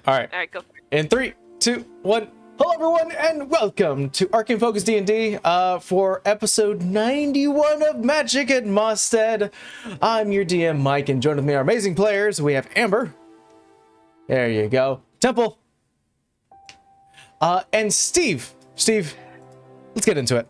All right. All right, go for it. In 3, 2, 1. Hello, everyone, and welcome to Arcane Focus D&D for episode 91 of Magic at Mostead. I'm your DM, Mike, and joined with me are amazing players. We have Amber. There you go. Temple. And Steve. Steve, let's get into it.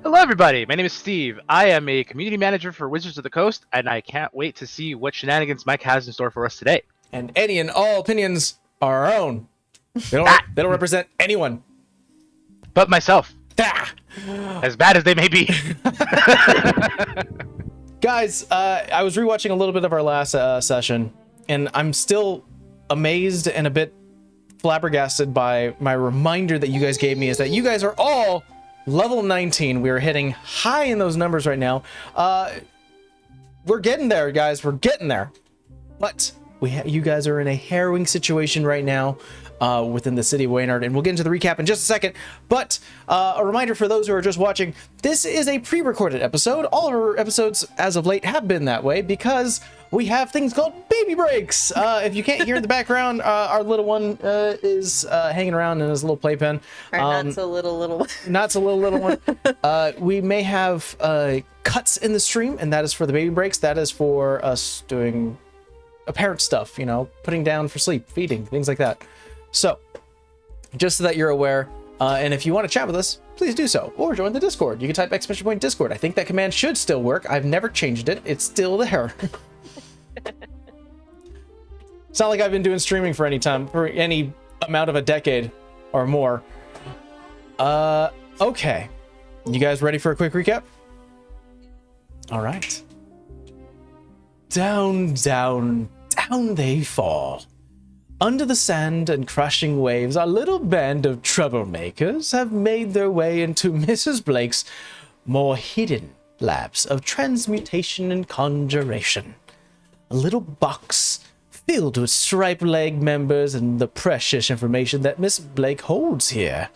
Hello everybody, my name is Steve. I am a community manager for Wizards of the Coast, and I can't wait to see what shenanigans Mike has in store for us today. And any and all opinions are our own. They don't represent anyone. But myself. Ah. As bad as they may be. Guys, I was rewatching a little bit of our last session, and I'm still amazed and a bit flabbergasted by my reminder that you guys gave me is that you guys are all level 19. We are hitting high in those numbers right now. We're getting there, guys. We're getting there. But you guys are in a harrowing situation right now within the city of Waynard, and we'll get into the recap in just a second. But a reminder for those who are just watching, this is a pre-recorded episode. All of our episodes as of late have been that way because we have things called baby breaks. If you can't hear in the background, our little one is hanging around in his little playpen. Not so little one. Not so little one. We may have cuts in the stream, and that is for the baby breaks. That is for us doing apparent stuff, you know, putting down for sleep, feeding, things like that. So, just so that you're aware, and if you want to chat with us, please do so, or join the Discord. You can type ! Discord. I think that command should still work. I've never changed it. It's still there. It's not like I've been doing streaming for any amount of a decade or more. Okay. You guys ready for a quick recap? All right. Down, down, down they fall. Under the sand and crashing waves, our little band of troublemakers have made their way into Mrs. Blake's more hidden labs of transmutation and conjuration. A little box filled with stripe leg members and the precious information that Miss Blake holds here.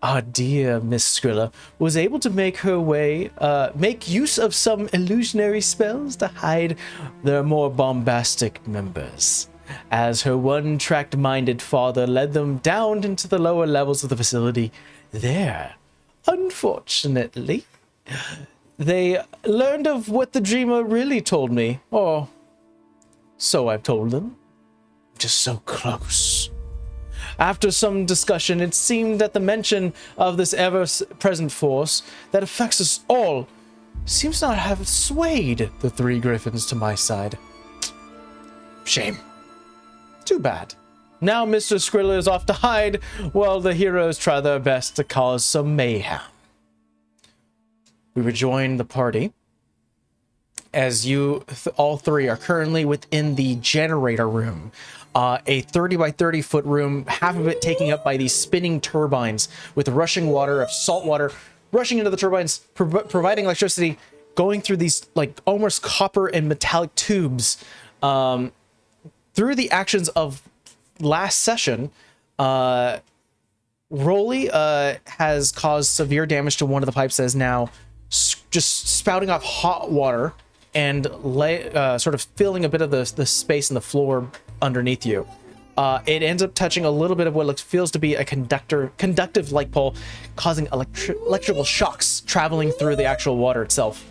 Our dear Miss Skrilla was able to make use of some illusionary spells to hide their more bombastic members, as her one-tracked-minded father led them down into the lower levels of the facility. There, unfortunately, they learned of what the dreamer really told me, or so I've told them. Just so close. After some discussion, it seemed that the mention of this ever-present force that affects us all seems not to have swayed the three griffins to my side. Shame. Too bad. Now Mr. Skrilla is off to hide while the heroes try their best to cause some mayhem. We rejoin the party as you all three are currently within the generator room. A 30 by 30 foot room, half of it taken up by these spinning turbines with rushing water of salt water rushing into the turbines, providing electricity, going through these like almost copper and metallic tubes. Through the actions of last session, Rolly has caused severe damage to one of the pipes that is now just spouting off hot water and sort of filling a bit of the space in the floor underneath you. It ends up touching a little bit of what feels to be a conductive light pole, causing electrical shocks traveling through the actual water itself.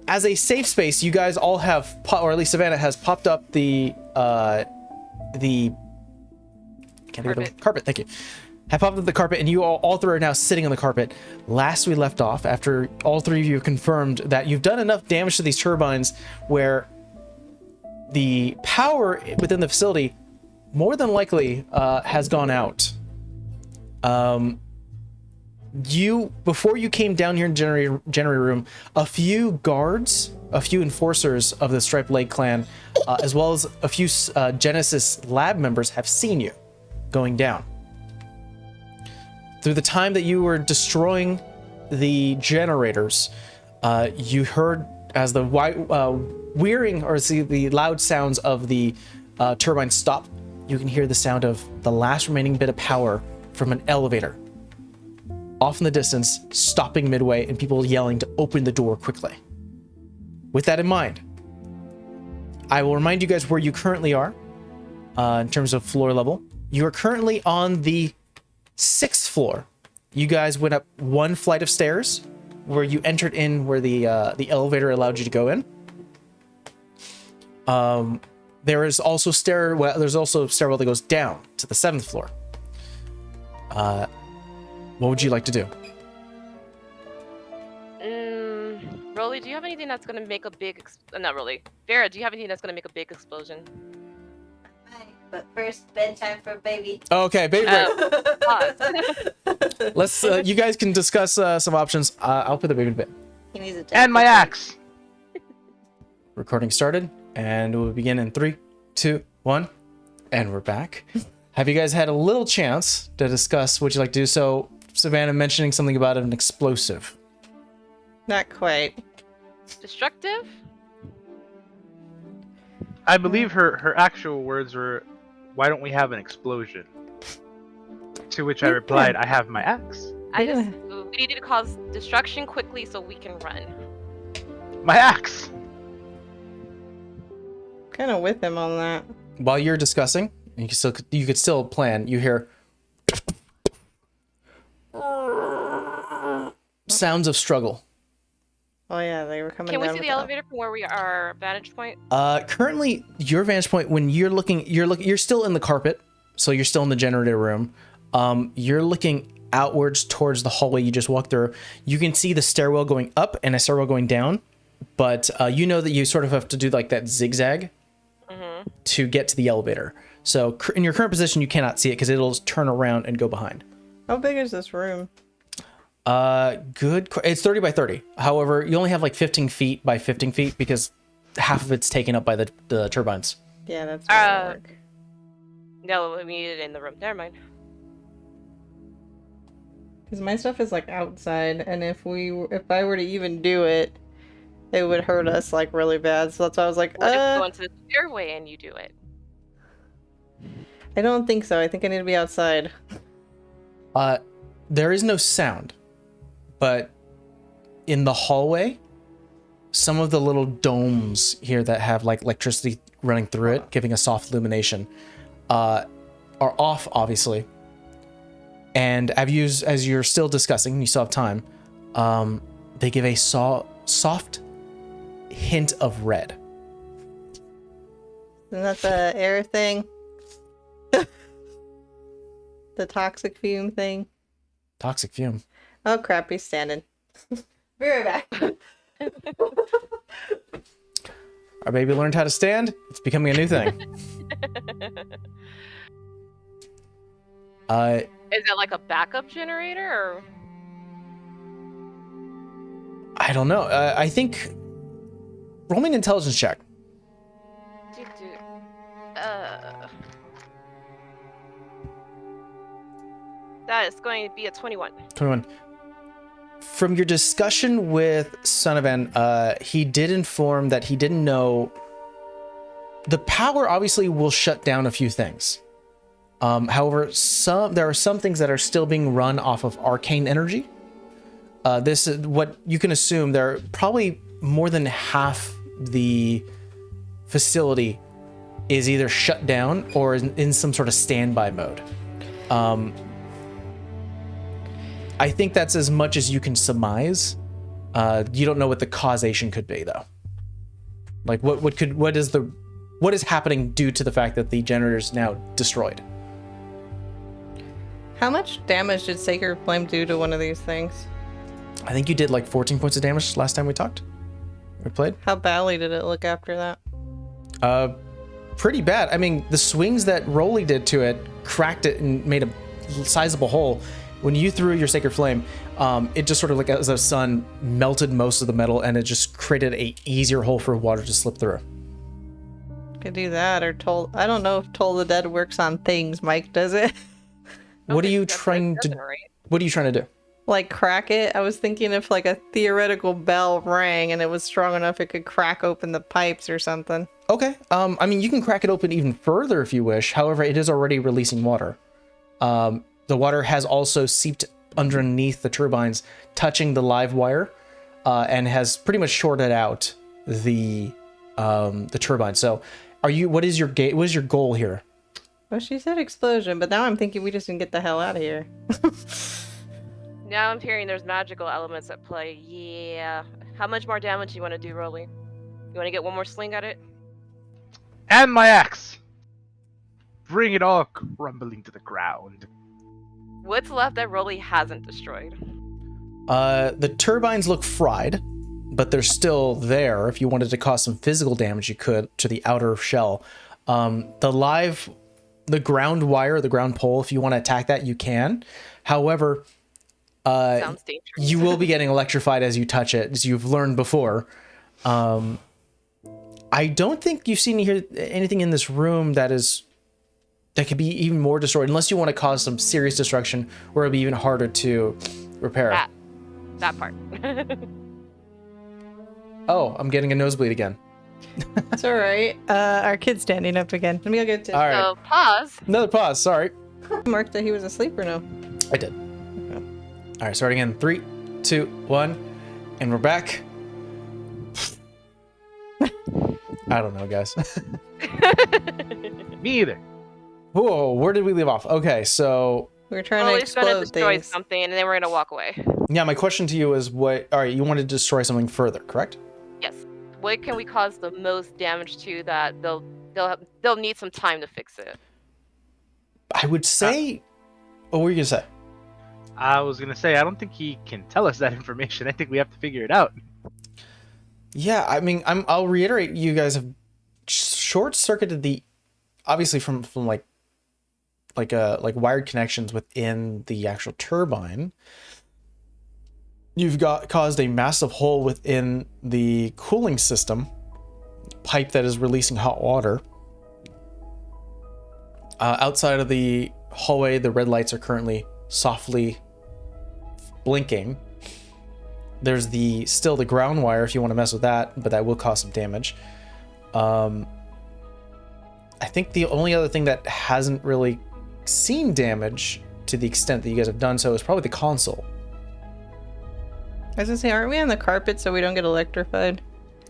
As a safe space, you guys all have, or at least Savannah has popped up the carpet. Thank you. Have popped up the carpet, and you all three are now sitting on the carpet. Last we left off, after all three of you confirmed that you've done enough damage to these turbines where the power within the facility more than likely has gone out. Before you came down here in generator room, a few guards, a few enforcers of the Striped Leg clan, as well as a few Genesis lab members have seen you going down. Through the time that you were destroying the generators, you heard as the whirring or the loud sounds of the turbines stop. You can hear the sound of the last remaining bit of power from an elevator off in the distance, stopping midway, and people yelling to open the door quickly. With that in mind, I will remind you guys where you currently are in terms of floor level. You are currently on the 6th floor. You guys went up one flight of stairs where you entered in where the elevator allowed you to go in. There is also there's also a stairwell that goes down to the 7th floor. What would you like to do? Rolly, do you have anything that's gonna make a big? Not Rolly. Vera, do you have anything that's gonna make a big explosion? But first, bedtime for baby. Okay, baby. Pause. Let's. You guys can discuss some options. I'll put the baby to bed. He needs a And my axe. Recording started, and we'll begin in 3, 2, 1, and we're back. Have you guys had a little chance to discuss what you like to do? So, Savannah mentioning something about an explosive. Not quite. Destructive? I believe her actual words were, "Why don't we have an explosion?" To which I replied, "I have my axe." We needed to cause destruction quickly so we can run. My axe. Kind of with him on that. While you're discussing, you could still plan. You hear sounds of struggle. Oh yeah, they were coming. Can we down see with the elevator from where we are, our vantage point? Currently, your vantage point when you're still in the carpet, so you're still in the generator room. You're looking outwards towards the hallway you just walked through. You can see the stairwell going up and a stairwell going down, but you know that you sort of have to do like that zigzag to get to the elevator. So in your current position, you cannot see it because it'll turn around and go behind. How big is this room? It's 30 by 30. However, you only have like 15 feet by 15 feet because half of it's taken up by the turbines. Yeah, that's gonna work. No, we need it in the room. Never mind. Because my stuff is like outside, and if I were to even do it, it would hurt us like really bad. So that's why I was like, What if we go into the stairway and you do it? I don't think so. I think I need to be outside. There is no sound, but in the hallway, some of the little domes here that have like electricity running through it, giving a soft illumination, are off, obviously. And as you're still discussing, you still have time, they give a soft hint of red. Isn't that the air thing? The toxic fume thing? Toxic fume. Oh crap, he's standing. Be right back. Our baby learned how to stand. It's becoming a new thing. Is that like a backup generator or? I don't know. I think roll me an intelligence check. That is going to be a 21. 21. From your discussion with Sonovan, he did inform that he didn't know the power obviously will shut down a few things. However, there are some things that are still being run off of arcane energy. This is what you can assume. There are probably more than half the facility is either shut down or in some sort of standby mode. I think that's as much as you can surmise. You don't know what the causation could be, though. Like, what is happening due to the fact that the generator is now destroyed? How much damage did Sacred Flame do to one of these things? I think you did like 14 points of damage last time we talked. We played. How badly did it look after that? Pretty bad. I mean, the swings that Rolly did to it cracked it and made a sizable hole. When you threw your Sacred Flame, it just sort of like as the sun melted most of the metal and it just created a easier hole for water to slip through. Could do that or I don't know if Toll the Dead works on things, Mike, does it? What are you trying to do? Like crack it? I was thinking if like a theoretical bell rang and it was strong enough it could crack open the pipes or something. Okay. I mean, you can crack it open even further if you wish. However, it is already releasing water. The water has also seeped underneath the turbines, touching the live wire, and has pretty much shorted out the the turbine. So, what is your goal here? Well, she said explosion, but now I'm thinking we just can get the hell out of here. Now I'm hearing there's magical elements at play. Yeah. How much more damage do you want to do, Rolly? You want to get one more swing at it? And my axe. Bring it all crumbling to the ground. What's left that Rolly hasn't destroyed? The turbines look fried, but they're still there. If you wanted to cause some physical damage, you could to the outer shell. The ground wire, the ground pole, if you want to attack that, you can. However, Sounds dangerous. you will be getting electrified as you touch it, as you've learned before. I don't think you've seen anything in this room that could be even more destroyed, unless you want to cause some serious destruction where it'll be even harder to repair. That part. Oh, I'm getting a nosebleed again. It's all right. Our kid's standing up again. Let me go get to All right. So pause. Another pause. Sorry. Mark that he was asleep or no? I did. Okay. All right, starting in 3, 2, 1, and we're back. I don't know, guys. Me either. Whoa, where did we leave off? Okay, so We're trying to Rolly's gonna explode destroy things. something, and then we're gonna walk away. yeah, my question to you is all right, you wanted to destroy something further, correct? Yes. What can we cause the most damage to that they'll need some time to fix it? I would say, what were you gonna say? I was gonna say I don't think he can tell us that information. I think we have to figure it out. Yeah, I mean, I'll reiterate, you guys have short-circuited obviously from like wired connections within the actual turbine. You've caused a massive hole within the cooling system, pipe that is releasing hot water. Outside of the hallway, the red lights are currently softly blinking. There's still the ground wire if you want to mess with that, but that will cause some damage. I think the only other thing that hasn't really seen damage to the extent that you guys have done so is probably the console. I was gonna say, aren't we on the carpet so we don't get electrified?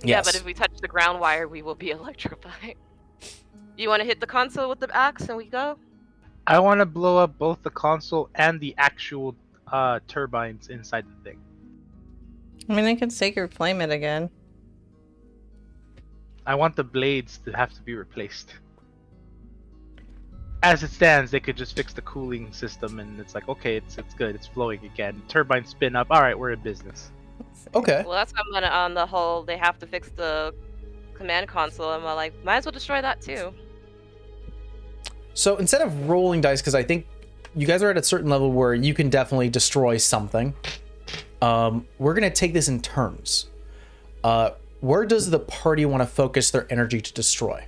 Yeah, Yes. but if we touch the ground wire, we will be electrified. You want to hit the console with the axe and we go? I want to blow up both the console and the actual turbines inside the thing. I mean, I could sacred flame it again. I want the blades to have to be replaced. As it stands, they could just fix the cooling system, and it's like, okay, it's good, it's flowing again. Turbines spin up. All right, we're in business. Okay. Well, that's what I'm gonna on the whole. They have to fix the command console, and I'm like, might as well destroy that too. So instead of rolling dice, because I think you guys are at a certain level where you can definitely destroy something, we're gonna take this in turns. Where does the party want to focus their energy to destroy?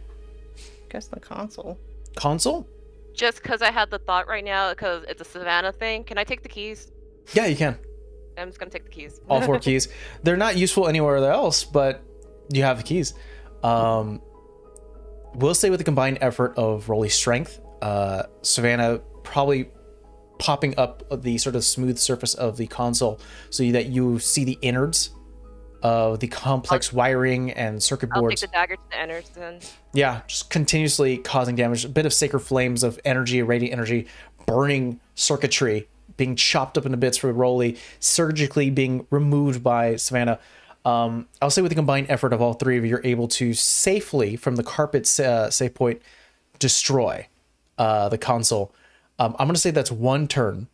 Guess the console. Console? Just because I had the thought right now, because it's a Savannah thing. Can I take the keys? Yeah, you can. I'm just gonna take the keys. All 4 keys. They're not useful anywhere else, but you have the keys. We'll say with the combined effort of Rolly's strength, Savannah probably popping up the sort of smooth surface of the console so that you see the innards of the complex wiring and circuit I'll take boards. the dagger to the innards then. Yeah, just continuously causing damage. A bit of sacred flames of energy, radiant energy, burning circuitry, being chopped up into bits for Rolly, surgically being removed by Savannah. I'll say with the combined effort of all 3 of you, you're able to safely, from the carpet safe point, destroy the console. I'm going to say that's 1 turn.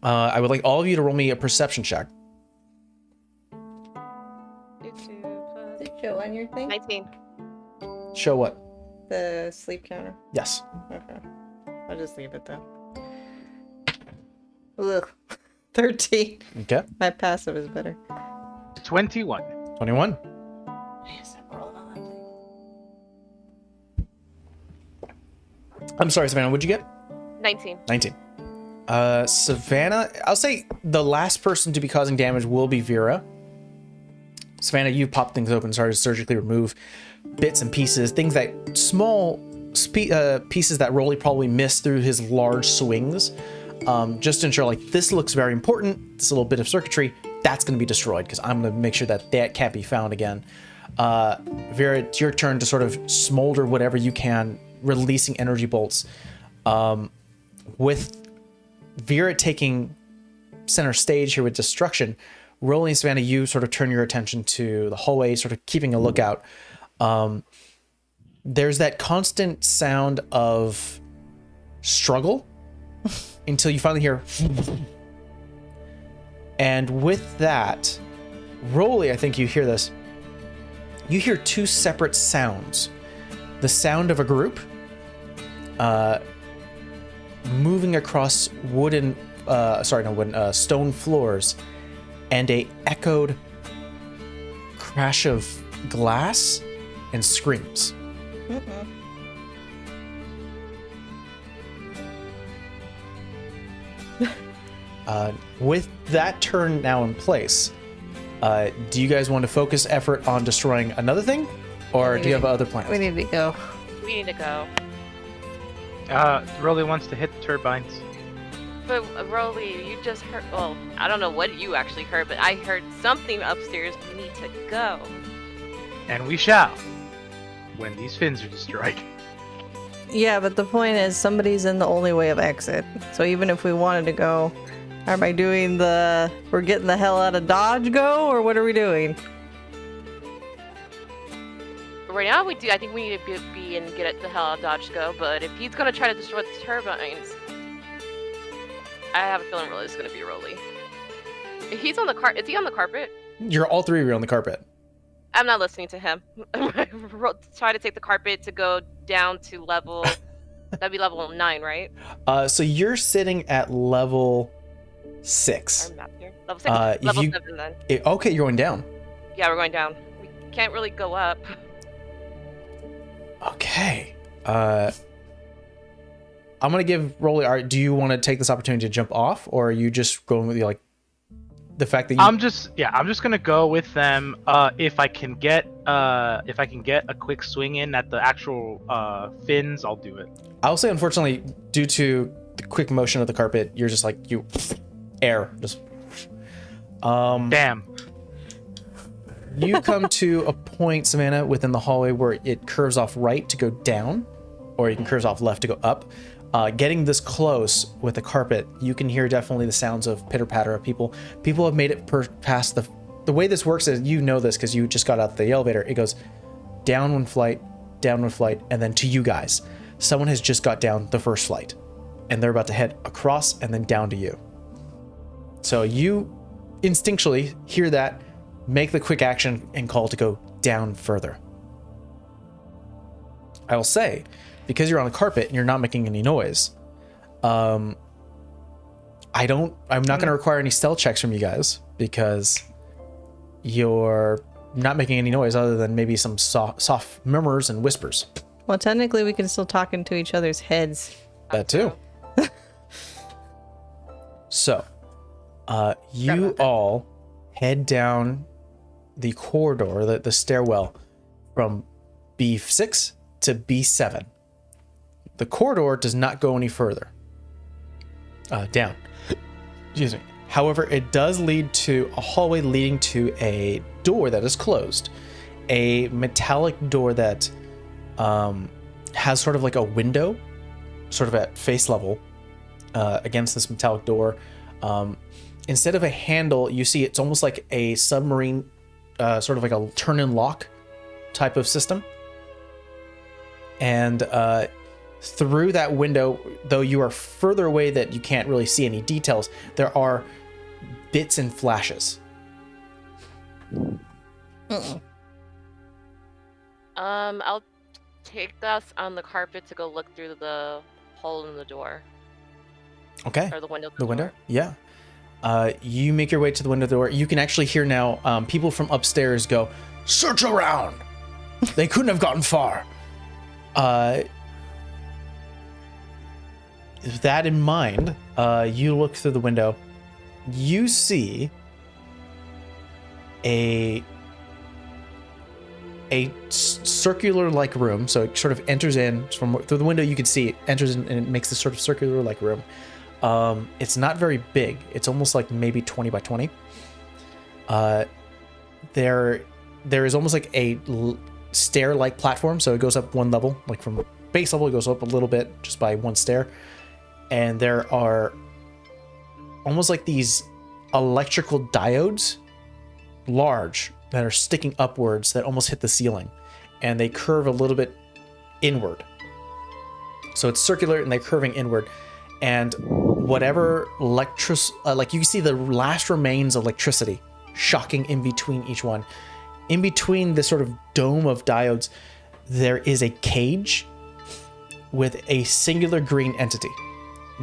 I would like all of you to roll me a perception check. Did it show on your thing? 19. Show what? The sleep counter. Yes. Okay. I'll just leave it then. Ugh. 13. Okay. My passive is better. 21. 21. Yes, I'm rolling on that thing. I'm sorry, Savannah, what'd you get? 19. 19. Savannah, I'll say the last person to be causing damage will be Vera. Savannah, you pop things open, started to surgically remove bits and pieces, things that small pieces that Rolly probably missed through his large swings, just to ensure like this looks very important. This little bit of circuitry that's going to be destroyed because I'm going to make sure that can't be found again. Vera, it's your turn to sort of smolder whatever you can, releasing energy bolts. With Vera taking center stage here with destruction, Rolly and Savannah, you sort of turn your attention to the hallway, sort of keeping a lookout. There's that constant sound of struggle until you finally hear. And with that, Rolly, I think you hear this. You hear two separate sounds. The sound of a group moving across stone floors, and a echoed crash of glass and screams. With that turn now in place, do you guys want to focus effort on destroying another thing, or do you have other plans? We need to go. We need to go. Rolly wants to hit the turbines. But Rolly, you just heard. Well, I don't know what you actually heard, but I heard something upstairs. We need to go. And we shall, when these fins are destroyed. Yeah, but the point is somebody's in the only way of exit. So even if we wanted to go, am I doing we're getting the hell out of Dodge go, or what are we doing? Right now, I think we need to be and get the hell out of Dodge go. But if he's gonna try to destroy the turbines, I have a feeling Rolly's gonna be Rolly. If he's on the is he on the carpet? You're all three of you on the carpet. I'm not listening to him. Try to take the carpet to go down to level. That'd be level 9, right? So you're sitting at level 6. Our map here. Level 6. Level 7 then. Okay, you're going down. Yeah, we're going down. We can't really go up. Okay. I'm gonna give Rolly. Do you want to take this opportunity to jump off, or are you just going with the fact that you? I'm just gonna go with them. If I can get a quick swing in at the actual fins, I'll do it. I'll say, unfortunately, due to the quick motion of the carpet, you're just like air. Just. Damn. You come to a point, Savannah, within the hallway where it curves off right to go down, or you can curve off left to go up. Getting this close with the carpet, you can hear definitely the sounds of pitter-patter of people. People have made it past the way this works is, you know this because you just got out the elevator. It goes down one flight, and then to you guys. Someone has just got down the first flight, and they're about to head across and then down to you. So you instinctually hear that, make the quick action and call to go down further. I will say, because you're on the carpet and you're not making any noise, I'm not going to require any stealth checks from you guys because you're not making any noise other than maybe some soft murmurs and whispers. Well, technically, we can still talk into each other's heads. That too. So, you all head down the corridor, the stairwell, from B6 to B7. The corridor does not go any further down. Excuse me. However, it does lead to a hallway leading to a door that is closed. A metallic door that has sort of like a window, sort of at face level, against this metallic door. Instead of a handle, you see it's almost like a submarine, sort of like a turn and lock type of system. And through that window, though you are further away that you can't really see any details, there are bits and flashes. I'll take us on the carpet to go look through the hole in the door. Okay. Or the window. The window? Yeah. You make your way to the window door. You can actually hear now people from upstairs go, "Search around!" They couldn't have gotten far. That in mind, you look through the window. You see a circular-like room. So it sort of enters in from through the window. You can see it enters in and it makes this sort of circular-like room. It's not very big. It's almost like maybe 20 by 20. There there is almost like a stair-like platform, so it goes up one level, like from base level, it goes up a little bit just by one stair, and there are almost like these electrical diodes, large, that are sticking upwards that almost hit the ceiling, and they curve a little bit inward. So it's circular and they're curving inward, and whatever like you can see the last remains of electricity shocking in between each one. In between this sort of dome of diodes, there is a cage with a singular green entity.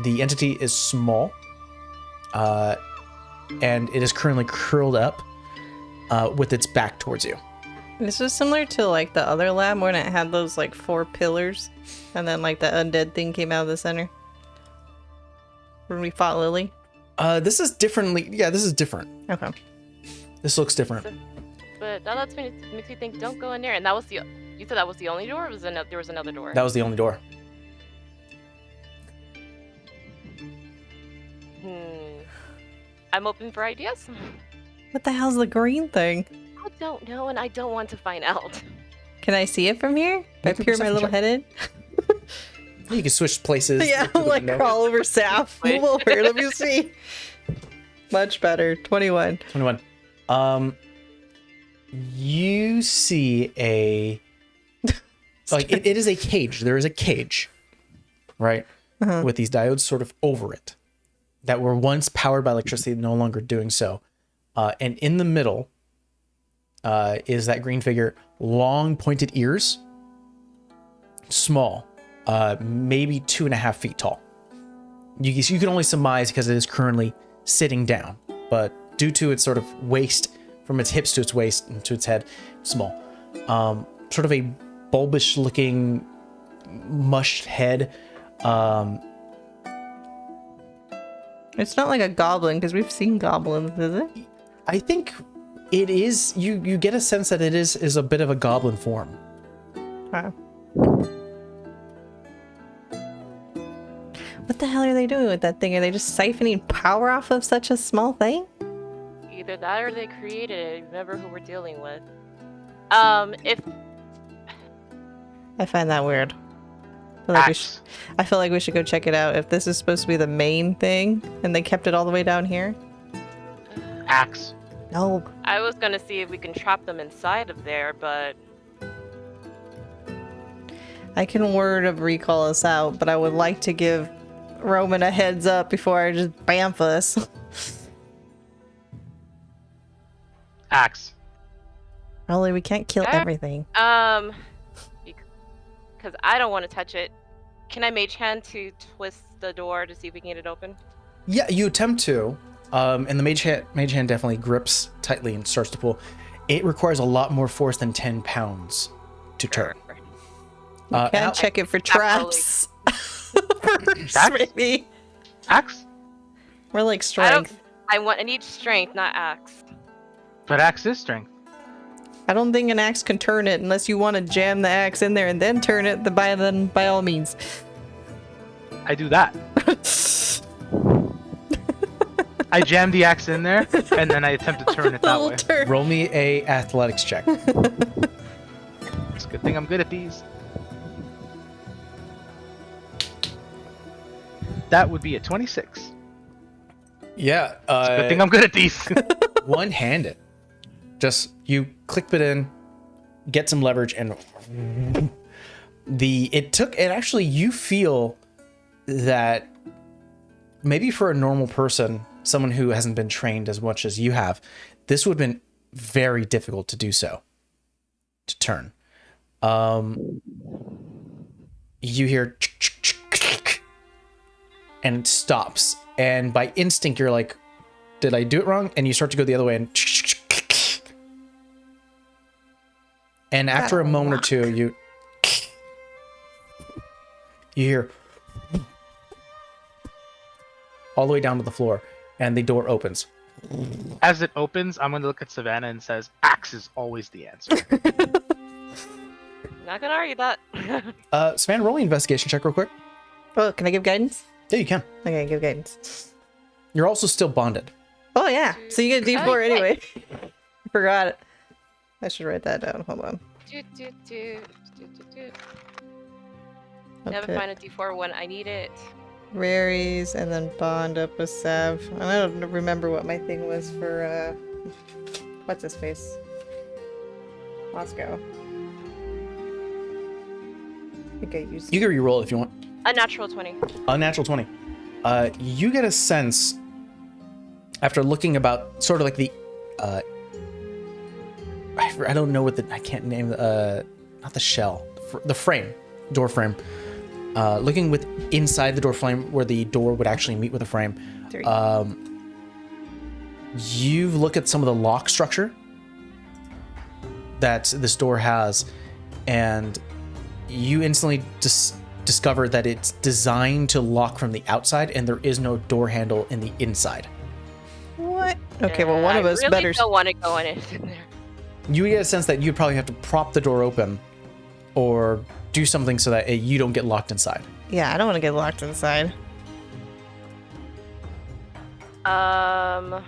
The entity is small, and it is currently curled up with its back towards you. This was similar to like the other lab when it had those like 4 pillars, and then like the undead thing came out of the center. When we fought Lily. This is differently. Yeah, this is different. Okay. This looks different. But that makes me think, don't go in there. And that was you said that was the only door, or there was another door? That was the only door. I'm open for ideas. What the hell's the green thing? I don't know, and I don't want to find out. Can I see it from here? If I Make a peer my perception little check. head in? You can switch places. Yeah, through the like window. crawl over Saf. Wait. Move over, let me see. Much better. 21. 21. You see a like it is a cage. There is a cage, right, with these diodes sort of over it that were once powered by electricity, no longer doing so. And in the middle is that green figure, long pointed ears, small, maybe 2.5 feet tall. You can only surmise because it is currently sitting down, but due to its sort of waist, from its hips to its waist and to its head, small. Sort of a bulbish looking mushed head. It's not like a goblin, because we've seen goblins, is it? I think it is, you get a sense that it is a bit of a goblin form. Wow. What the hell are they doing with that thing? Are they just siphoning power off of such a small thing? Either that or they created it. Remember who we're dealing with. If I find that weird. I feel like we should go check it out if this is supposed to be the main thing and they kept it all the way down here. Axe. No. I was gonna see if we can trap them inside of there, but I can word of recall us out, but I would like to give Roman a heads up before I just bamf us. Axe. Only we can't kill everything. because I don't want to touch it. Can I mage hand to twist the door to see if we can get it open? Yeah, you attempt to, and the mage hand definitely grips tightly and starts to pull. It requires a lot more force than 10 pounds to turn. Can't check it for traps. First, maybe. Axe? We're like strength. I need strength, not axe. But axe is strength. I don't think an axe can turn it unless you want to jam the axe in there and then turn it. Then by all means. I do that. I jam the axe in there, and then I attempt to turn it that way. Turn. Roll me a athletics check. It's a good thing I'm good at these. That would be a 26. Yeah. Good thing I'm good at these. One-handed. Just you click it in, get some leverage, and you feel that maybe for a normal person, someone who hasn't been trained as much as you have, this would have been very difficult to do so, to turn. You hear and it stops, and by instinct you're like, did I do it wrong? And you start to go the other way, and after a moment or two, you hear all the way down to the floor, and the door opens. As it opens, I'm going to look at Savannah and says, axe is always the answer. Not gonna argue that. Savannah, roll an investigation check real quick. Oh, can I give guidance? Yeah, you can. Okay, give guidance. You're also still bonded. Oh yeah, so you get a D4 anyway. Forgot it. I should write that down. Hold on. Do, do, do, do, do, do. I'll Never put find a D4 when I need it. Raries and then bond up with Sav. And I don't remember what my thing was for, what's his face? Moscow. I think I used You can re-roll if you want. A natural 20. Unnatural 20. You get a sense after looking about sort of like the I don't know what I can't name not the shell, the frame, door frame. Looking with inside the door frame where the door would actually meet with the frame. 3. You've looked at some of the lock structure that this door has, and you instantly discover that it's designed to lock from the outside, and there is no door handle in the inside. What? Okay, well, one of us I really better. don't want to go in there. You get a sense that you'd probably have to prop the door open or do something so that you don't get locked inside. Yeah, I don't want to get locked inside. Well,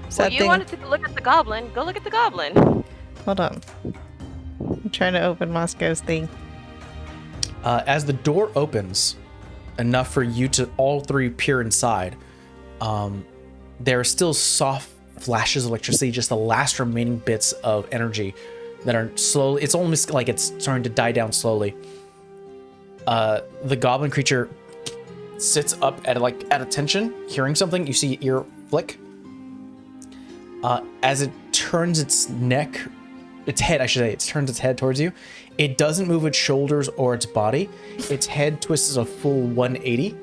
Sad you thing. wanted to look at the goblin. Go look at the goblin. Hold on. I'm trying to open Moscow's thing. As the door opens, enough for you to all three peer inside, there are still soft flashes of electricity, just the last remaining bits of energy that are slowly, it's almost like it's starting to die down slowly. The goblin creature sits up at attention, hearing something. You see ear flick. As it turns its head towards you. It doesn't move its shoulders or its body. Its head twists a full 180.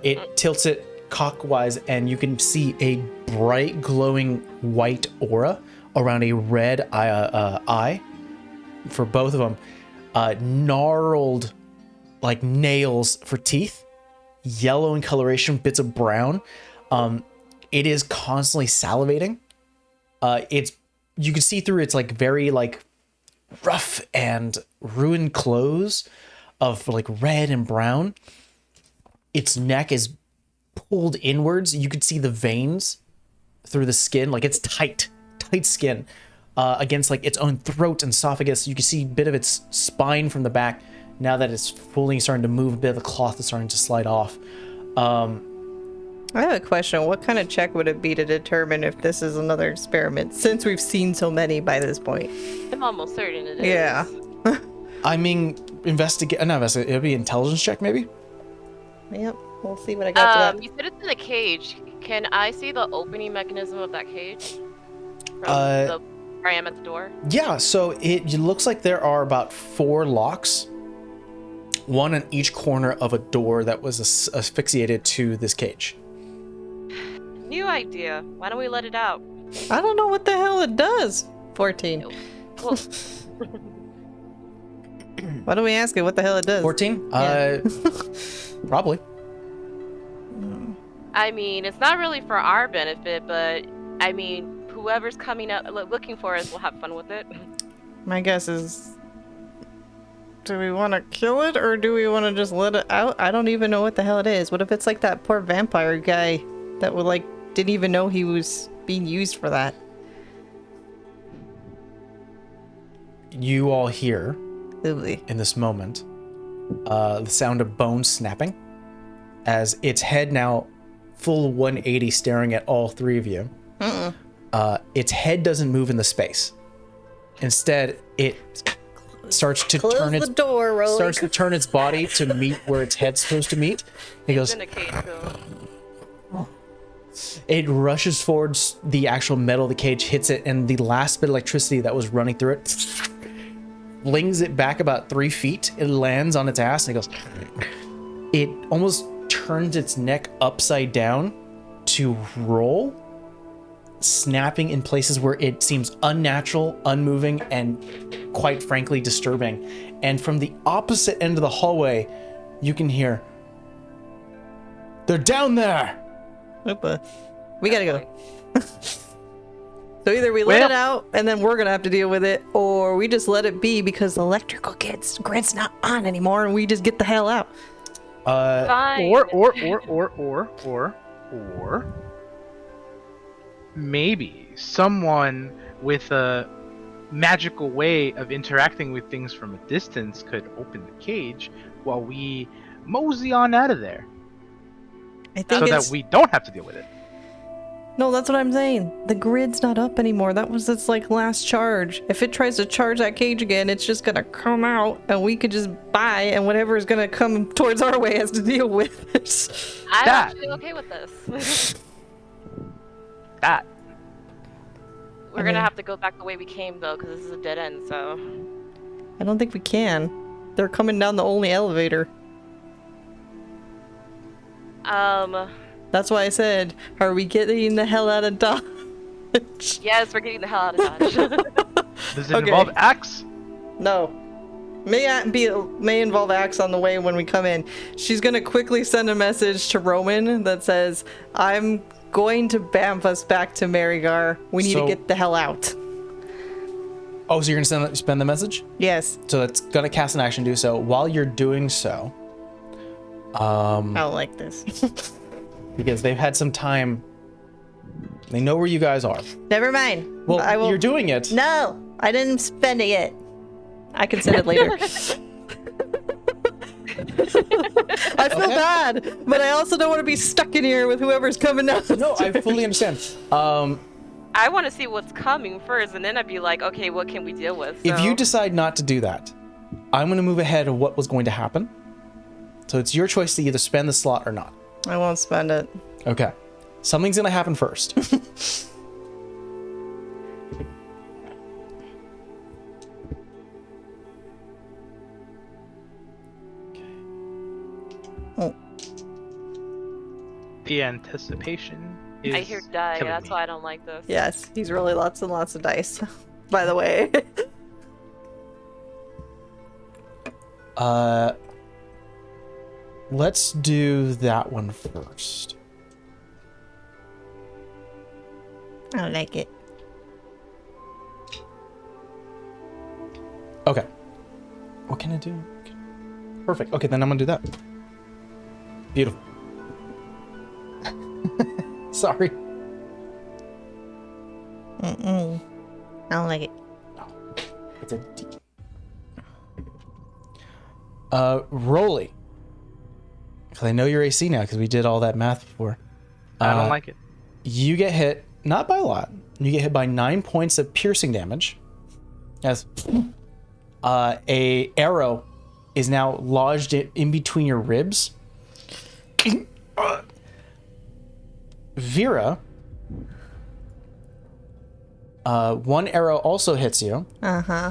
It tilts it clockwise, and you can see a bright, glowing white aura around a red eye for both of them. Gnarled, like nails for teeth, yellow in coloration, bits of brown. It is constantly salivating. You can see through its like very like rough and ruined clothes of like red and brown. Its neck is pulled inwards. You could see the veins through the skin, like it's tight skin against like its own throat and esophagus. You can see a bit of its spine from the back. Now that it's fully starting to move, a bit of the cloth is starting to slide off. I have a question. What kind of check would it be to determine if this is another experiment, since we've seen so many by this point? I'm almost certain it is. Yeah. I mean, it'd be intelligence check maybe. Yep. We'll see what I got for that. You said it's in a cage. Can I see the opening mechanism of that cage? From where I am at the door? Yeah, so it looks like there are about 4 locks, one in each corner of a door that was asphyxiated to this cage. New idea. Why don't we let it out? I don't know what the hell it does. 14. Well, Why don't we ask it what the hell it does? 14? Yeah. Probably. I mean, it's not really for our benefit, but I mean, whoever's coming up looking for us will have fun with it. My guess is, do we want to kill it or do we want to just let it out? I don't even know what the hell it is. What if it's like that poor vampire guy that would like didn't even know he was being used for that? You all hear Lovely. in this moment the sound of bones snapping as its head now full 180 staring at all 3 of you. Its head doesn't move in the space. Instead, it starts to turn its door, Rolly. starts to turn its body to meet where its head's supposed to meet. It goes. In a cage, though. It rushes towards the actual metal of the cage, hits it, and the last bit of electricity that was running through it flings it back about 3 feet. It lands on its ass, and it goes. It almost turns its neck upside down to roll, snapping in places where it seems unnatural, unmoving, and quite frankly disturbing. And from the opposite end of the hallway, you can hear, "They're down there!" Opa. We gotta go. So either we let it out and then we're gonna have to deal with it, or we just let it be because the electrical grid's not on anymore and we just get the hell out. Fine. Or maybe someone with a magical way of interacting with things from a distance could open the cage while we mosey on out of there, I think so that it's... we don't have to deal with it. No, that's what I'm saying. The grid's not up anymore. That was its like last charge. If it tries to charge that cage again, it's just gonna come out and we could just buy, and whatever is gonna come towards our way has to deal with it. I'm That- actually okay with this. That We're gonna have to go back the way we came though, because this is a dead end. So I don't think we can. They're coming down the only elevator. That's why I said, are we getting the hell out of Dodge? yes, we're getting the hell out of Dodge. does it Okay. involve axe? No. May involve Axe on the way when we come in. She's gonna quickly send a message to Roman that says, I'm going to bamf us back to Marigar. We need to So- get the hell out. Oh, so you're gonna spend the message? Yes. So it's gonna cast an action to do so. While you're doing so, I don't like this. because they've had some time, they know where you guys are. Never mind. Well, I will... you're doing it. No, I didn't spend it yet. I can send it later. I feel bad, but I also don't want to be stuck in here with whoever's coming down. No, I fully understand. I want to see what's coming first, and then I'd be like, okay, what can we deal with? If So- you decide not to do that, I'm going to move ahead of what was going to happen. So it's your choice to either spend the slot or not. I won't spend it. Okay. Something's going to happen first. Oh. The anticipation is I hear die. killing That's me. why I don't like this. Yes, he's really lots and lots of dice. By the way. Let's do that one first. I don't like it. Okay. What can I do? Perfect. Okay, then I'm gonna do that. Beautiful. Sorry. I don't like it. It's a D. Rolly. Because I know your AC now, because we did all that math before. I don't like it. You get hit, not by a lot. You get hit by 9 points of piercing damage. As a arrow is now lodged in between your ribs. Vera, one arrow also hits you, Uh-huh.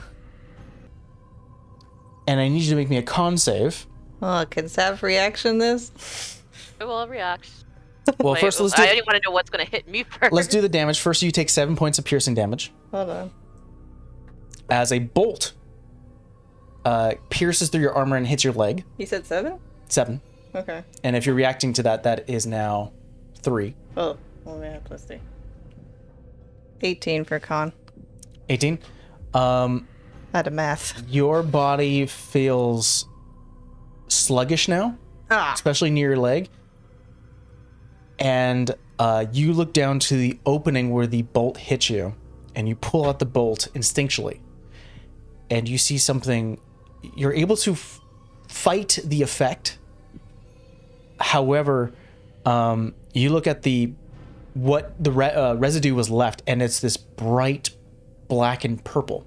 and I need you to make me a con save. Oh, can Sav reaction this? It will react. Well, Wait, first let's do I didn't want to know what's gonna hit me first. let's do the damage. First, you take 7 points of piercing damage Hold on. as a bolt pierces through your armor and hits your leg. You said 7? 7, Okay. and if you're reacting to that, that is now 3. Oh, well, yeah, let's see. 18 for con. 18. Out of math. Your body feels sluggish now, Ah! especially near your leg. And you look down to the opening where the bolt hit you, and you pull out the bolt instinctually. And you see something. You're able to fight the effect. However, you look at what the residue was left, and it's this bright black and purple.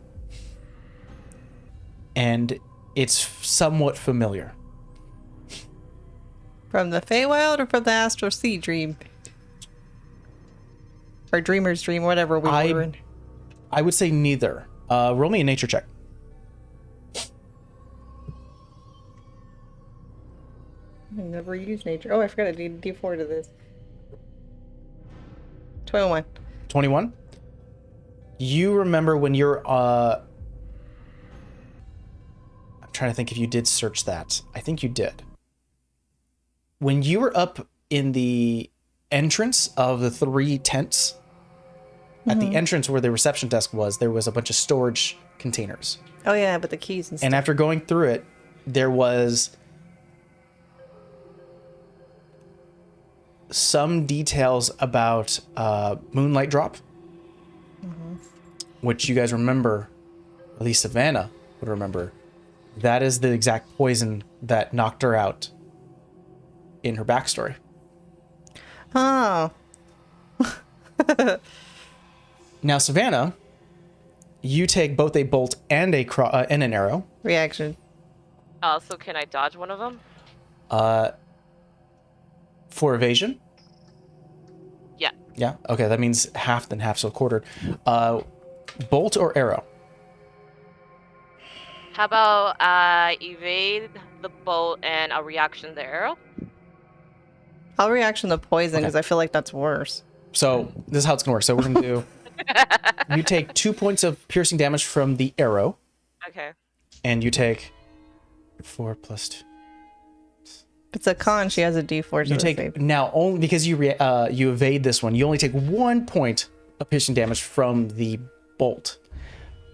And it's somewhat familiar. From the Feywild or from the Astral Sea Dream? Or Dreamer's Dream, whatever we were in. I would say neither. Roll me a nature check. I never used nature. Oh, I forgot to do D4 to this. 21. 21. You remember when you're I'm trying to think if you did search that. I think you did. When you were up in the entrance of the 3 tents, at the entrance where the reception desk was, there was a bunch of storage containers. Oh, yeah, with the keys and stuff. And after going through it, there was some details about Moonlight Drop which you guys remember, at least Savannah would remember, that is the exact poison that knocked her out in her backstory. Oh. Now, Savannah, you take both a bolt and and an arrow. Reaction. So can I dodge one of them? For evasion. Yeah. Yeah. Okay, that means half, then half, so quartered. Bolt or arrow? How about I evade the bolt and I'll reaction the arrow? I'll reaction the poison Okay. because I feel like that's worse. So this is how it's gonna work. So we're gonna do. You take 2 points of piercing damage from the arrow, Okay. and you take 4 plus 2. If it's a con, she has a D4 to You the take save. now only because you evade this one. You only take 1 point of piercing damage from the bolt,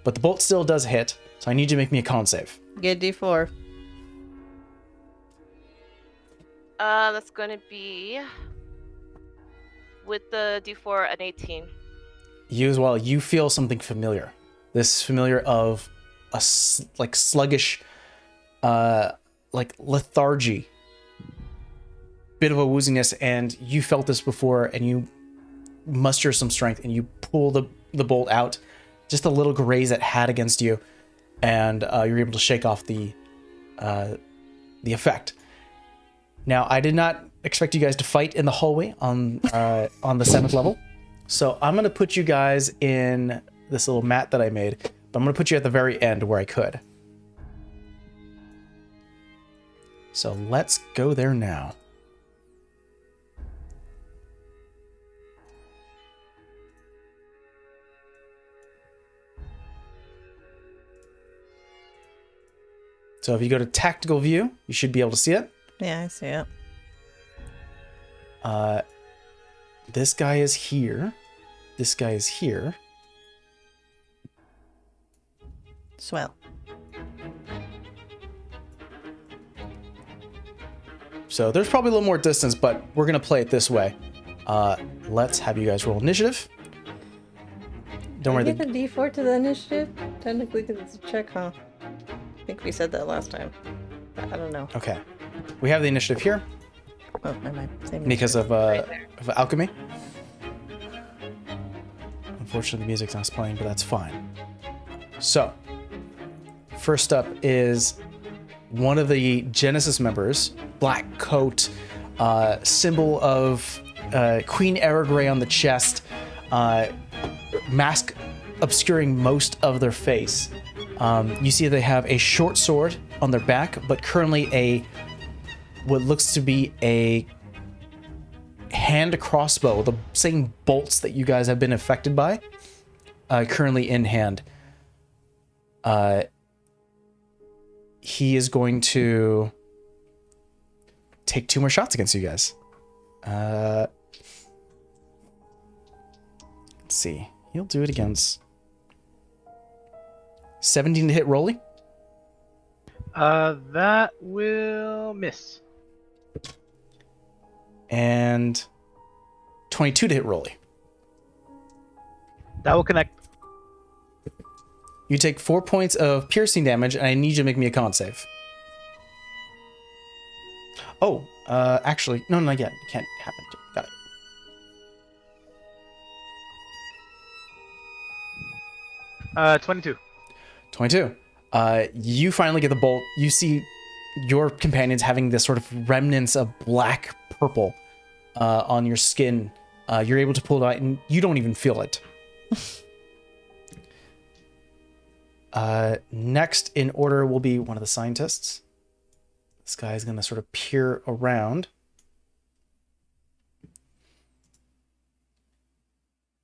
but the bolt still does hit. So I need you to make me a con save. Get D4. That's gonna be with the D4 an 18. You as well. You feel something familiar. This familiar of a like sluggish, like lethargy, bit of a wooziness, and you felt this before, and you muster some strength, and you pull the bolt out, just a little graze it had against you, and you're able to shake off the effect. Now, I did not expect you guys to fight in the hallway on the 7th level. So I'm going to put you guys in this little mat that I made, but I'm going to put you at the very end where I could. So let's go there now. So if you go to tactical view, you should be able to see it. Yeah, I see it. This guy is here. This guy is here. Swell. So there's probably a little more distance, but we're going to play it this way. Let's have you guys roll initiative. Don't worry. Get the D4 to the initiative? Technically, because it's a check, huh? I think we said that last time. I don't know. Okay. We have the initiative here Oh, never mind. Same because initiative. of alchemy. Unfortunately, the music's not playing, but that's fine. So, first up is one of the Genesis members, black coat, symbol of Queen Aragray on the chest, mask obscuring most of their face. You see they have a short sword on their back, but currently what looks to be a hand crossbow, the same bolts that you guys have been affected by, currently in hand. He is going to take 2 more shots against you guys. Let's see. He'll do it against 17 to hit Rolly. That will miss. And 22 to hit Rolly. That will connect. You take 4 points of piercing damage, and I need you to make me a con save. Oh, actually, no, not yet. It can't happen. Got it. 22. 22. You finally get the bolt. You see your companions having this sort of remnants of black purple on your skin. You're able to pull it out, and you don't even feel it. Next in order will be one of the scientists. This guy's going to sort of peer around.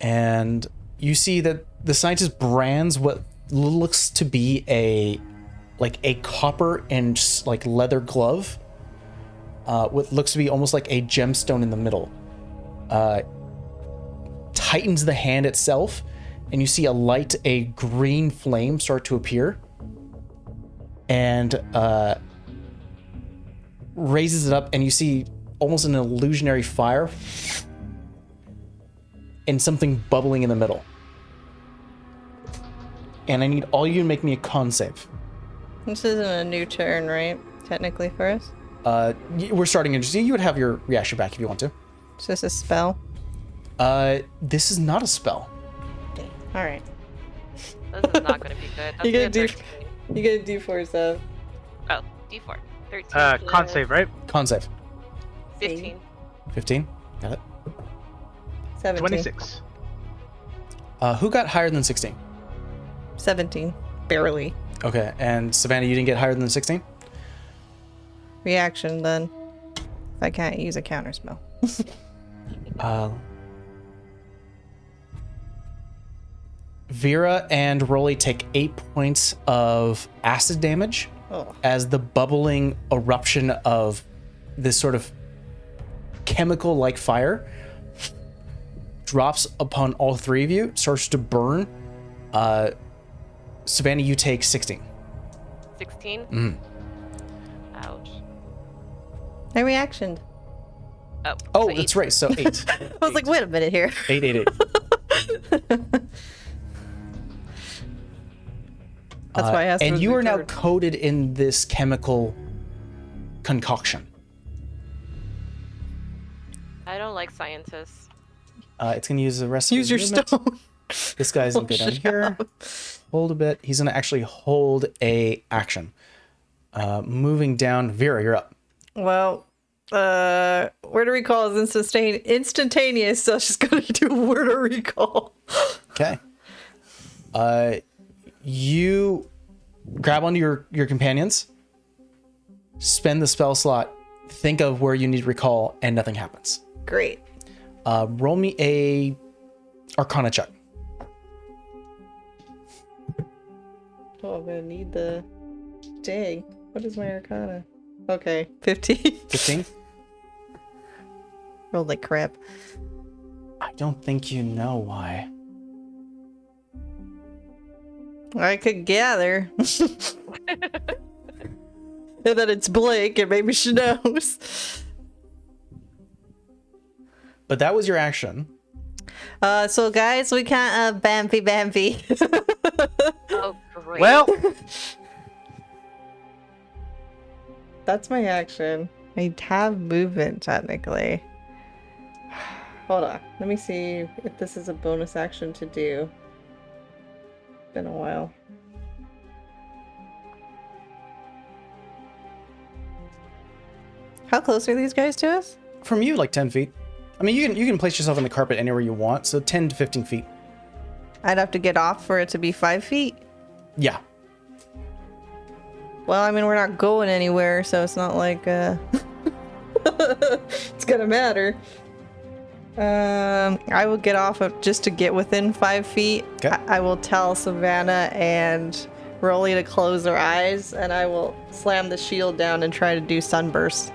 And you see that the scientist brands what looks to be a copper and like leather glove. What looks to be almost like a gemstone in the middle. Tightens the hand itself, and you see a green flame start to appear, and raises it up, and you see almost an illusionary fire and something bubbling in the middle. and I need all you to make me a con save. This isn't a new turn, right? Technically for us. We're starting to see. You would have your reaction back if you want to. Is this a spell? This is not a spell. Okay. All right. This is not going to be good. That's You get a gonna D. 13. You get a D4 save. Oh, D4. 13. Con plus save, right? Con save. 15. 15. Got it. 17. 26. Who got higher than 16? 17. Barely. Okay, and Savannah, you didn't get higher than 16? Reaction then. If I can't use a counter spell. Vera and Rolly take 8 points of acid damage Oh. as the bubbling eruption of this sort of chemical-like fire drops upon all three of you, starts to burn. Savannah, you take 16. 16? Mhm. Ouch. I reactioned. Oh, Oh, so that's 8. right. So 8. I was like, wait a minute here. 8, 8, 8. That's why I asked. And for you the are now card. coated in this chemical concoction. I don't like scientists. It's going to use the rest of Use his your movement. stone. This guy's going to go down Shut here. up. Hold a bit. He's going to actually hold a action. Moving down. Vera, you're up. Well, word of recall is instantaneous, so I was just gonna do a word of recall. Okay. You grab onto your companions, spend the spell slot, think of where you need to recall, and nothing happens. Great. Roll me a Arcana check. Oh, I'm gonna need the. Dang. What is my Arcana? Okay, 15. 15? Rolled like crap. I don't think you know why. I could gather. And that it's Blake, and maybe she knows. But that was your action. So guys, we can't Bambi. Oh, great. Well, That's my action. I have movement technically. Hold on. Let me see if this is a bonus action to do. Been a while. How close are these guys to us? From you, like 10 feet. I mean, you can place yourself on the carpet anywhere you want, so 10 to 15 feet. I'd have to get off for it to be 5 feet. Yeah. Well, I mean, we're not going anywhere, so it's not like it's gonna matter. I will get off of just to get within 5 feet. Okay. I will tell Savannah and Rolly to close their eyes, and I will slam the shield down and try to do sunburst.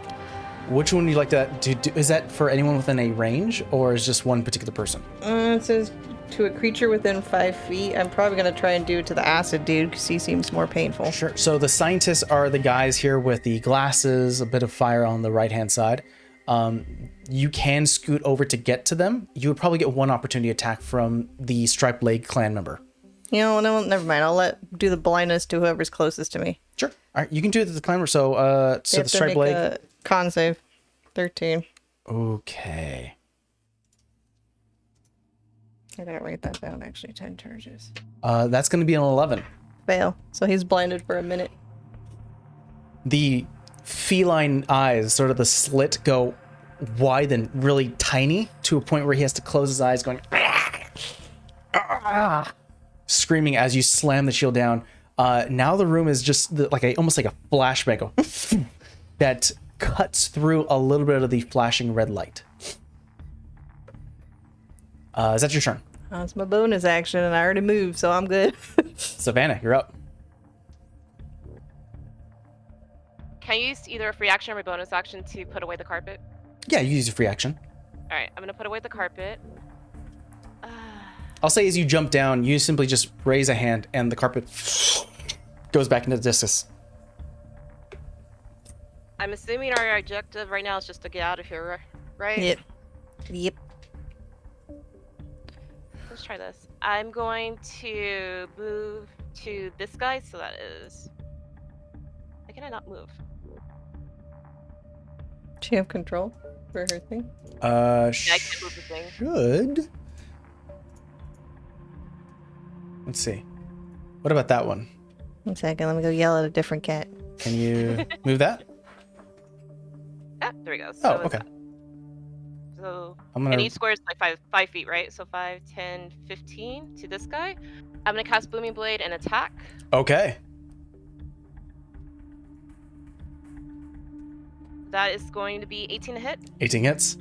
Which one would you like to do? Is that for anyone within a range, or is just one particular person? It says to a creature within 5 feet. I'm probably gonna try and do it to the acid dude because he seems more painful. Sure. So the scientists are the guys here with the glasses, a bit of fire on the right-hand side. You can scoot over to get to them. You would probably get one opportunity attack from the Striped Leg clan member. You know, no, never mind. I'll do the blindness to whoever's closest to me. Sure. All right, you can do it to the clan member. So, They so have the to Striped make Leg. a con save. 13. Okay. I gotta write that down, actually. 10 charges. That's going to be an 11. Fail. So he's blinded for a minute. The feline eyes, sort of the slit, go wide and really tiny to a point where he has to close his eyes, going screaming as you slam the shield down. Now the room is just almost like a flashbang that cuts through a little bit of the flashing red light. Is that your turn? That's my bonus action, and I already moved, so I'm good. Savannah, you're up. Can I use either a free action or my bonus action to put away the carpet? Yeah, you use your free action. Alright, I'm gonna put away the carpet. I'll say as you jump down, you simply just raise a hand and the carpet goes back into the discus. I'm assuming our objective right now is just to get out of here, right? Yep. Yep. Let's try this. I'm going to move to this guy, so that is. Why can I not move? Does she have control for her thing? Yeah, I can move the thing. Should. Let's see. What about that one? 1 second, let me go yell at a different cat. Can you move that? Ah, there we go. Oh, it's- okay. So, I'm and gonna. each square is like 5 feet, right? So 5, 10, 15 to this guy. I'm gonna cast Booming Blade and attack. Okay. That is going to be 18 to hit. 18 hits.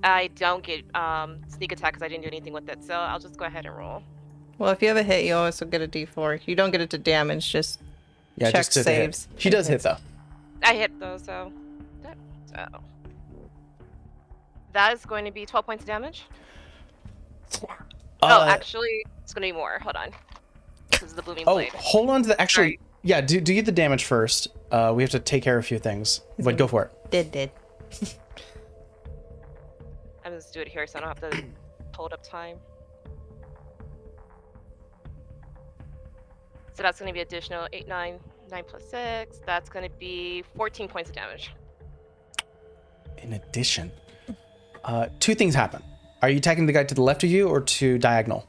I don't get sneak attack because I didn't do anything with it, so I'll just go ahead and roll. Well, if you have a hit, you also get a d4. You don't get it to damage, just Yeah, check just to hit. saves. She does hit though. I hit though, so that is going to be 12 points of damage. Oh, actually, it's going to be more. Hold on. This is the Booming Blade. Hold on to the. Actually, Sorry. yeah. Do you the damage first? We have to take care of a few things. But go for it. Did. I'm just do it here so I don't have to hold up time. So that's going to be additional 8, 9 plus 6. That's going to be 14 points of damage. In addition, two things happen. Are you attacking the guy to the left of you or to diagonal?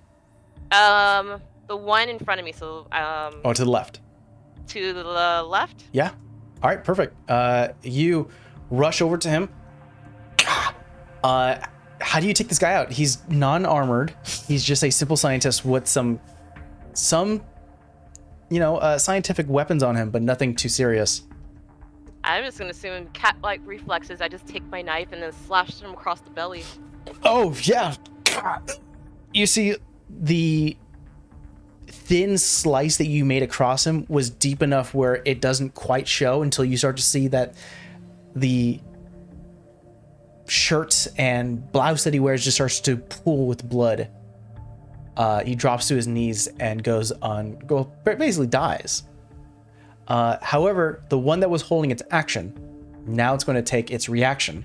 The one in front of me. So Oh, to the left. to the left. Yeah. All right. Perfect. You rush over to him. How do you take this guy out? He's non-armored. He's just a simple scientist with some, scientific weapons on him, but nothing too serious. I'm just gonna assume cat-like reflexes. I just take my knife and then slash him across the belly. Oh yeah. You see, the thin slice that you made across him was deep enough where it doesn't quite show until you start to see that the shirt and blouse that he wears just starts to pool with blood. He drops to his knees and basically dies. However, the one that was holding its action, now it's going to take its reaction.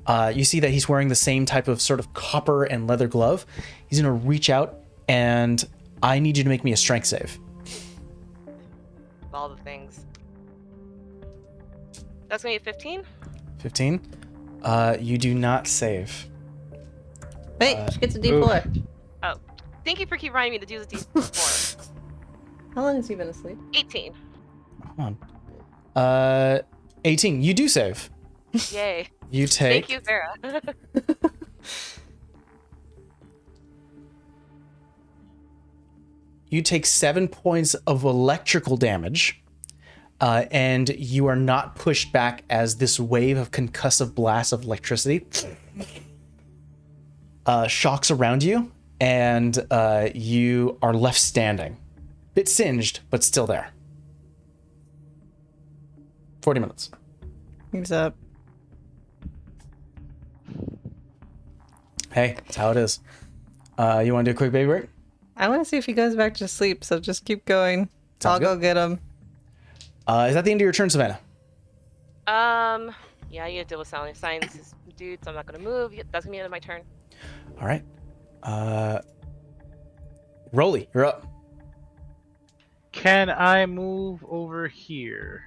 You see that he's wearing the same type of sort of copper and leather glove. He's going to reach out, and I need you to make me a strength save. All the things. That's gonna be 15. 15. You do not save. Wait, she gets a d4. Oh, thank you for keep reminding me to do the D4. How long has he been asleep? 18. Hold on. 18. You do save. Yay. You take. Thank you, Vera. You take 7 points of electrical damage, and you are not pushed back as this wave of concussive blasts of electricity shocks around you, and you are left standing. Bit singed, but still there. 40 minutes. He's up. Hey, that's how it is. You want to do a quick baby break? I want to see if he goes back to sleep, so just keep going. Sounds I'll go good. get him. Is that the end of your turn, Savannah? Yeah, you deal with science dude, so I'm not gonna move. That's gonna be the end of my turn. All right. Rolly, you're up. Can I move over here?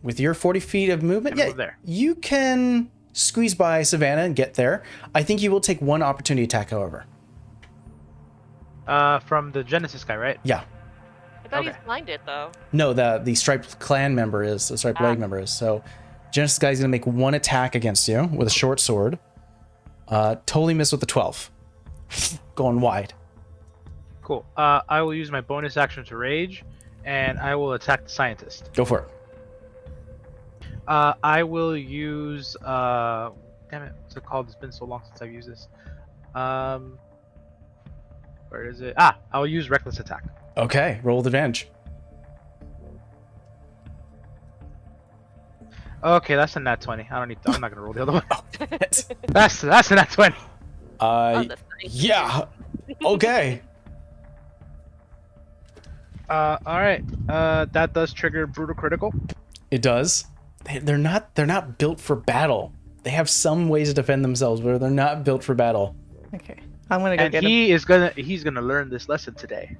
With your 40 feet of movement, Can I yeah, move there? you can squeeze by Savannah and get there. I think you will take one opportunity attack, however. From the Genesis guy, right? Yeah. I thought Okay. he's blinded though. No, the Striped Clan member is, the Striped Leg member is. So Genesis guy's going to make one attack against you with a short sword. Totally miss with the 12. Going wide. Cool. I will use my bonus action to rage, and I will attack the scientist. Go for it. I will use damn it, what's it called? It's been so long since I've used this. Where is it? I will use reckless attack. Okay, roll with advantage. Okay, that's a nat 20. I'm not gonna roll the other one. Oh, That's a nat 20. Oh, that's nice. Yeah. Okay. All right. That does trigger brutal critical. It does. They're not built for battle. they have some ways to defend themselves, but they're not built for battle. Okay. I'm gonna go And get him. he's gonna learn this lesson today.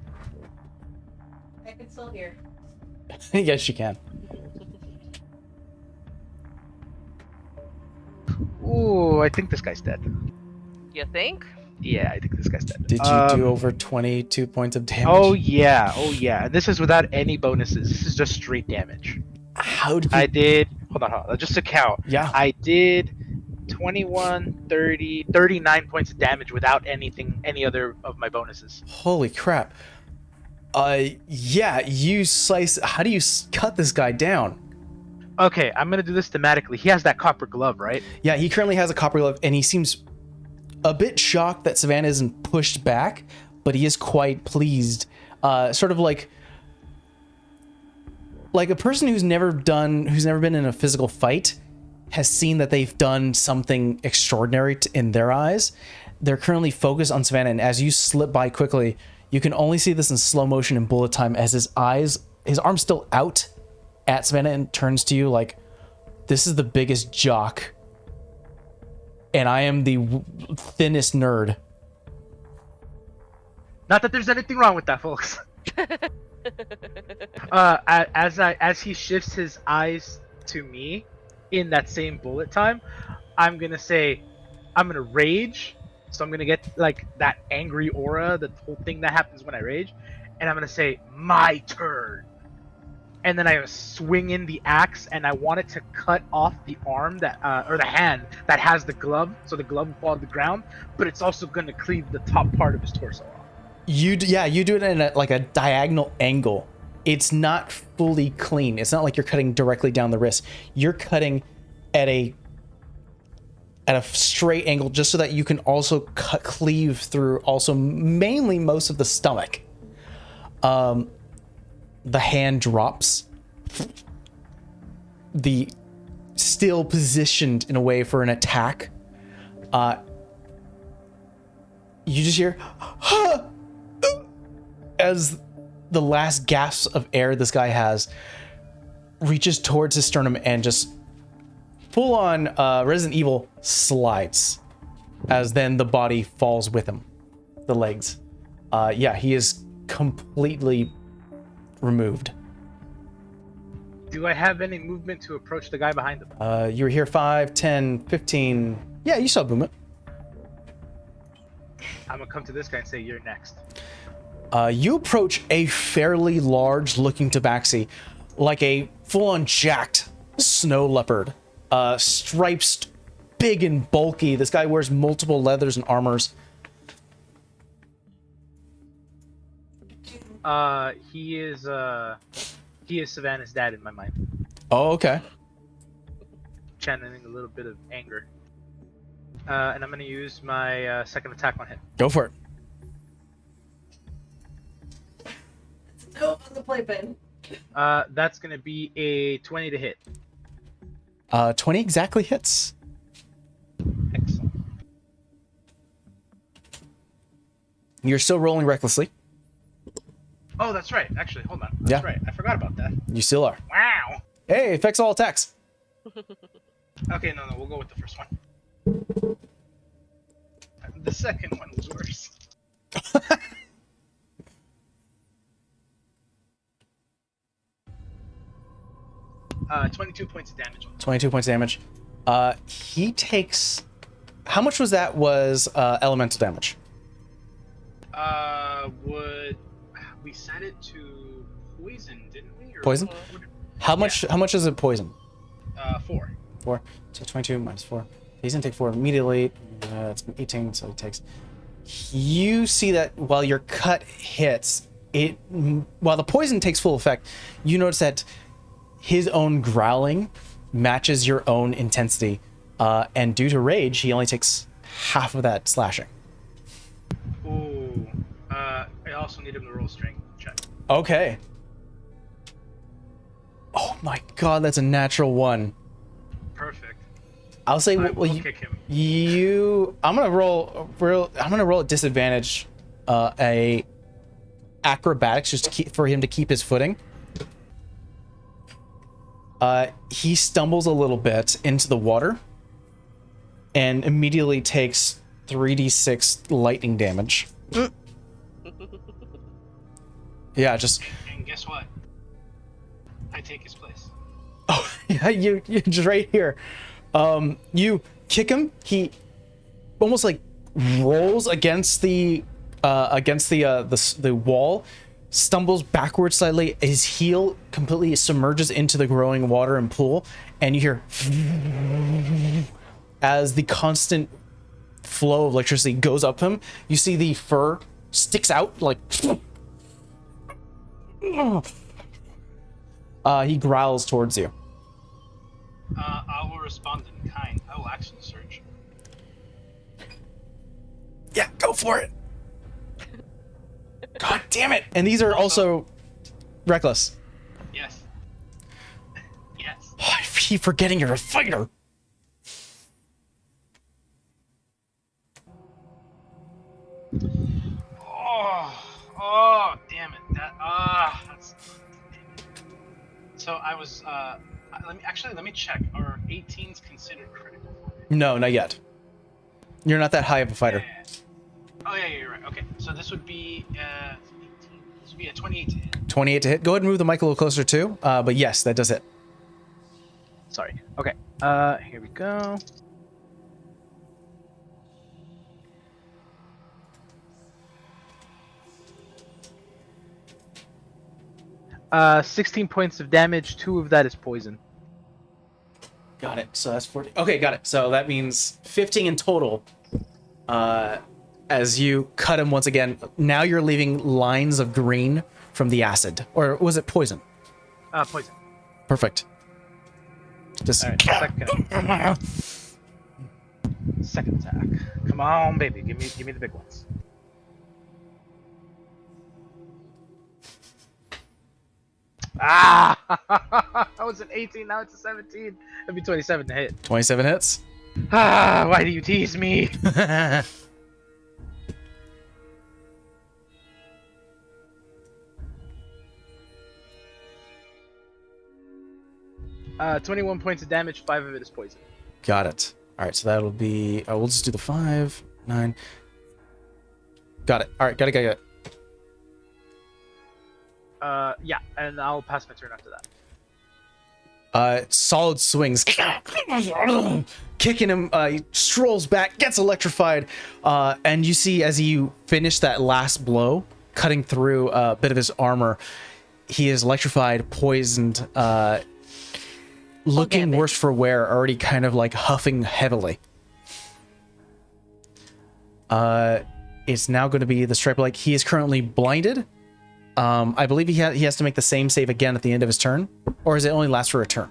I can still hear. Yes, you can. Ooh, I think this guy's dead. You think? Yeah, I think this guy's dead. Did you do over 22 points of damage? Oh yeah. And this is without any bonuses. This is just straight damage. How did you... I did. Hold on. Just to count. Yeah. I did 21, 30, 39 points of damage without any other of my bonuses. Holy crap. Yeah, you slice... How do you cut this guy down? Okay, I'm gonna do this thematically. He has that copper glove, right? Yeah, he currently has a copper glove, and he seems a bit shocked that Savannah isn't pushed back, but he is quite pleased. Sort of like a person who's never been in a physical fight has seen that they've done something extraordinary in their eyes. They're currently focused on Savannah, and as you slip by quickly, you can only see this in slow motion and bullet time as his arm's still out at Savannah and turns to you like, this is the biggest jock, and I am the thinnest nerd. Not that there's anything wrong with that, folks. As he shifts his eyes to me in that same bullet time, I'm gonna rage. So I'm gonna get like that angry aura, the whole thing that happens when I rage, and I'm gonna say, my turn. And then I swing in the axe, and I want it to cut off the arm or the hand that has the glove, so the glove will fall to the ground, but it's also gonna cleave the top part of his torso off. You do it in a diagonal angle. It's not fully clean. It's not like you're cutting directly down the wrist. You're cutting at a straight angle just so that you can also cleave through also mainly most of the stomach. The hand drops. The still positioned in a way for an attack. You just hear as the last gasps of air this guy has reaches towards his sternum and just full on Resident Evil slides as then the body falls with him. The legs. Yeah, he is completely removed. Do I have any movement to approach the guy behind him? You were here 5, 10, 15. Yeah, you saw movement. I'm gonna come to this guy and say, you're next. You approach a fairly large looking tabaxi, like a full-on jacked snow leopard. Stripes, big and bulky. This guy wears multiple leathers and armors. He is Savannah's dad in my mind. Oh, okay. Channeling a little bit of anger. And I'm gonna use my second attack on him. Go for it. No, on the playpen. That's gonna be a 20 to hit. 20 exactly hits. Excellent. You're still rolling recklessly. Oh, that's right. Actually, hold on. That's right. I forgot about that. You still are. Wow. Hey, affects all attacks. Okay, no, we'll go with the first one. The second one was worse. 22 points of damage. 22 points of damage. He takes... How much was that elemental damage? We set it to poison, didn't we? Or Poison? How much is it poison? 4. 4. So 22 minus 4. He's gonna take 4 immediately. It's 18, so he takes... You see that while your cut hits, while the poison takes full effect, you notice that his own growling matches your own intensity. And due to rage, he only takes half of that slashing. Ooh. I also need him to roll strength check. Okay. Oh my god, that's a natural 1. Perfect. I'll say, I will kick him. I'm gonna roll at disadvantage, a acrobatics just for him to keep his footing. He stumbles a little bit into the water, and immediately takes 3d6 lightning damage. Yeah, just... And guess what? I take his place. Oh, yeah, you just right here. You kick him. He almost like rolls against the wall, stumbles backwards slightly. His heel completely submerges into the growing water and pool, and you hear as the constant flow of electricity goes up him. You see the fur sticks out like. He growls towards you. I will respond in kind. I will action surge. Yeah, go for it. God damn it. And these are also reckless. Yes. Yes. Oh, I keep forgetting you're a fighter. Oh, damn it. That's. So I was, let me check. Are 18s considered critical for me? No, not yet. You're not that high of a fighter. Yeah. Oh, yeah, you're right. Okay, so this would be, 18. This would be a 28 to hit. 28 to hit. Go ahead and move the mic a little closer too. But yes, that does hit. Sorry. Okay, here we go. 16 points of damage. 2 of that is poison. Got it. So that's 40. Okay, got it. So that means 15 in total. As you cut him once again, now you're leaving lines of green from the acid. Or was it poison? Poison. Perfect. Just All right, second attack. Come on, baby. Give me the big ones. That was an 18. Now it's a 17. That'd be 27 to hit. 27 hits. Why do you tease me? 21 points of damage. 5 of it is poison. Got it. All right, so that'll be. We'll just do the 5, 9. Got it. All right, got it. Yeah, and I'll pass my turn after that. Solid swings. Kicking him, he strolls back, gets electrified, and you see as you finish that last blow, cutting through a bit of his armor, he is electrified, poisoned, looking worse for wear, already kind of like huffing heavily. It's now going to be the stripe. Like, he is currently blinded. I believe he has to make the same save again at the end of his turn, or does it only last for a turn?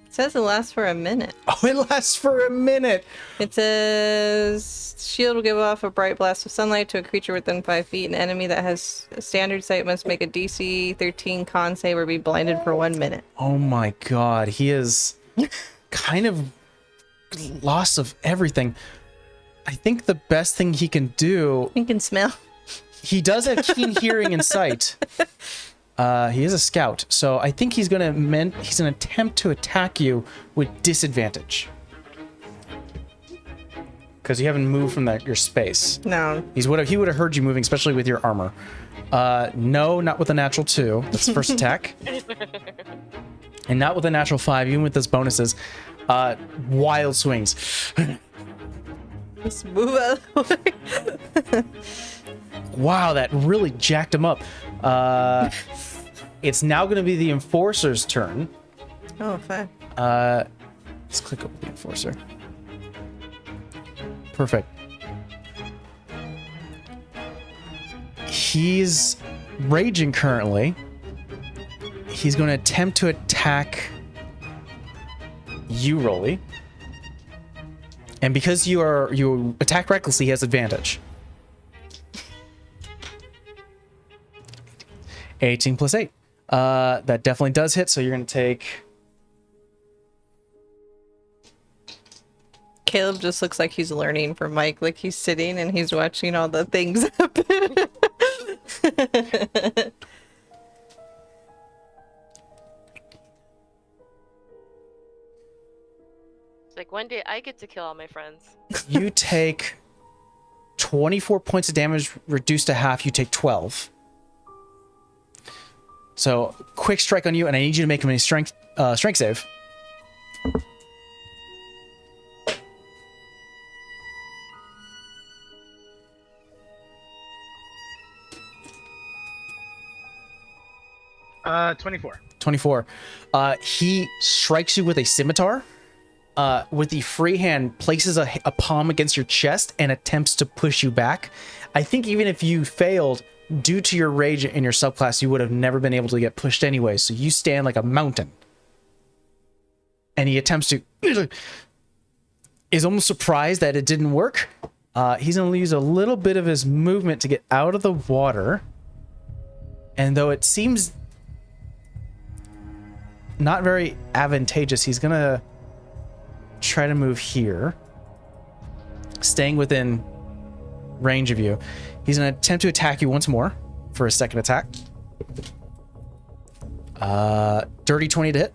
It says it lasts for a minute. Oh, it lasts for a minute. It says shield will give off a bright blast of sunlight to a creature within 5 feet. An enemy that has a standard sight must make a DC 13 con save or be blinded for 1 minute. Oh my god, he is kind of lost of everything. I think the best thing he can do... You can smell. He does have keen hearing and sight. He is a scout, so I think he's gonna attempt to attack you with disadvantage. Because you haven't moved from your space. No. He would have heard you moving, especially with your armor. No, not with a natural 2. That's the first attack. And not with a natural 5, even with those bonuses. Wild swings. Just move out of the way. Wow, that really jacked him up. It's now going to be the Enforcer's turn. Oh, fine. Let's click over the Enforcer. Perfect. He's raging currently. He's going to attempt to attack you, Rolly. And because you attack recklessly, he has advantage. 18 plus 8. That definitely does hit, so you're going to take... Caleb just looks like he's learning from Mike. Like he's sitting and he's watching all the things happen. It's like one day I get to kill all my friends. You take 24 points of damage reduced to half. You take 12. So, quick strike on you, and I need you to make a strength save. Uh, 24. 24. He strikes you with a scimitar. With the free hand, places a palm against your chest and attempts to push you back. I think even if you failed, due to your rage in your subclass, you would have never been able to get pushed anyway. So you stand like a mountain. And he attempts to... is almost surprised that it didn't work. He's going to use a little bit of his movement to get out of the water. And though it seems not very advantageous, he's going to try to move here, staying within range of you. He's going to attempt to attack you once more for a second attack. Dirty 20 to hit.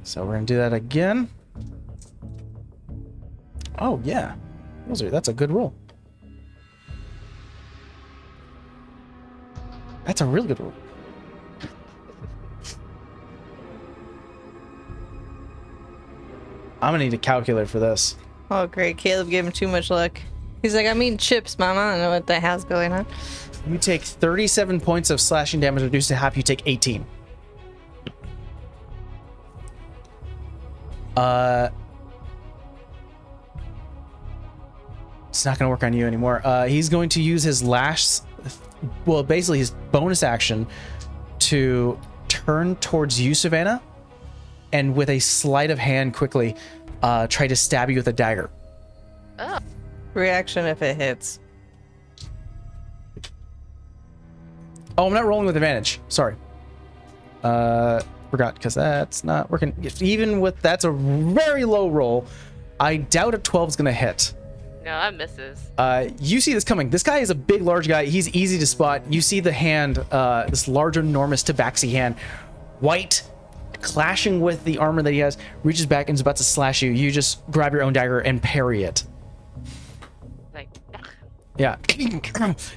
So we're going to do that again. Oh, yeah. That's a good roll. That's a really good roll. I'm gonna need a calculator for this. Oh, great. Caleb gave him too much luck. He's like, I'm eating chips, Mama. I don't know what the hell's going on. You take 37 points of slashing damage reduced to half. You take 18. It's not gonna work on you anymore. He's going to use his last, well, basically his bonus action to turn towards you, Savannah, and with a sleight of hand quickly try to stab you with a dagger. Oh. Reaction if it hits. Oh, I'm not rolling with advantage. Sorry. Forgot, because that's not working. Even with, that's a very low roll. I doubt a 12 is going to hit. No, that misses. You see this coming. This guy is a big, large guy. He's easy to spot. You see the hand, this large, enormous tabaxi hand, white, clashing with the armor that he has, reaches back and is about to slash you. You just grab your own dagger and parry it. Like, Yeah.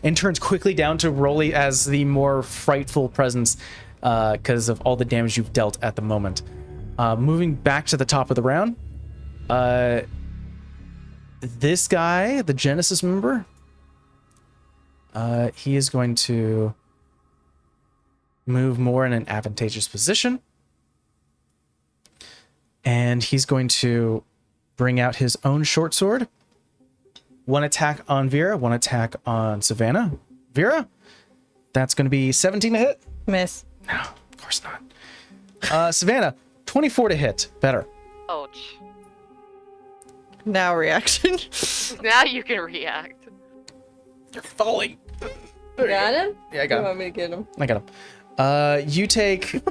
And turns quickly down to Rolly as the more frightful presence because of all the damage you've dealt at the moment. Moving back to the top of the round. This guy, the Genesis member, he is going to move more in an advantageous position. And he's going to bring out his own short sword. One attack on Vera, one attack on Savannah. Vera, that's going to be 17 to hit. Miss. No, of course not. Savannah, 24 to hit. Better. ouch. Now reaction. Now you can react. You're falling. Got him? Yeah, I You got him. want me to get him? I got him. You take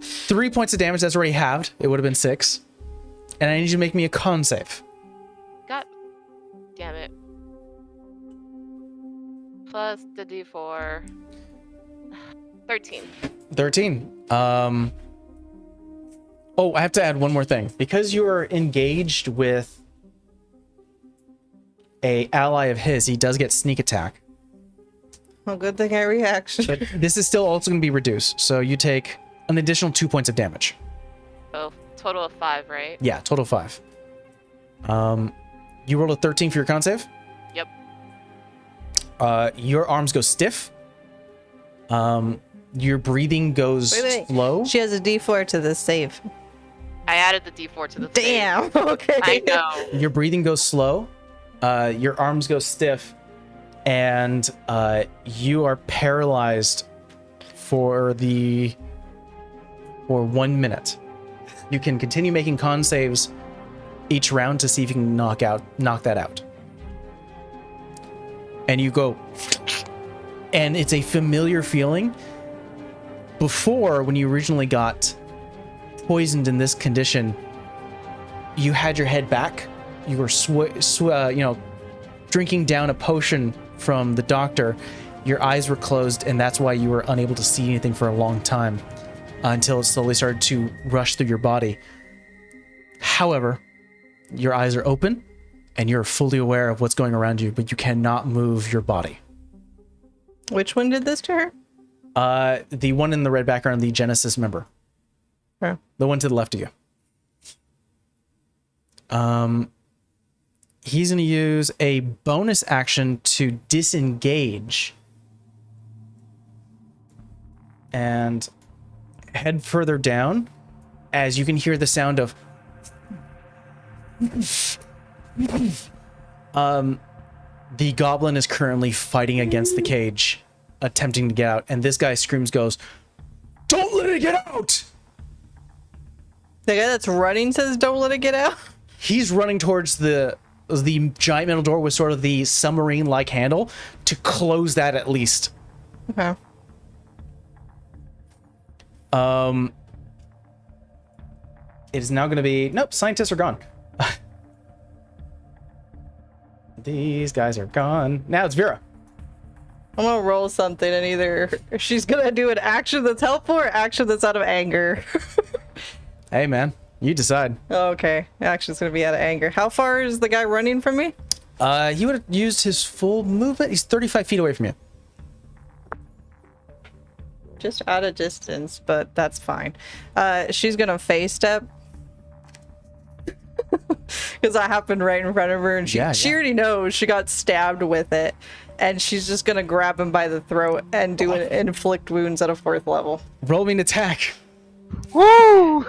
3 points of damage. That's already halved. It would have been 6. And I need you to make me a con save. God damn it. Plus the D4. 13. 13. Oh, I have to add one more thing. Because you are engaged with a ally of his, he does get sneak attack. Well, good thing I reaction. But this is still also going to be reduced. So you take an additional 2 points of damage. Oh, total of 5, right? Yeah, total 5. You rolled a 13 for your con save. Yep. Your arms go stiff. Your breathing goes Wait. slow. She has a D4 to the save. I added the D4 to the Damn. save. Okay. I know. Your breathing goes slow. Your arms go stiff, and you are paralyzed for 1 minute. You can continue making con saves each round to see if you can knock that out. And you go, and it's a familiar feeling. Before, when you originally got poisoned in this condition, you had your head back. You were, drinking down a potion from the doctor. Your eyes were closed, and that's why you were unable to see anything for a long time until it slowly started to rush through your body. However, Your eyes are open, and you're fully aware of what's going around you, but you cannot move your body. Which one did this to her? The one in the red background, the Genesis member. Okay. The one to the left of you. He's going to use a bonus action to disengage and head further down as you can hear the sound of the goblin is currently fighting against the cage, attempting to get out, and this guy screams, goes, "Don't let it get out!" The guy that's running says, "Don't let it get out." He's running towards the giant metal door with sort of the submarine-like handle to close that at least. Okay. It is now going to be... Nope, scientists are gone. These guys are gone. Now it's Vera. I'm gonna roll something, and either she's gonna do an action that's helpful or action that's out of anger. Hey, man. You decide. Okay, action's gonna be out of anger. How far is the guy running from me? He would have used his full movement. He's 35 feet away from you. Just out of distance, but that's fine. She's gonna face step. Because that happened right in front of her, and she already knows she got stabbed with it, and she's just gonna grab him by the throat and do an inflict wounds at a 4th level. Roll me an attack. Woo!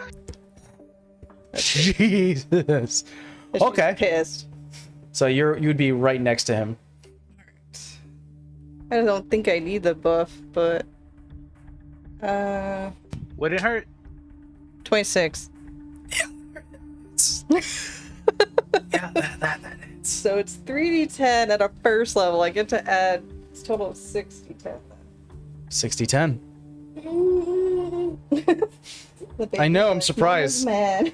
Jesus. And she's Okay. pissed. So you'd be right next to him. I don't think I need the buff, but Would it hurt? 26. Yeah, that is. So it's 3d10 at a 1st level. I get to add. It's a total of 60-10. 60-10. The baby I know, I'm is surprised. Man.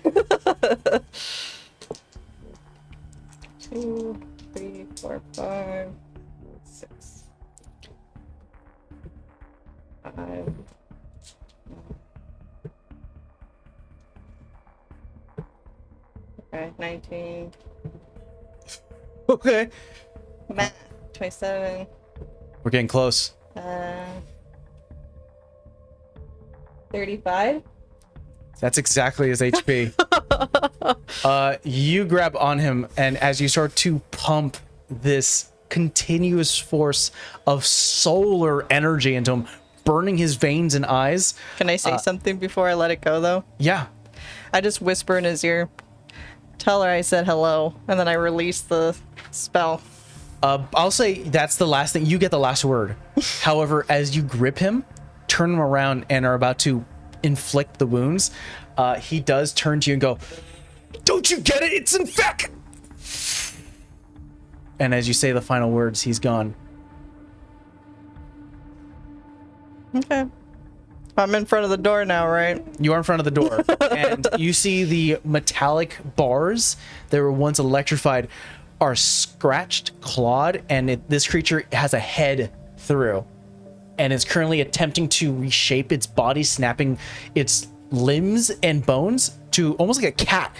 2, 3, 4, 5, 6, 5. Okay, 19. Okay. Matt, 27. We're getting close. 35. That's exactly his HP. You grab on him, and as you start to pump this continuous force of solar energy into him, burning his veins and eyes. Can I say something before I let it go, though? Yeah. I just whisper in his ear, tell her I said hello, and then I release the spell. I'll say that's the last thing. You get the last word. However, as you grip him, turn him around, and are about to inflict the wounds, he does turn to you and go, "Don't you get it? It's infect!" And as you say the final words, he's gone. Okay. I'm in front of the door now, right? You are in front of the door, and you see the metallic bars that were once electrified are scratched, clawed, and this creature has a head through, and is currently attempting to reshape its body, snapping its limbs and bones to almost like a cat,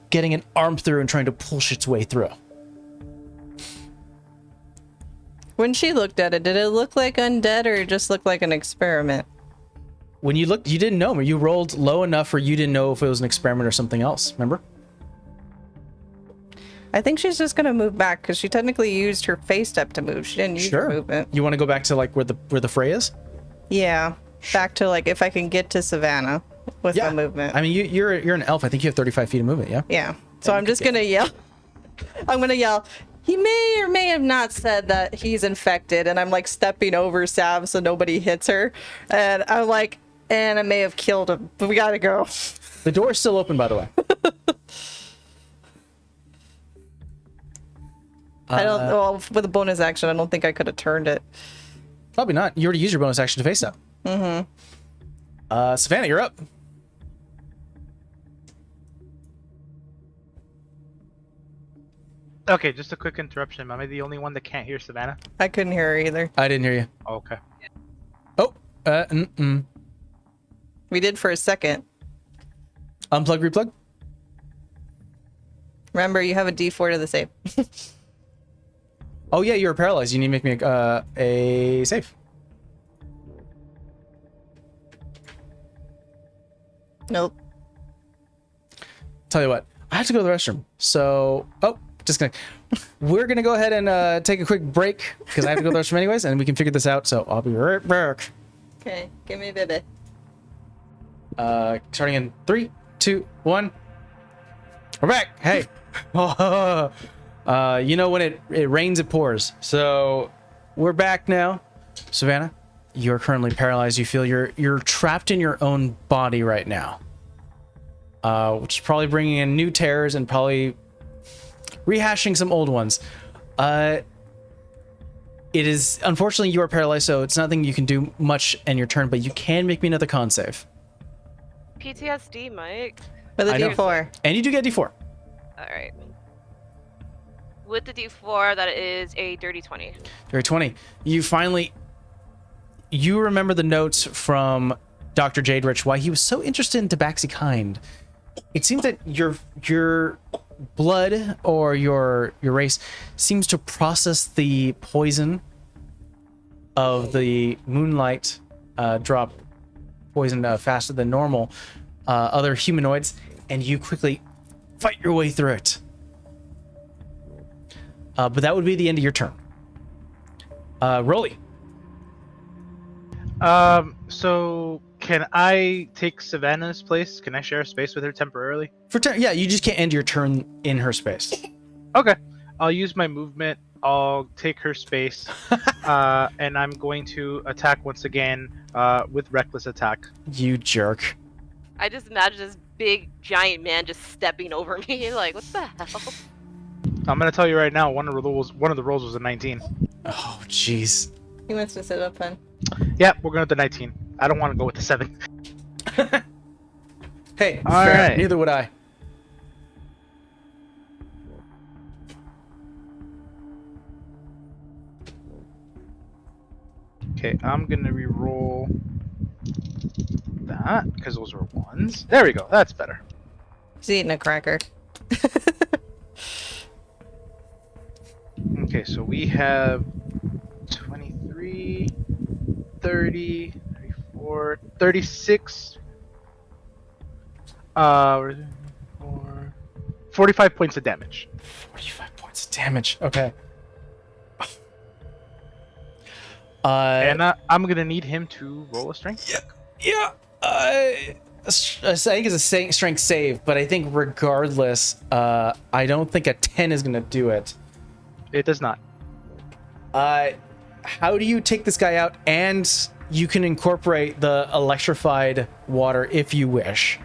getting an arm through and trying to push its way through. When she looked at it, did it look like undead or just look like an experiment? When you looked, you didn't know. You rolled low enough where you didn't know if it was an experiment or something else. Remember? I think she's just gonna move back because she technically used her face step to move. She didn't use her movement. You want to go back to like where the fray is? Yeah, back to like if I can get to Savannah with my movement. I mean, you're an elf. I think you have 35 feet of movement. Yeah. Yeah. So I'm just gonna yell. I'm gonna yell. He may or may have not said that he's infected, and I'm like stepping over Sav so nobody hits her, and I'm like, and I may have killed him, but we gotta go. The door is still open, by the way. I don't. Well, with a bonus action, I don't think I could have turned it. Probably not. You already used your bonus action to face up. Savannah, you're up. Okay, just a quick interruption. Am I the only one that can't hear Savannah? I couldn't hear her either. I didn't hear you. Oh, okay. Oh, We did for a second. unplug, replug. Remember, you have a D4 to the save. Oh yeah, you're paralyzed. You need to make me a save. Nope. Tell you what, I have to go to the restroom. So, disconnect. We're gonna go ahead and take a quick break because I have to go to the restroom anyways, and we can figure this out. So I'll be right back. Okay, give me a baby. Starting in 3, 2, 1. We're back. Hey. You know when it rains, it pours. So we're back now. Savannah, you're currently paralyzed. You feel you're trapped in your own body right now, which is probably bringing in new terrors and probably rehashing some old ones. It is unfortunately you are paralyzed, so it's nothing you can do much in your turn. But you can make me another con save. PTSD, Mike. With a I know. D4. And you do get D4. Alright. With the D4, that is a dirty 20. Very 20. You remember the notes from Dr. Jade Rich, why he was so interested in Tabaxi kind. It seems that your blood or your race seems to process the poison of the moonlight drop poison faster than normal other humanoids, and you quickly fight your way through it. But that would be the end of your turn. Rolly. So can I take Savannah's place? Can I share a space with her temporarily? Yeah, you just can't end your turn in her space. Okay. I'll use my movement. I'll take her space. And I'm going to attack once again with reckless attack. You jerk. I just imagine this big, giant man just stepping over me. Like, what the hell? I'm gonna tell you right now, one of the rolls was a 19. Oh, jeez. He wants to sit up, hun. Yeah, we're going with the 19. I don't want to go with the 7. Hey, All fair. right. Neither would I. Okay, I'm gonna re-roll that because those were 1s. There we go. That's better. He's eating a cracker. Okay, so we have 23, 30, 34, 36. 45 points of damage. 45 points of damage. Okay. And I'm gonna need him to roll a strength. Yeah. I think it's a strength save, but I think regardless, I don't think a 10 is gonna do it. It does not. How do you take this guy out? And you can incorporate the electrified water if you wish.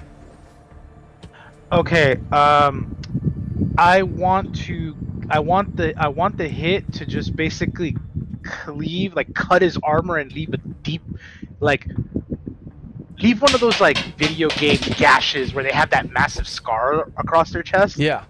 Okay. I want the hit to just basically cleave, like cut his armor and leave a deep, leave one of those like video game gashes where they have that massive scar across their chest. Yeah.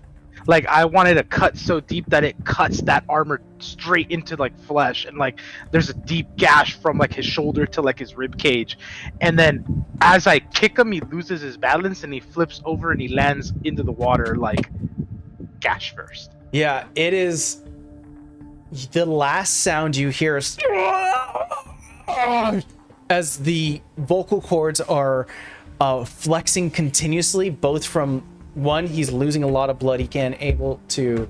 Like I wanted to cut so deep that it cuts that armor straight into like flesh, and like there's a deep gash from like his shoulder to like his rib cage, and then as I kick him, he loses his balance and he flips over and he lands into the water like gash first. Yeah, it is. The last sound you hear is as the vocal cords are flexing continuously, both from one, he's losing a lot of blood. He can't able to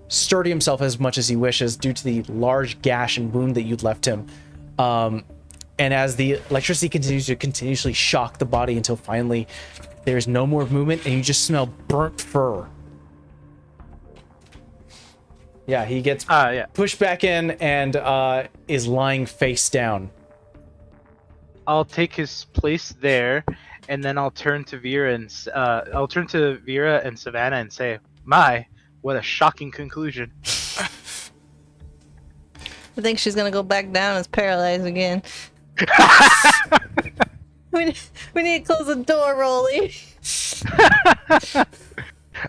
sturdy himself as much as he wishes due to the large gash and wound that you'd left him. And as the electricity continues to continuously shock the body until finally there's no more movement and you just smell burnt fur. Yeah, he gets pushed back in and is lying face down. I'll take his place there, and then I'll turn to Vera and Savannah and say, "My, what a shocking conclusion." I think she's gonna go back down as paralyzed again. we need to close the door, Rolly.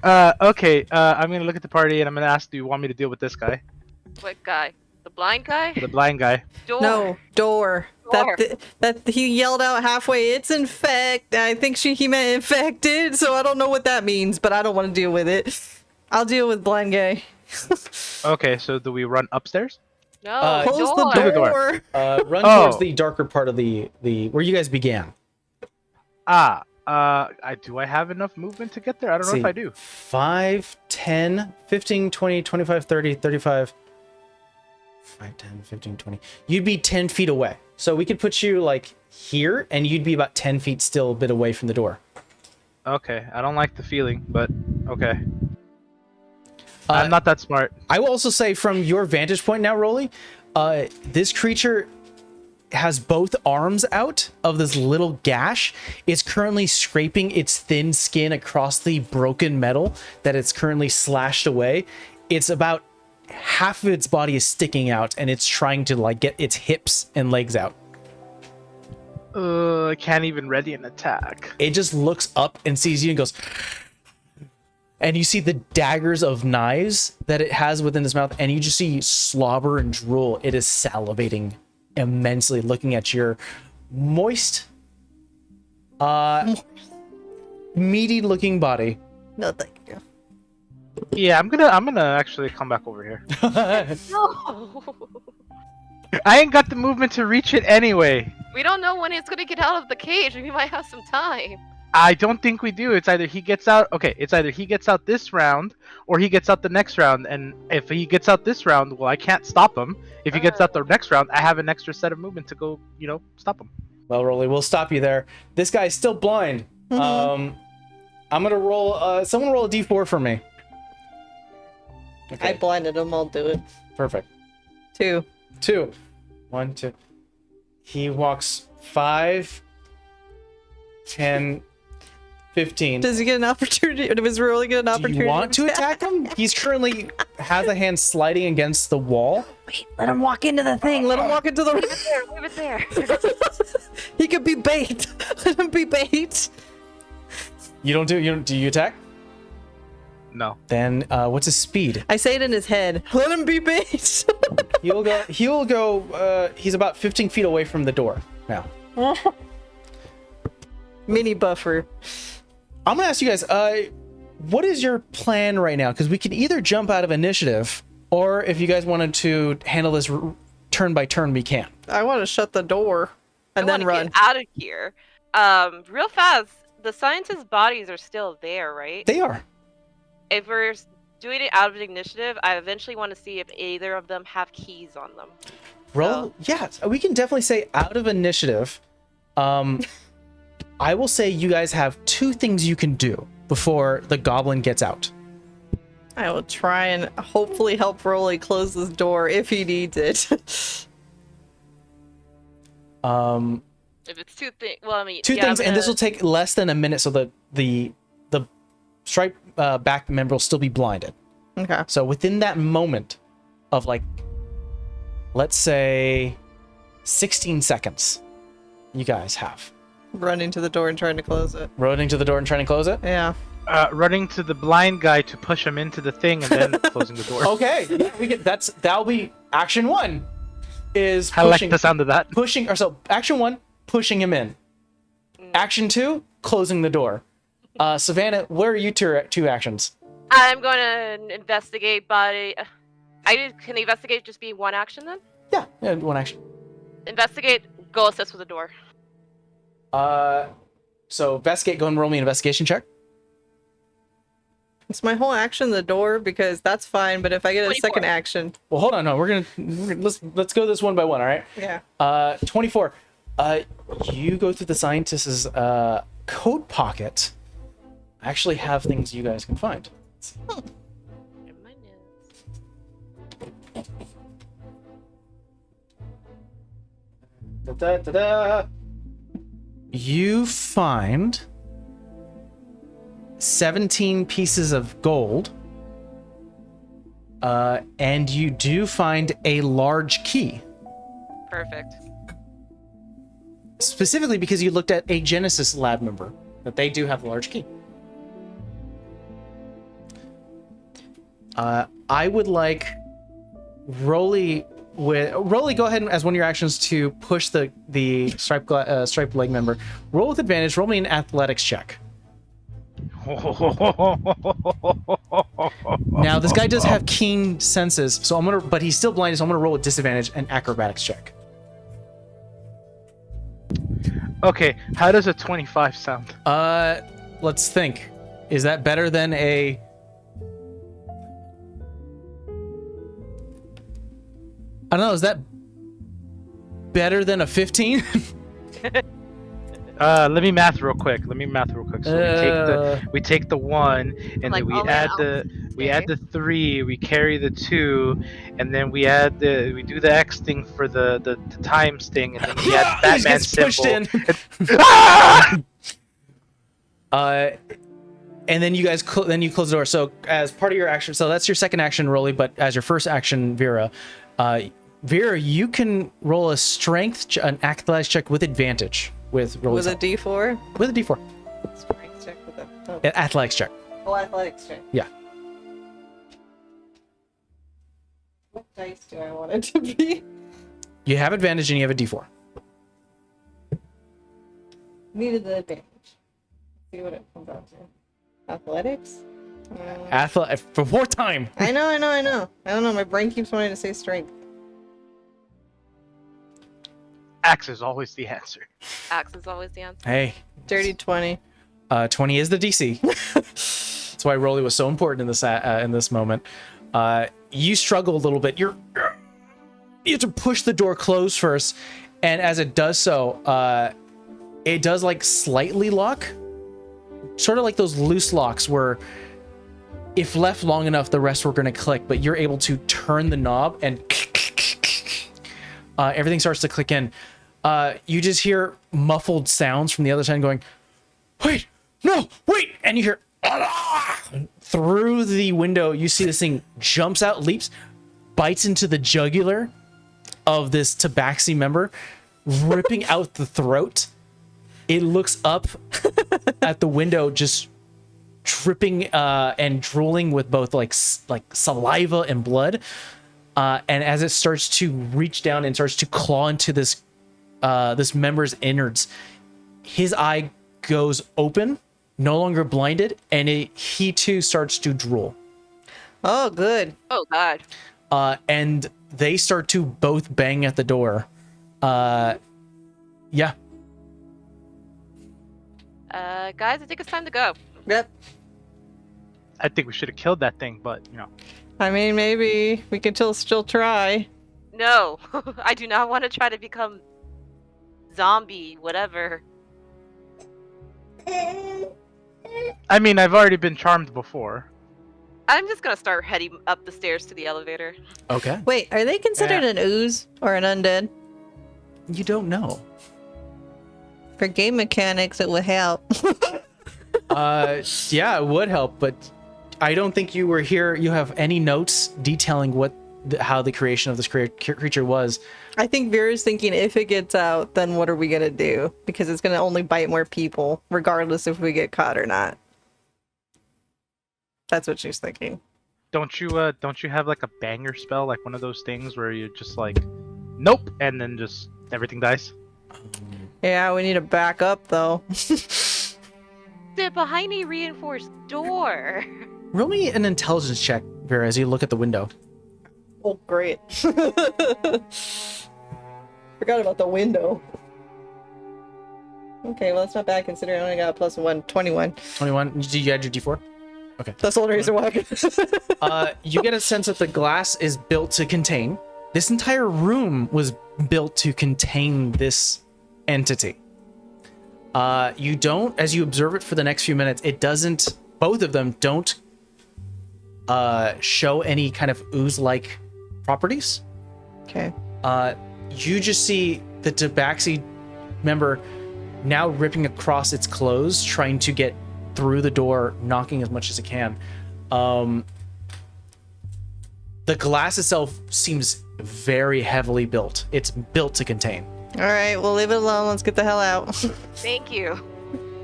Okay, I'm gonna look at the party and I'm gonna ask, do you want me to deal with this guy? What guy? The blind guy? The blind guy. Door. No, door. Door. That he yelled out halfway. It's infect. I think he meant infected, so I don't know what that means, but I don't want to deal with it. I'll deal with blind guy. Okay, so do we run upstairs? No, Close door. the door. door. Run Oh. towards the darker part of the where you guys began. Do I have enough movement to get there? I don't know See, if I do. 5, 10, 15, 20, 25, 30, 35. 5, 10, 15, 20. You'd be 10 feet away. So we could put you like here, and you'd be about 10 feet still a bit away from the door. Okay, I don't like the feeling, but okay. I'm not that smart. I will also say from your vantage point now, Rolly, this creature has both arms out of this little gash. It's currently scraping its thin skin across the broken metal that it's currently slashed away. It's about half of its body is sticking out, and it's trying to like get its hips and legs out. I can't even ready an attack. It just looks up and sees you and goes, and you see the daggers of knives that it has within its mouth, and you just see slobber and drool. It is salivating immensely, looking at your moist, meaty looking body. No, thank you. Yeah, I'm gonna actually come back over here. No. I ain't got the movement to reach it anyway. We don't know when it's gonna get out of the cage. We might have some time. I don't think we do. It's either he gets out. Okay, it's either he gets out this round or he gets out the next round. And if he gets out this round, well, I can't stop him. If he gets out the next round, I have an extra set of movement to go, stop him. Well, Rolly, we'll stop you there. This guy's still blind. I'm gonna roll. Someone roll a d4 for me. I blinded him. I'll do it. Perfect. 2. 2. 1, 2. He walks 5, 10, 15. Does he get an opportunity? Does Rolly get an Do opportunity? you want to attack him? He's currently has a hand sliding against the wall. Wait, let him walk into the thing. Let him walk into the. Leave it there. He could be bait. Let him be bait. Do you attack? No. Then what's his speed? I say it in his head. Let him be bait. He'll go he's about 15 feet away from the door now. Mini buffer. I'm gonna ask you guys, what is your plan right now? Because we can either jump out of initiative, or if you guys wanted to handle this turn by turn, we can. I want to shut the door and I then wanna run. Get out of here. Real fast. The scientists' bodies are still there, right? They are. If we're doing it out of initiative, I eventually want to see if either of them have keys on them. Roll. Yeah, we can definitely say out of initiative. I will say you guys have 2 things you can do before the goblin gets out. I will try and hopefully help Rolly close this door if he needs it. If it's 2 things, well, I mean, 2 yeah, things, I'm and this gonna- will take less than a minute, so the stripe back member will still be blinded. Okay. So within that moment of like, let's say 16 seconds, you guys have. Running to the door and trying to close it. Running to the door and trying to close it? Yeah. Running to the blind guy to push him into the thing and then closing the door. Okay, yeah, that'll be action 1. Is I like pushing, the sound of that. action 1, pushing him in. Action 2, closing the door. Savannah, where are you two actions? I'm going to investigate body. Can investigate just be 1 action then? Yeah, 1 action. Investigate, go assist with the door. So investigate, go and roll me an investigation check. It's my whole action the door because that's fine, but if I get a 24. second action. Well, hold on, no, we're gonna let's go this one by one, all right? Yeah. 24. You go through the scientist's coat pocket. I actually have things you guys can find. Mine is- Da-da-da-da. You find 17 pieces of gold, and you do find a large key. Perfect. Specifically because you looked at a Genesis lab member, that they do have a large key. I would like Rolly, go ahead and, as one of your actions, to push the striped leg member. Roll with advantage. Roll me an athletics check. Now, this guy does have keen senses, so but he's still blinded, so I'm gonna roll a disadvantage and acrobatics check. Okay, how does a 25 sound? Let's think. Is that better than a... I don't know, is that better than a 15? Let me math real quick. So we take the 1, and Like, then we all add that add the 3, we carry the 2, and then we do the X thing for the times thing, and then we add He Batman gets pushed symbol. in. And then you guys you close the door. So as part of your action, so that's your second action, Rolly, but as your first action, Vera, you can roll an athletics check with advantage with Rolly's With a D4? with a D4. Strength check with a... Oh. Athletics check. Oh, athletics check. Yeah. What dice do I want it to be? You have advantage and you have a D4. Needed the advantage. See what it comes out to. Athletics? For wartime. I know. I don't know. My brain keeps wanting to say strength. Axe is always the answer. Axe is always the answer. Hey, Dirty 20. 20 is the DC. That's why Rolly was so important in this moment. You struggle a little bit. You have to push the door closed first, and as it does so, it does like slightly lock, sort of like those loose locks where if left long enough, the rest were going to click. But you're able to turn the knob, and everything starts to click in. You just hear muffled sounds from the other side going, "Wait, no, wait!" And you hear through the window. You see this thing jumps out, leaps, bites into the jugular of this Tabaxi member, ripping out the throat. It looks up at the window, just dripping and drooling with both like saliva and blood. And as it starts to reach down and starts to claw into this member's innards, his eye goes open, no longer blinded, and he too starts to drool. Oh, good. Oh God. And they start to both bang at the door. Yeah. Guys, I think it's time to go. Yep. I think we should have killed that thing, but I mean, maybe we can still try. No, I do not want to try to become zombie, whatever. I mean, I've already been charmed before. I'm just gonna start heading up the stairs to the elevator. Okay. Wait, are they considered an ooze or an undead? You don't know. For game mechanics, it would help. Yeah, it would help, but I don't think you were here. You have any notes detailing how the creation of this creature was. I think Vera's thinking if it gets out, then what are we gonna do? Because it's gonna only bite more people, regardless if we get caught or not. That's what she's thinking. Don't you have like a banger spell, like one of those things where you're just like, nope, and then just everything dies? Yeah, we need to back up though. The behind me reinforced door. Roll me an intelligence check, Vera, as you look at the window. Oh, great. Forgot about the window. Okay, well, that's not bad considering I only got a +1, 21. 21. Did you add your D4? Okay. That's the only reason why. You get a sense that the glass is built to contain. This entire room was built to contain this entity. You don't, as you observe it for the next few minutes, both of them don't show any kind of ooze-like properties. Okay. You just see the Tabaxi member now ripping across its clothes, trying to get through the door, knocking as much as it can. The glass itself seems very heavily built. It's built to contain. All right, we'll leave it alone. Let's get the hell out. Thank you.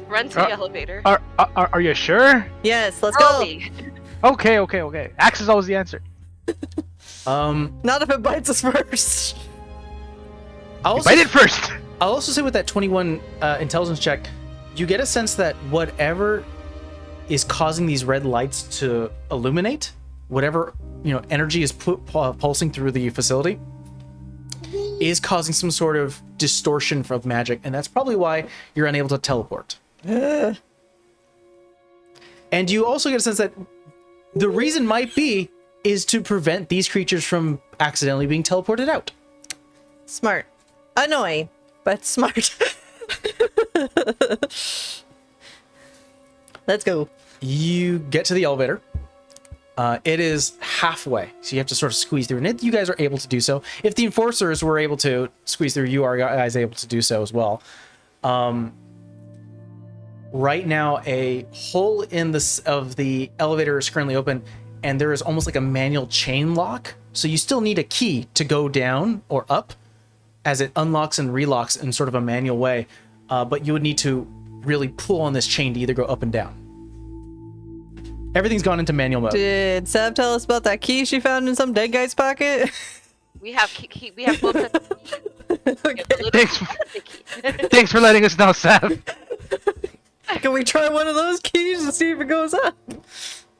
Run to the elevator. Are you sure? Yes, let's go. Rolly. Okay. Axe is always the answer. Not if it bites us first. Bite it first. I'll also say with that 21 intelligence check, you get a sense that whatever is causing these red lights to illuminate whatever, energy is pulsing through the facility is causing some sort of distortion of magic, and that's probably why you're unable to teleport. And you also get a sense that the reason might be is to prevent these creatures from accidentally being teleported out. Smart. Annoying, but smart. Let's go. You get to the elevator. It is halfway, so you have to sort of squeeze through. And you guys are able to do so. If the enforcers were able to squeeze through, you are guys able to do so as well. Right now, a hole in the elevator is currently open, and there is almost like a manual chain lock. So you still need a key to go down or up, as it unlocks and relocks in sort of a manual way. But you would need to really pull on this chain to either go up and down. Everything's gone into manual mode. Did Sab tell us about that key she found in some dead guy's pocket? We have both sets of keys. Okay. Thanks for letting us know, Sav. Can we try one of those keys and see if it goes up?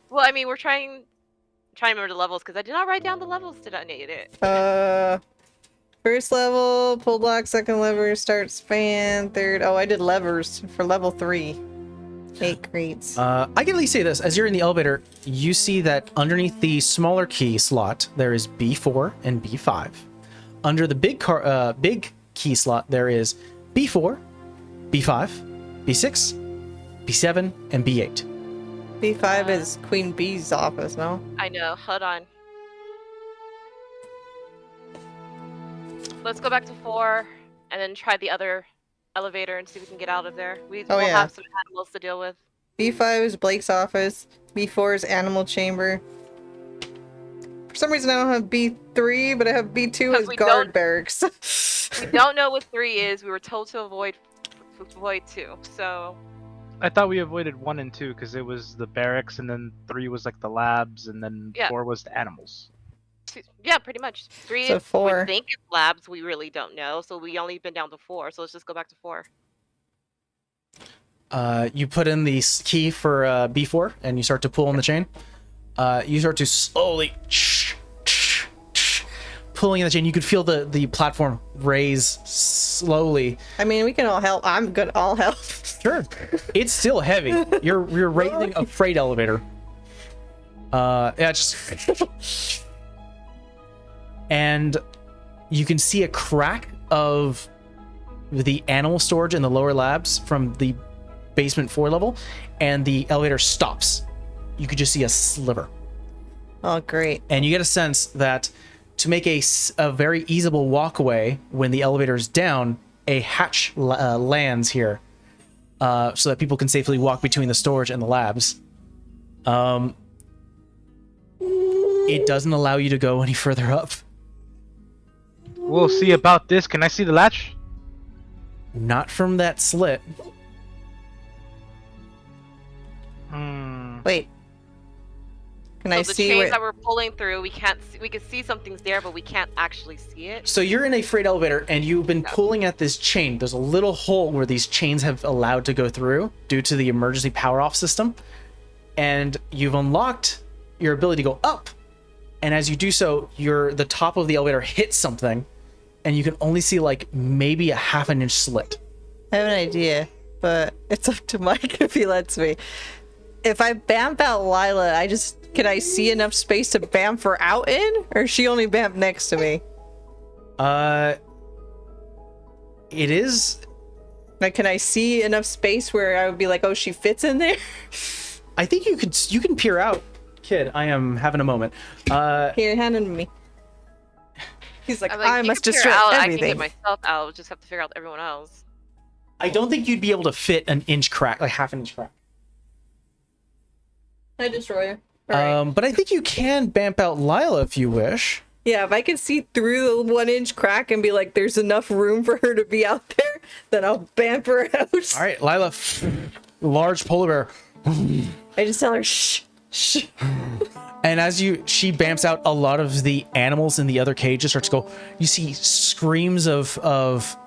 Well, I mean, we're trying to remember the levels because I did not write down the levels to donate it. First level, pull block, second lever, start span, third. Oh, I did levers for level 3. 8 crates. I can at least say this. As you're in the elevator, you see that underneath the smaller key slot, there is B4 and B5. Under the big key slot, there is B4, B5, B6, B7, and B8. B5 is Queen Bee's office, no? I know. Hold on. Let's go back to 4 and then try the other elevator and see if we can get out of there. We'll have some animals to deal with. B5 is Blake's office. B4 is Animal Chamber. For some reason I don't have B3, but I have B2 as Guard Barracks. We don't know what 3 is. We were told to avoid 2. So I thought we avoided 1 and 2 because it was the barracks, and then 3 was like the labs, and then 4 was the animals. Yeah, pretty much. 3 so is 4. We think it's labs. We really don't know. So we only been down to 4. So let's just go back to 4. You put in the key for B4 and you start to pull on the chain. You start to slowly pulling in the chain. You could feel the platform raise slowly. I mean, we can all help. I'm good. I'll help. Sure. It's still heavy. You're raising a freight elevator. Yeah, just... And you can see a crack of the animal storage in the lower labs from the basement 4 level, and the elevator stops. You could just see a sliver. Oh, great. And you get a sense that to make a very easable walkway when the elevator is down, a hatch lands here so that people can safely walk between the storage and the labs. It doesn't allow you to go any further up. We'll see about this. Can I see the latch? Not from that slit. Wait. Can I see the chains that we're pulling through, we can't see, we can see something's there, but we can't actually see it. So you're in a freight elevator and you've been pulling at this chain. There's a little hole where these chains have allowed to go through due to the emergency power off system. And you've unlocked your ability to go up. And as you do so, the top of the elevator hits something and you can only see like maybe a ½ inch slit. I have an idea, but it's up to Mike if he lets me. If I bamf out Lila, can I see enough space to bamf her out in? Or is she only bamf next to me? It is... Like, can I see enough space where I would be like, oh, she fits in there? I think you can peer out. Kid, I am having a moment. Here, hand it to me. He's like, I must destroy everything. everything. I can get myself out. Just have to figure out everyone else. I don't think you'd be able to fit an inch crack, like ½ inch crack. I destroy her. Right. But I think you can bamf out Lila if you wish. Yeah, if I can see through the 1 inch crack and be like, there's enough room for her to be out there, then I'll bamf her out. All right, Lila, large polar bear. I just tell her, shh, shh. And as she bamps out, a lot of the animals in the other cages start to go. You see screams of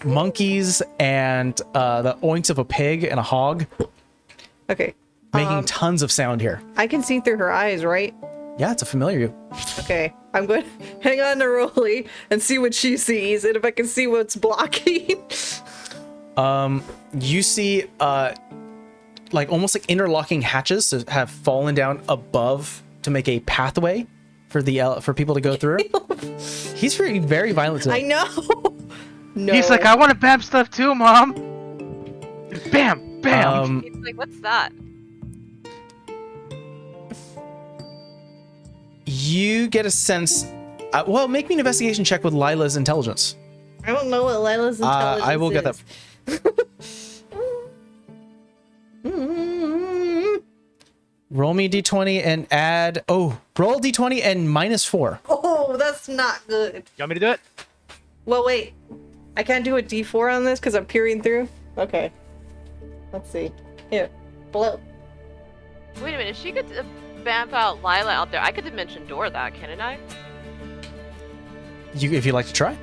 monkeys and the oinks of a pig and a hog. Okay. making tons of sound here. I can see through her eyes, right? Yeah, it's a familiar. Okay, I'm going to hang on to Rolly and see what she sees, and if I can see what's blocking. You see, like almost like interlocking hatches that have fallen down above to make a pathway for for people to go through. He's very, very violent today. I know. No. He's like, I want to bam stuff too, Mom. Bam, bam. He's like, what's that? You get a sense. Well, make me an investigation check with Lila's intelligence. I don't know what Lila's intelligence I will get that. Roll me a d20 and add. Oh, roll a d20 and -4. Oh, that's not good. You want me to do it? Well, wait. I can't do a D4 on this because I'm peering through. Okay. Let's see. Here. Blow. Wait a minute, if she could vamp out Lila out there, I could dimension door that, couldn't I? If you'd like to try.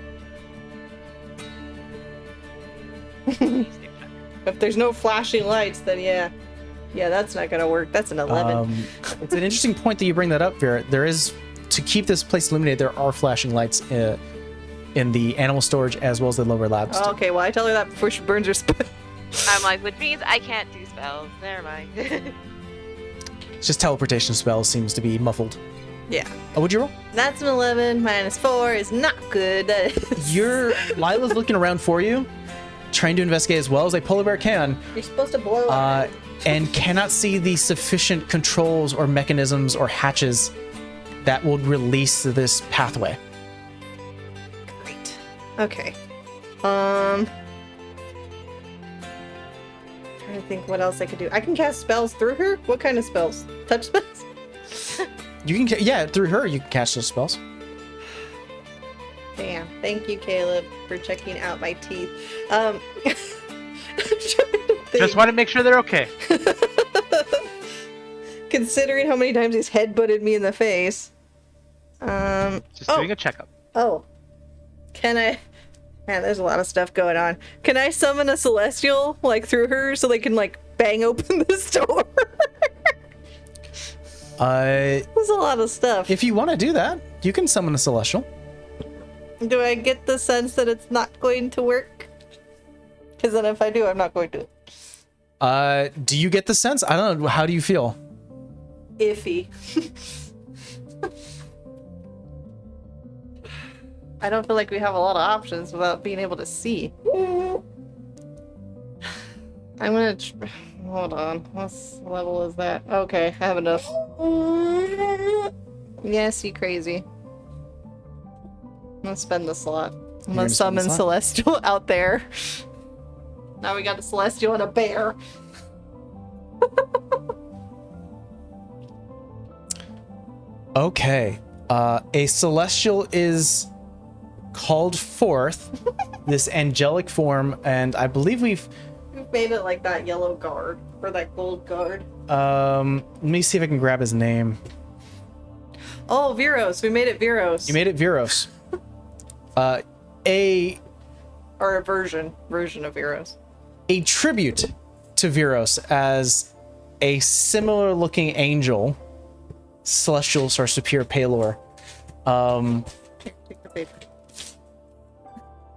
If there's no flashing lights, then yeah. Yeah, that's not gonna work. That's an 11. It's an interesting point that you bring that up, Vera. There is, to keep this place illuminated, there are flashing lights in the animal storage as well as the lower labs. Oh, okay, well, I tell her that before she burns her spell. I'm like, which means I can't do spells. Never mind. It's just teleportation spells seems to be muffled. Yeah. Oh, what'd you roll? That's an 11 -4 is not good. That is... Lila's looking around for you, trying to investigate as well as a polar bear can. You're supposed to blow on it. And cannot see the sufficient controls or mechanisms or hatches that will release this pathway. Great. Okay. Trying to think what else I could do. I can cast spells through her? What kind of spells? Touch spells? You can, yeah, through her you can cast those spells. Damn. Thank you, Caleb, for checking out my teeth. I'm trying to think. Just want to make sure they're okay. Considering how many times he's headbutted me in the face. Just doing a checkup. Oh. Can I... Man, there's a lot of stuff going on. Can I summon a celestial, like, through her so they can, like, bang open this door? There's a lot of stuff. If you want to do that, you can summon a celestial. Do I get the sense that it's not going to work? Because then if I do, I'm not going to. Do you get the sense? I don't know. How do you feel? Iffy. I don't feel like we have a lot of options without being able to see. I'm gonna... Hold on. What level is that? Okay, I have enough. Yes, you crazy. I'm gonna spend the slot. I'm gonna summon Celestial out there. Now we got a Celestial and a bear. Okay. A celestial is called forth, this angelic form, and I believe we've made it like that yellow guard, or that gold guard. Let me see if I can grab his name. Oh, Viros. We made it Viros. You made it Viros. Or a version of Viros. A tribute to Viros as a similar looking angel. Celestials are superior Palor. Take the paper.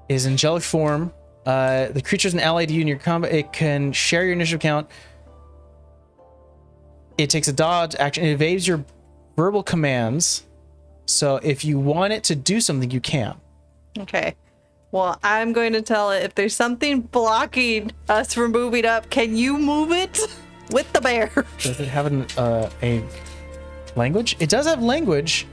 Is angelic form. The creature's an ally to you in your combat. It can share your initiative count. It takes a dodge action. It evades your verbal commands. So if you want it to do something, you can. Okay. Well, I'm going to tell it if there's something blocking us from moving up, can you move it with the bear? Does it have a language? It does have language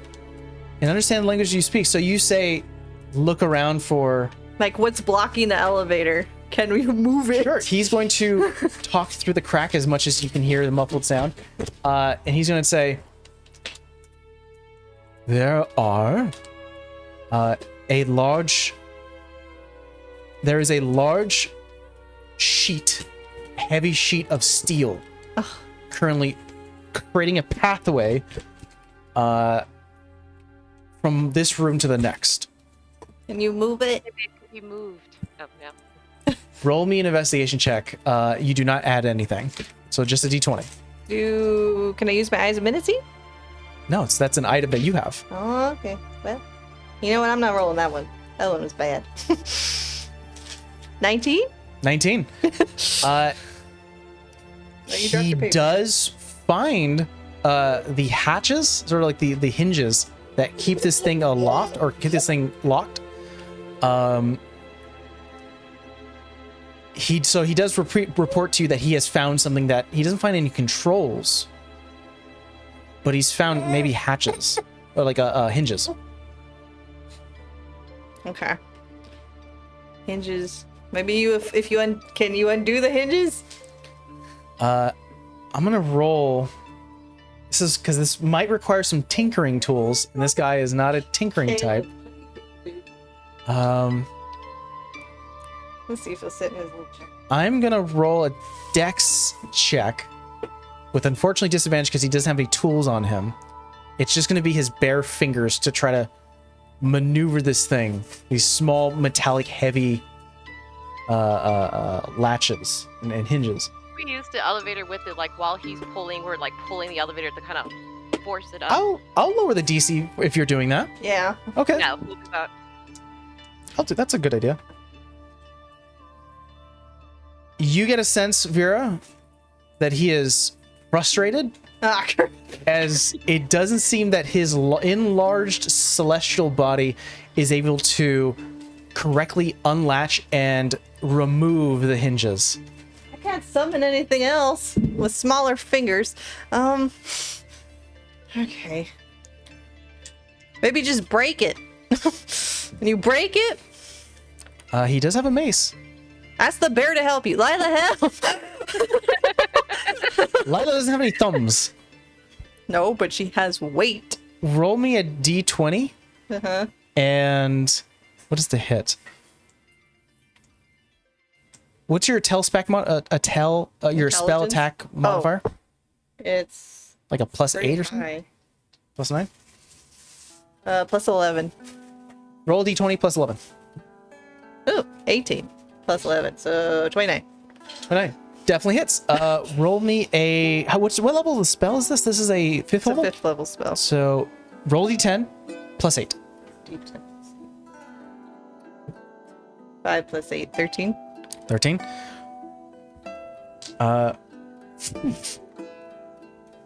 and understand the language you speak. So you say, look around for... Like, what's blocking the elevator? Can we move it? Sure. He's going to talk through the crack as much as you can hear the muffled sound. And he's going to say, there is a large sheet, heavy sheet of steel, currently creating a pathway from this room to the next. Can you move it? He moved. Oh, yeah. Roll me an investigation check. You do not add anything. So just a d20. Can I use my eyes of Minity? No, that's an item that you have. Oh, okay. Well, you know what? I'm not rolling that one. That one was bad. 19? 19. He does find the hatches, sort of like the hinges that keep this thing aloft or keep this thing locked. He does report to you that he has found something that he doesn't find any controls, but he's found maybe hatches or like hinges. Okay. Hinges. Maybe if you can you undo the hinges? I'm gonna roll. This is because this might require some tinkering tools, and this guy is not a tinkering type. Let's see if he'll sit in his little chair. I'm gonna roll a dex check with unfortunately disadvantage because he doesn't have any tools on him. It's just gonna be his bare fingers to try to maneuver this thing. These small metallic heavy latches and hinges. We used the elevator with it, like while he's pulling, we're like pulling the elevator to kind of force it up. I'll lower the DC if you're doing that. Yeah. Okay. Yeah, we'll do that. That's a good idea. You get a sense, Vera, that he is frustrated, as it doesn't seem that his enlarged celestial body is able to correctly unlatch and remove the hinges. I can't summon anything else with smaller fingers. Okay. Maybe just break it. Can you break it? He does have a mace. Ask the bear to help you. Lila, help! Lila doesn't have any thumbs. No, but she has weight. Roll me a d20. Uh-huh. And what is the hit? What's your your spell Intelligence? attack modifier? It's Like a plus pretty 8 or something? high. Plus 9? Plus 11. Roll a d20 plus 11. Ooh, 18. Plus 11, so 29. 29. Definitely hits. Roll me a... what level of the spell is this? This is a 5th It's a level? 5th level spell. So roll d10 plus 8. D10. 5 plus 8, 13. 13.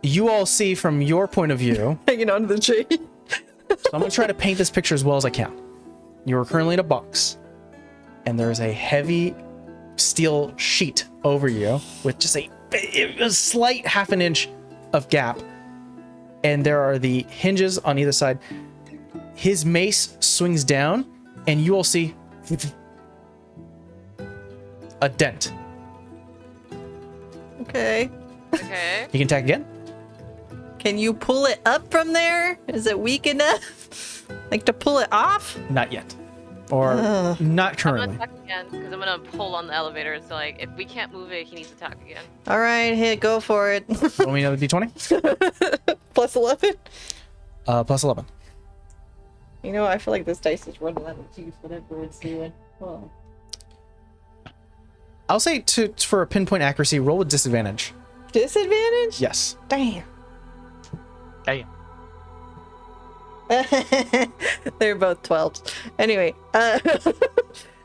You all see from your point of view... Hanging onto the tree. So I'm going to try to paint this picture as well as I can. You are currently in a box, and there is a heavy steel sheet over you with just a slight half an inch of gap. And there are the hinges on either side. His mace swings down, and you all see a dent. Okay. Okay. You can attack again. Can you pull it up from there? Is it weak enough? Like to pull it off? Not yet. Or not I'm gonna currently. attack again because I'm gonna pull on the elevator. So like, if we can't move it, he needs to attack again. All right, hit, go for it. Roll me another d20. Plus 11. Plus 11. You know, I feel like this dice is running out of juice, whatever it's doing. Oh. I'll say for a pinpoint accuracy, roll with disadvantage. Disadvantage? Yes. Damn. Damn. They're both 12s. Anyway,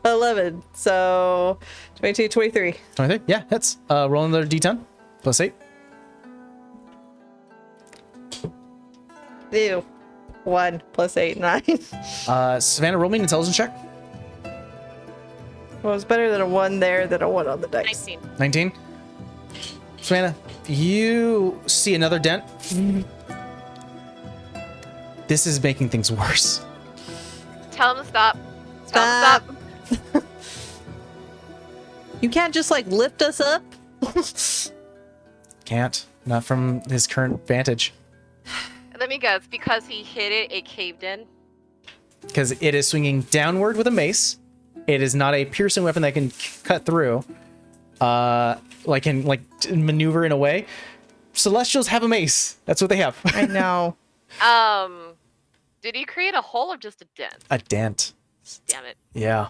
11. So 22, 23. 23? Yeah, hits. Roll another d10. Plus 8. Ew. 1 plus 8, 9. Savannah, roll me an intelligence check. Well, it's better than a 1 there than a 1 on the dice. 19. 19. Savannah, you see another dent. This is making things worse. Tell him to stop. Stop. Tell him to stop. You can't just like lift us up? Can't. Not from his current vantage. Let me guess. Because he hit it, it caved in. Because it is swinging downward with a mace. It is not a piercing weapon that can cut through. Like maneuver in a way. Celestials have a mace. That's what they have. I know. Did he create a hole or just a dent? A dent. Damn it. Yeah.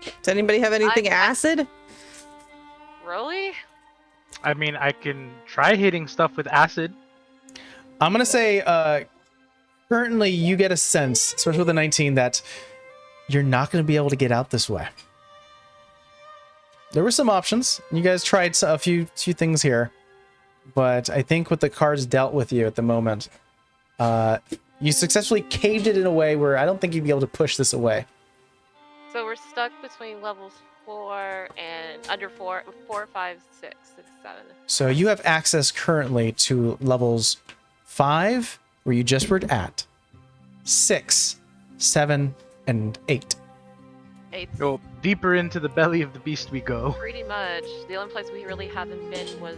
Does anybody have anything acid? Really? I mean, I can try hitting stuff with acid. I'm gonna say, currently you get a sense, especially with the 19, that you're not gonna be able to get out this way. There were some options. You guys tried a few things here, but I think with the cards dealt with you at the moment, you successfully caved it in a way where I don't think you'd be able to push this away. So we're stuck between levels 4 and under 4, 4, 5, 6, 7. So you have access currently to levels 5, where you just were at, 6, 7, and 8. 8. Go deeper into the belly of the beast we go. Pretty much. The only place we really haven't been was...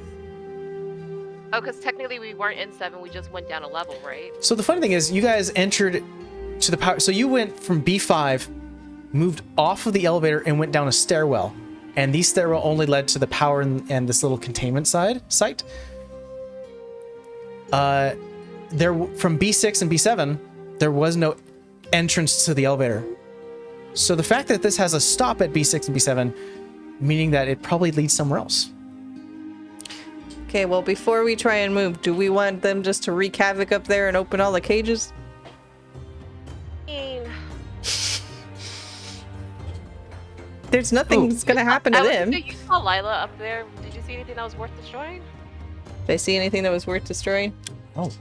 Oh, because technically we weren't in 7, we just went down a level, right? So the funny thing is, you guys entered to the power. So you went from B5, moved off of the elevator, and went down a stairwell. And these stairwell only led to the power and this little containment site. There from B6 and B7, there was no entrance to the elevator. So the fact that this has a stop at B6 and B7, meaning that it probably leads somewhere else. Okay, well, before we try and move, do we want them just to wreak havoc up there and open all the cages? There's nothing that's gonna happen to them. You saw Lila up there. Did you see anything that was worth destroying? Did I see anything that was worth destroying? Oh.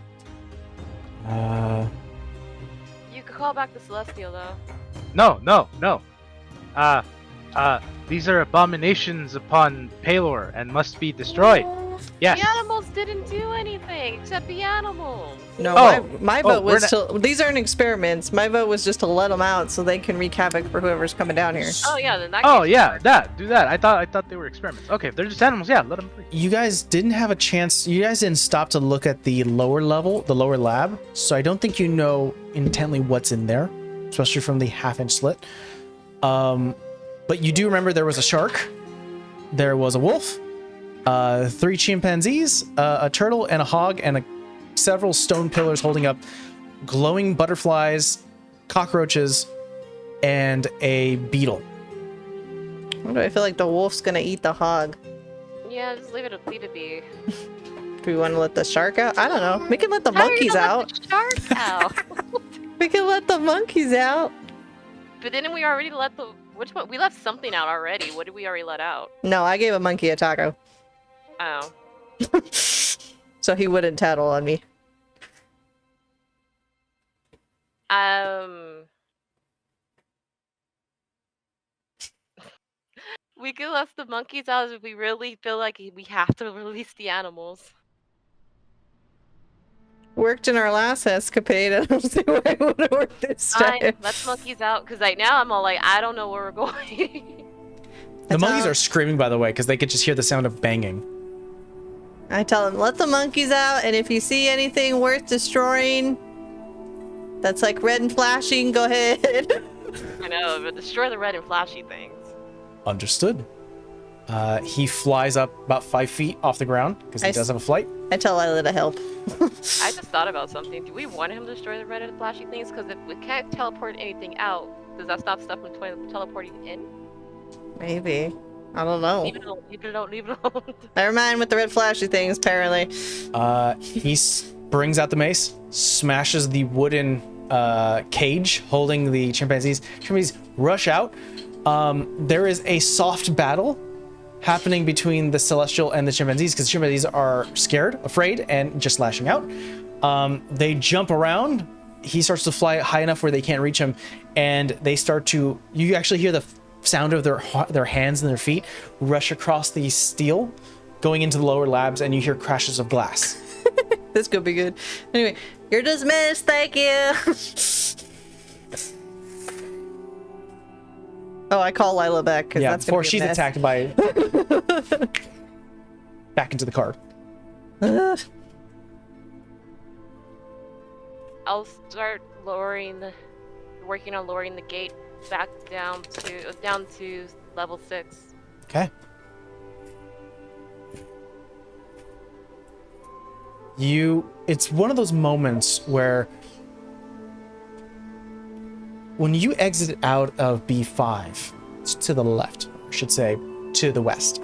You could call back the Celestial, though. No. These are abominations upon Palor and must be destroyed. Yes. The animals didn't do anything except the animals. No, Oh. my vote we're was to. These aren't experiments. My vote was just to let them out so they can wreak havoc for whoever's coming down here. Oh yeah, then that. Oh case yeah, works. do that. I thought they were experiments. Okay, if they're just animals, yeah, let them free. You guys didn't have a chance. You guys didn't stop to look at the lower level, the lower lab. So I don't think you know intently what's in there, especially from the half-inch slit. But you do remember there was a shark, there was a wolf, 3 chimpanzees, a turtle, and a hog, and several stone pillars holding up glowing butterflies, cockroaches, and a beetle. Why do I feel like the wolf's gonna eat the hog? Yeah, just leave it be. Do we want to let the shark out? I don't know. We can let the How are you monkeys gonna out. let the shark out. We can let the monkeys out. But didn't we already let the... Which one? We left something out already. What did we already let out? No, I gave a monkey a taco. Oh. So he wouldn't tattle on me. We could let the monkeys out if we really feel like we have to release the animals. Worked in our last escapade. I don't see why it wouldn't work this time. Fine, let the monkeys out, because right now I'm all like, I don't know where we're going. The monkeys are screaming, by the way, because they could just hear the sound of banging. I tell him, let the monkeys out, and if you see anything worth destroying that's like red and flashing, go ahead. I know, but destroy the red and flashy things. Understood. He flies up about 5 feet off the ground, because he does have a flight. I tell Lila to help. I just thought about something. Do we want him to destroy the red and flashy things? Because if we can't teleport anything out, does that stop stuff from teleporting in? Maybe. I don't know. Leave it alone, leave it alone. Never mind with the red flashy things, apparently. He brings out the mace, smashes the wooden cage holding the chimpanzees. Chimpanzees rush out. There is a soft battle happening between the Celestial and the chimpanzees, because the chimpanzees are scared, afraid, and just lashing out. They jump around. He starts to fly high enough where they can't reach him, and they start to... You actually hear the sound of their hands and their feet rush across the steel, going into the lower labs, and you hear crashes of glass. This could be good. Anyway, you're dismissed. Thank you. Oh, I call Lila back because that's before gonna be a she's mess. attacked by... Back into the car. I'll start working on lowering the gate back down to level 6. Okay. It's one of those moments where when you exit out of B5, it's to the left, or I should say to the west.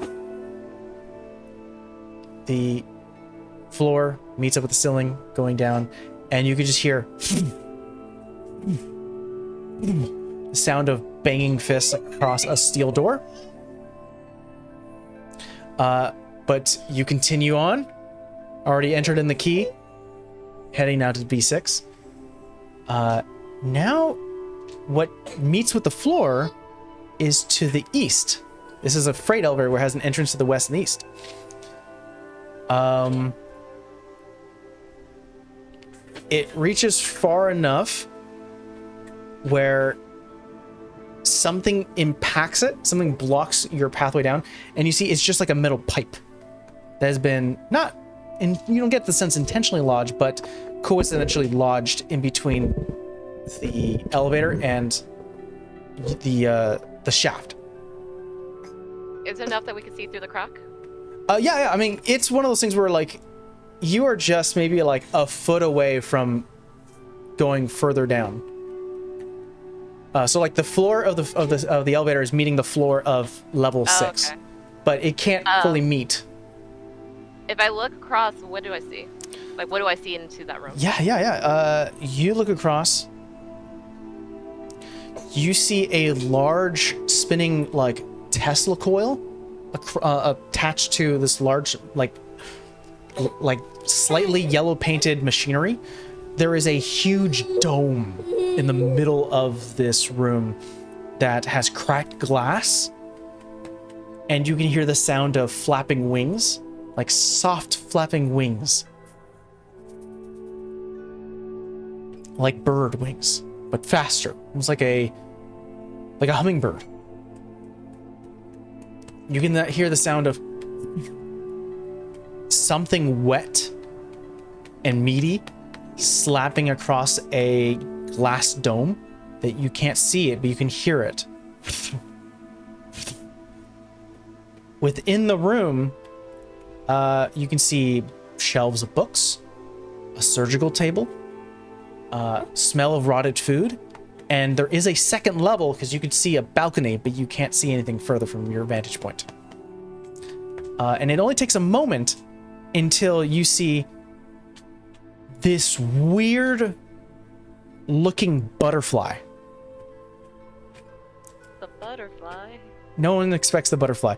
the floor meets up with the ceiling going down, and you can just hear the sound of banging fists across a steel door. But you continue on, already entered in the key, heading now to B6. Now, what meets with the floor is to the east. This is a freight elevator where it has an entrance to the west and east. It reaches far enough where something impacts it, something blocks your pathway down, and you see it's just like a metal pipe that has been not, and you don't get the sense intentionally lodged, but coincidentally lodged in between the elevator and the shaft. Is it enough that we can see through the crack? Yeah. I mean, it's one of those things where like you are just maybe like a foot away from going further down. So like the floor of the elevator is meeting the floor of level 6, okay. but it can't fully meet. If I look across, what do I see? Like, what do I see into that room? Yeah. You look across. You see a large spinning like Tesla coil attached to this large like slightly yellow painted machinery. There is a huge dome in the middle of this room that has cracked glass, and you can hear the sound of flapping wings, like soft flapping wings, like bird wings, but faster, almost like a hummingbird. You can hear the sound of something wet and meaty slapping across a glass dome that you can't see it, but you can hear it. Within the room, you can see shelves of books, a surgical table, smell of rotted food, and there is a second level because you could see a balcony, but you can't see anything further from your vantage point. And it only takes a moment until you see this weird looking butterfly. The butterfly. No one expects the butterfly.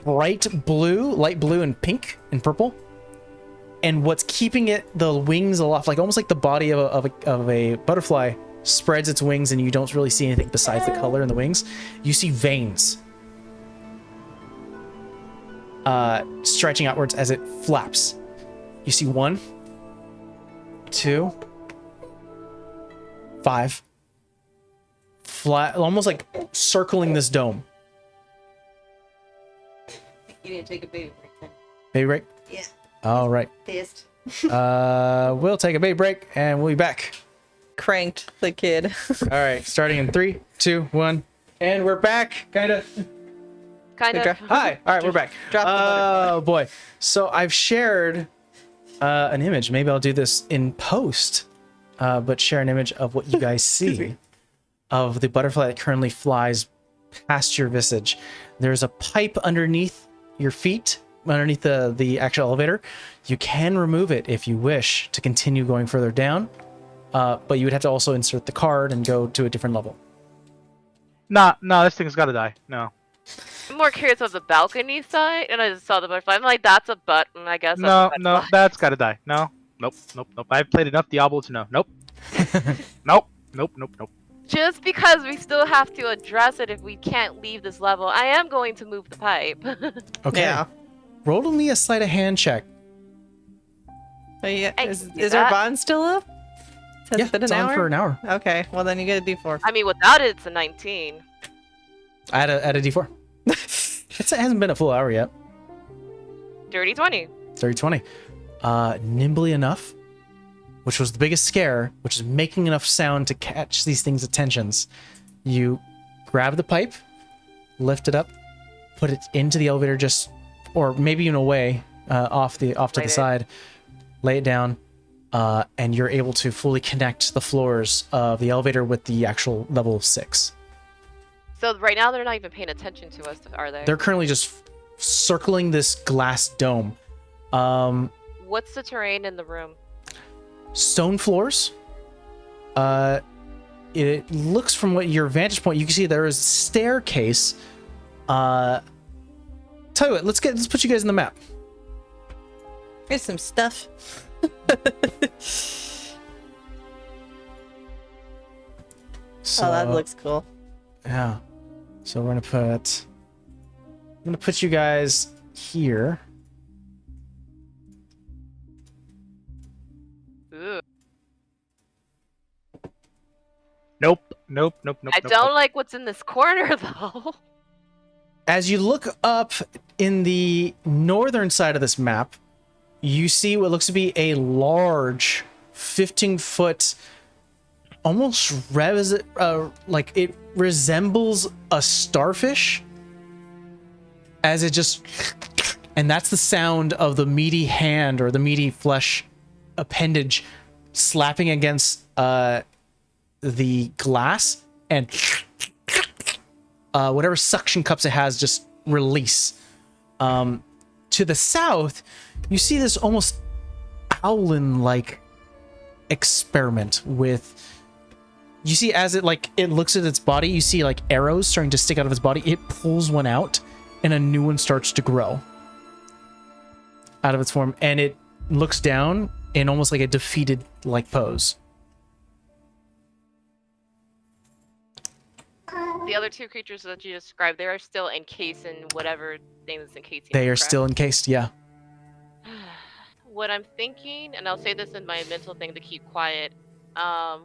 Bright blue, light blue and pink and purple. And what's keeping it, the wings aloft, like almost like the body of a butterfly spreads its wings and you don't really see anything besides the color in the wings. You see veins stretching outwards as it flaps. You see 1, 2, 5, flat, almost like circling this dome. You need to take a baby break then. Baby break? Yeah. All right. Pissed. We'll take a baby break and we'll be back. Cranked the kid. All right, starting in 3, 2, 1, and we're back. Kind of. Hi. All right, we're back. Drop the butterfly. Oh boy. So I've shared an image. Maybe I'll do this in post, but share an image of what you guys see of the butterfly that currently flies past your visage. There's a pipe underneath your feet, underneath the actual elevator. You can remove it if you wish to continue going further down, but you would have to also insert the card and go to a different level. No, this thing's gotta die. No. I'm more curious of the balcony side, and I just saw the butterfly. I'm like, that's a button, I guess. No, That's a no, butterfly. that's gotta die. No. Nope. I've played enough Diablo to know. Nope. Nope. Just because we still have to address it if we can't leave this level, I am going to move the pipe. Okay. Yeah. Roll me a sleight of hand check. Oh, yeah. I Is can do our that. bond still up? Has Yeah, it been it's an on hour? for an hour. Okay, well then you get a D4. I mean, without it, it's a 19. Add a D4. It hasn't been a full hour yet. Dirty 20. 30-20. Nimbly enough, which was the biggest scare, which is making enough sound to catch these things' attentions. You grab the pipe, lift it up, put it into the elevator, just, or maybe even away, off to the side, lay it down, and you're able to fully connect the floors of the elevator with the actual level 6. So right now, they're not even paying attention to us, are they? They're currently just circling this glass dome. What's the terrain in the room? Stone floors. It looks from what your vantage point, you can see there is a staircase. Tell you what, let's put you guys in the map. Here's some stuff. So, Oh, that looks cool. Yeah. So I'm gonna put you guys here. Ooh. Nope. I don't like what's in this corner though. As you look up in the northern side of this map, you see what looks to be a large 15-foot, almost like it resembles a starfish, as it just, and that's the sound of the meaty hand or the meaty flesh appendage slapping against the glass, and whatever suction cups it has just release. To the south, you see this almost owlin-like experiment with, you see as it looks at its body, you see like arrows starting to stick out of its body. It pulls one out and a new one starts to grow out of its form, and it looks down in almost like a defeated like pose. The other two creatures that you described, they are still encased in whatever thing is encasing. They them, are correct? still encased, yeah. What I'm thinking, and I'll say this in my mental thing to keep quiet,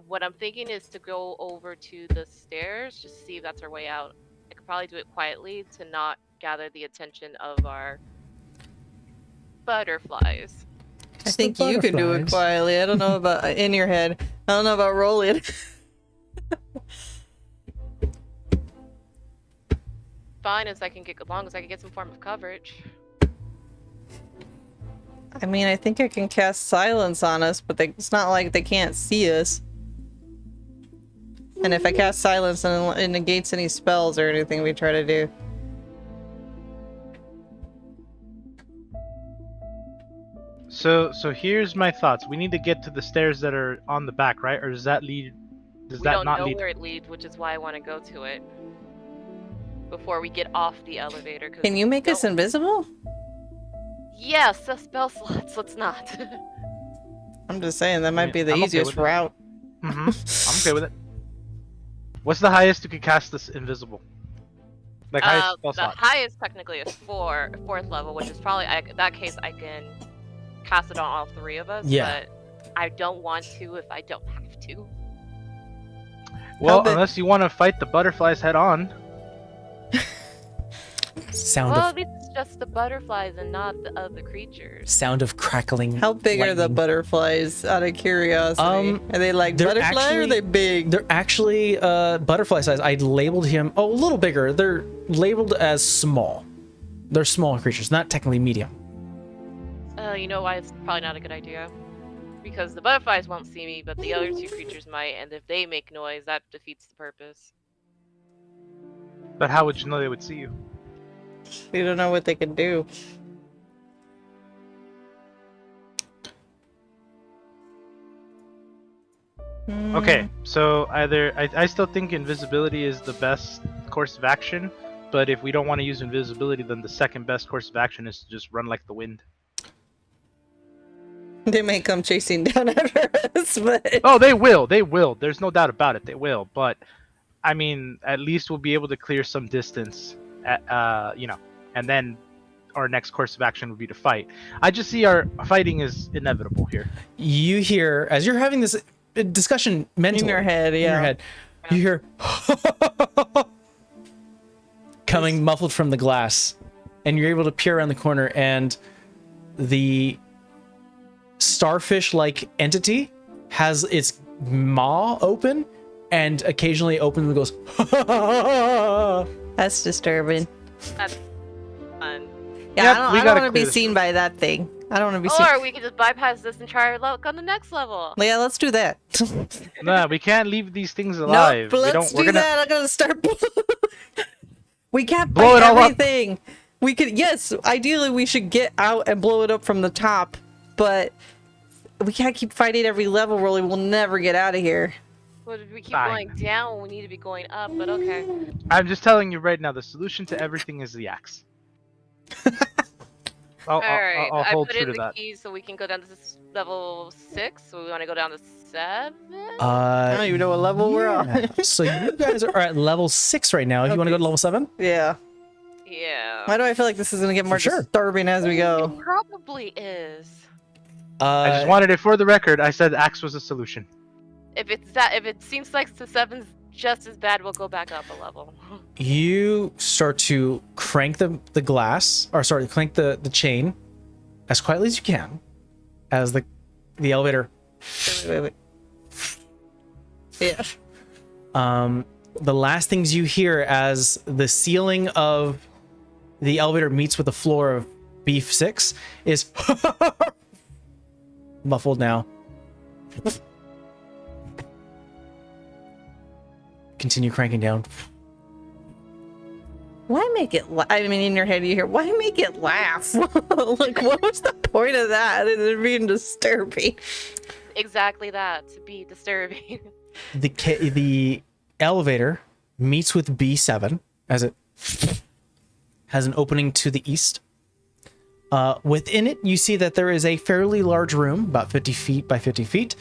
what I'm thinking is to go over to the stairs, just see if that's our way out. I could probably do it quietly to not gather the attention of our butterflies. I think you can do it quietly. I don't know about in your head. I don't know about rolling. Fine, as long as I can get some form of coverage. I mean, I think I can cast silence on us, but it's not like they can't see us. And if I cast silence, then it negates any spells or anything we try to do. So here's my thoughts. We need to get to the stairs that are on the back, right? Or does that lead? Does We that don't not know lead? where it leads, which is why I want to go to it before we get off the elevator. Can you make us invisible? Yes, the spell slots. Let's not. I'm just saying that might be the I'm okay easiest with it. route. I'm okay with it. What's the highest you could cast this invisible? Like highest spell The slot. highest technically is fourth level, which is probably in that case I can cast it on all three of us. Yeah. But I don't want to if I don't have to. Well, big- unless you want to fight the butterflies head on. Sound Well, of at least it's just the butterflies and not the other creatures. crackling. How big are the lightning. butterflies, out of curiosity? Are they like they're butterfly or are they actually- big? They're actually butterfly size. I labeled him a little bigger. They're labeled as small. They're small creatures, not technically medium. You know why it's probably not a good idea? Because the butterflies won't see me, but the other two creatures might, and if they make noise, that defeats the purpose. But how would you know they would see you? We don't know what they can do. Okay, so either I still think invisibility is the best course of action, but if we don't want to use invisibility, then the second best course of action is to just run like the wind. They may come chasing down after us, but Oh, they will. They will. There's no doubt about it. They will. But I mean, at least we'll be able to clear some distance. And then our next course of action would be to fight. I just see our fighting is inevitable here. You hear, as you're having this discussion mentally in your head, in yeah. your head, you hear coming muffled from the glass, and you're able to peer around the corner, and the starfish-like entity has its maw open and occasionally opens and goes That's disturbing. That's fun. Yeah, Yep, I we don't gotta want to clear be this seen room. by that thing. I don't want to be seen. Or we could just bypass this and try our luck on the next level. Yeah, let's do that. Nah, we can't leave these things alive. Nope, We let's don't. We're do gonna. that. I'm gonna start. We can't Blow fight it all up. everything. We could, yes, ideally we should get out and blow it up from the top, but we can't keep fighting every level, Rolly. We'll never get out of here. Well, if we keep Fine. going down when we need to be going up, but okay. I'm just telling you right now, the solution to everything is the axe. Alright, I'll I hold put true in to the that. keys so we can go down to level 6, so we want to go down to 7? I don't even know what level we're on. So you guys are at level 6 right now. If you want to go to level 7? Yeah. Yeah. Why do I feel like this is going to get more sure. disturbing as we go? It probably is. I just wanted it for the record. I said axe was a solution. If it seems like the 7's just as bad, we'll go back up a level. You start to crank the glass, or sorry, crank the chain as quietly as you can, as the elevator. Wait. Yeah. The last things you hear as the ceiling of the elevator meets with the floor of Beef 6 is muffled now. Continue cranking down. Why make it I mean, in your head you hear, why make it laugh? Like, what was the point of that? It being disturbing. Exactly that, to be disturbing. The elevator meets with B7 as it has an opening to the east. Within it, you see that there is a fairly large room, about 50 feet by 50 feet.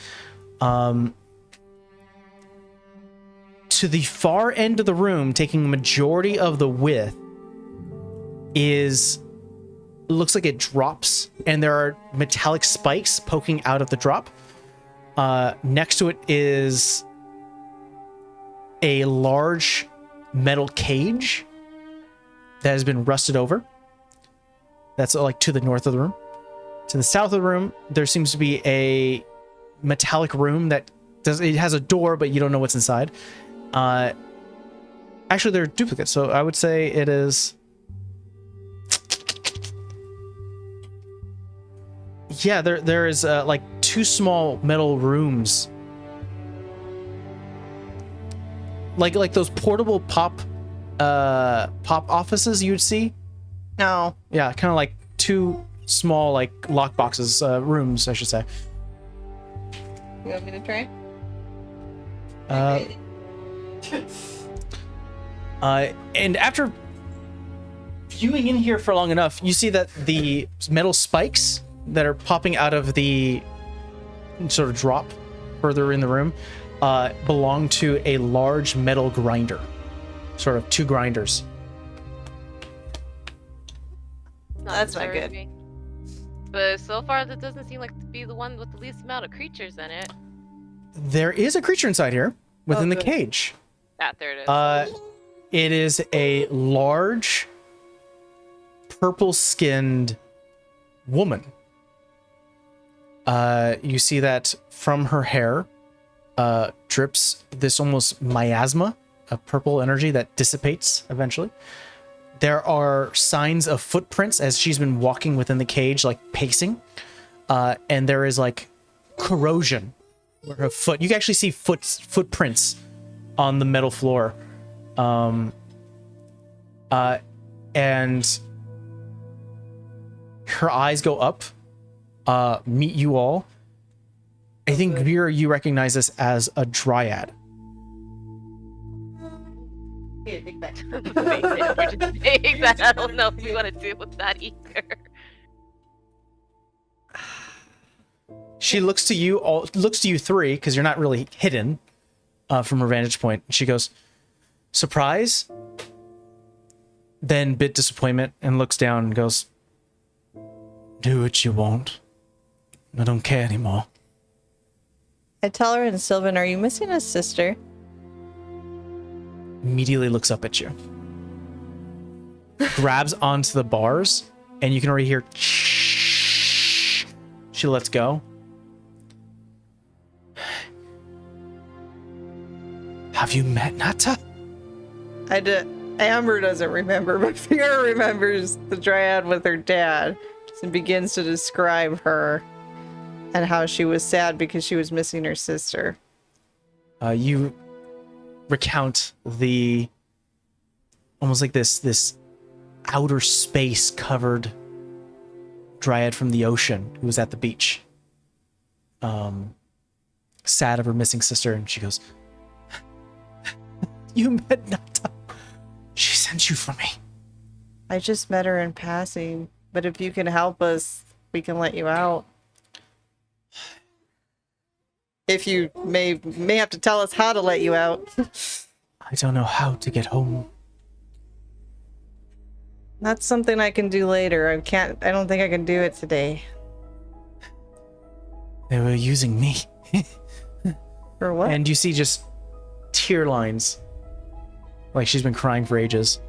To the far end of the room, taking the majority of the width, looks like it drops, and there are metallic spikes poking out of the drop. Next to it is a large metal cage that has been rusted over. That's like to the north of the room. To the south of the room, there seems to be a metallic room that it has a door, but you don't know what's inside. Actually, they're duplicates, so I would say it is. Yeah, there is like two small metal rooms, like those portable pop offices you'd see. No. Yeah, kind of like two small like lock boxes, rooms, I should say. You want me to try? And after viewing in here for long enough, you see that the metal spikes that are popping out of the sort of drop further in the room belong to a large metal grinder, sort of two grinders. Not That's not good. disturbing. But so far, that doesn't seem like to be the one with the least amount of creatures in it. There is a creature inside here within the good. cage. Ah, there it is. It is a large, purple-skinned woman. You see that from her hair drips this almost miasma of purple energy that dissipates eventually. There are signs of footprints as she's been walking within the cage, like pacing. And there is like corrosion where her foot, you can actually see footprints on the metal floor. And her eyes go up, meet you all. I think, Vera, you recognize this as a dryad. Here, take that. We're just saying that. I don't know if we want to deal with that either. She looks to you three, because you're not really hidden from her vantage point. She goes, surprise, then bit disappointment, and looks down and goes, do what you want. I don't care anymore. I tell her, and Sylvan, are you missing a sister? Immediately looks up at you. Grabs onto the bars, and you can already hear she lets go. Have you met Nata? Amber doesn't remember, but Vera remembers the dryad with her dad and begins to describe her and how she was sad because she was missing her sister. You recount the almost like this outer space covered dryad from the ocean who was at the beach. Sad of her missing sister, and she goes, "You met Nata. She sent you for me." I just met her in passing, but if you can help us, we can let you out. If you may have to tell us how to let you out. I don't know how to get home. That's something I can do later. I don't think I can do it today. They were using me. For what? And you see just tear lines. Like she's been crying for ages.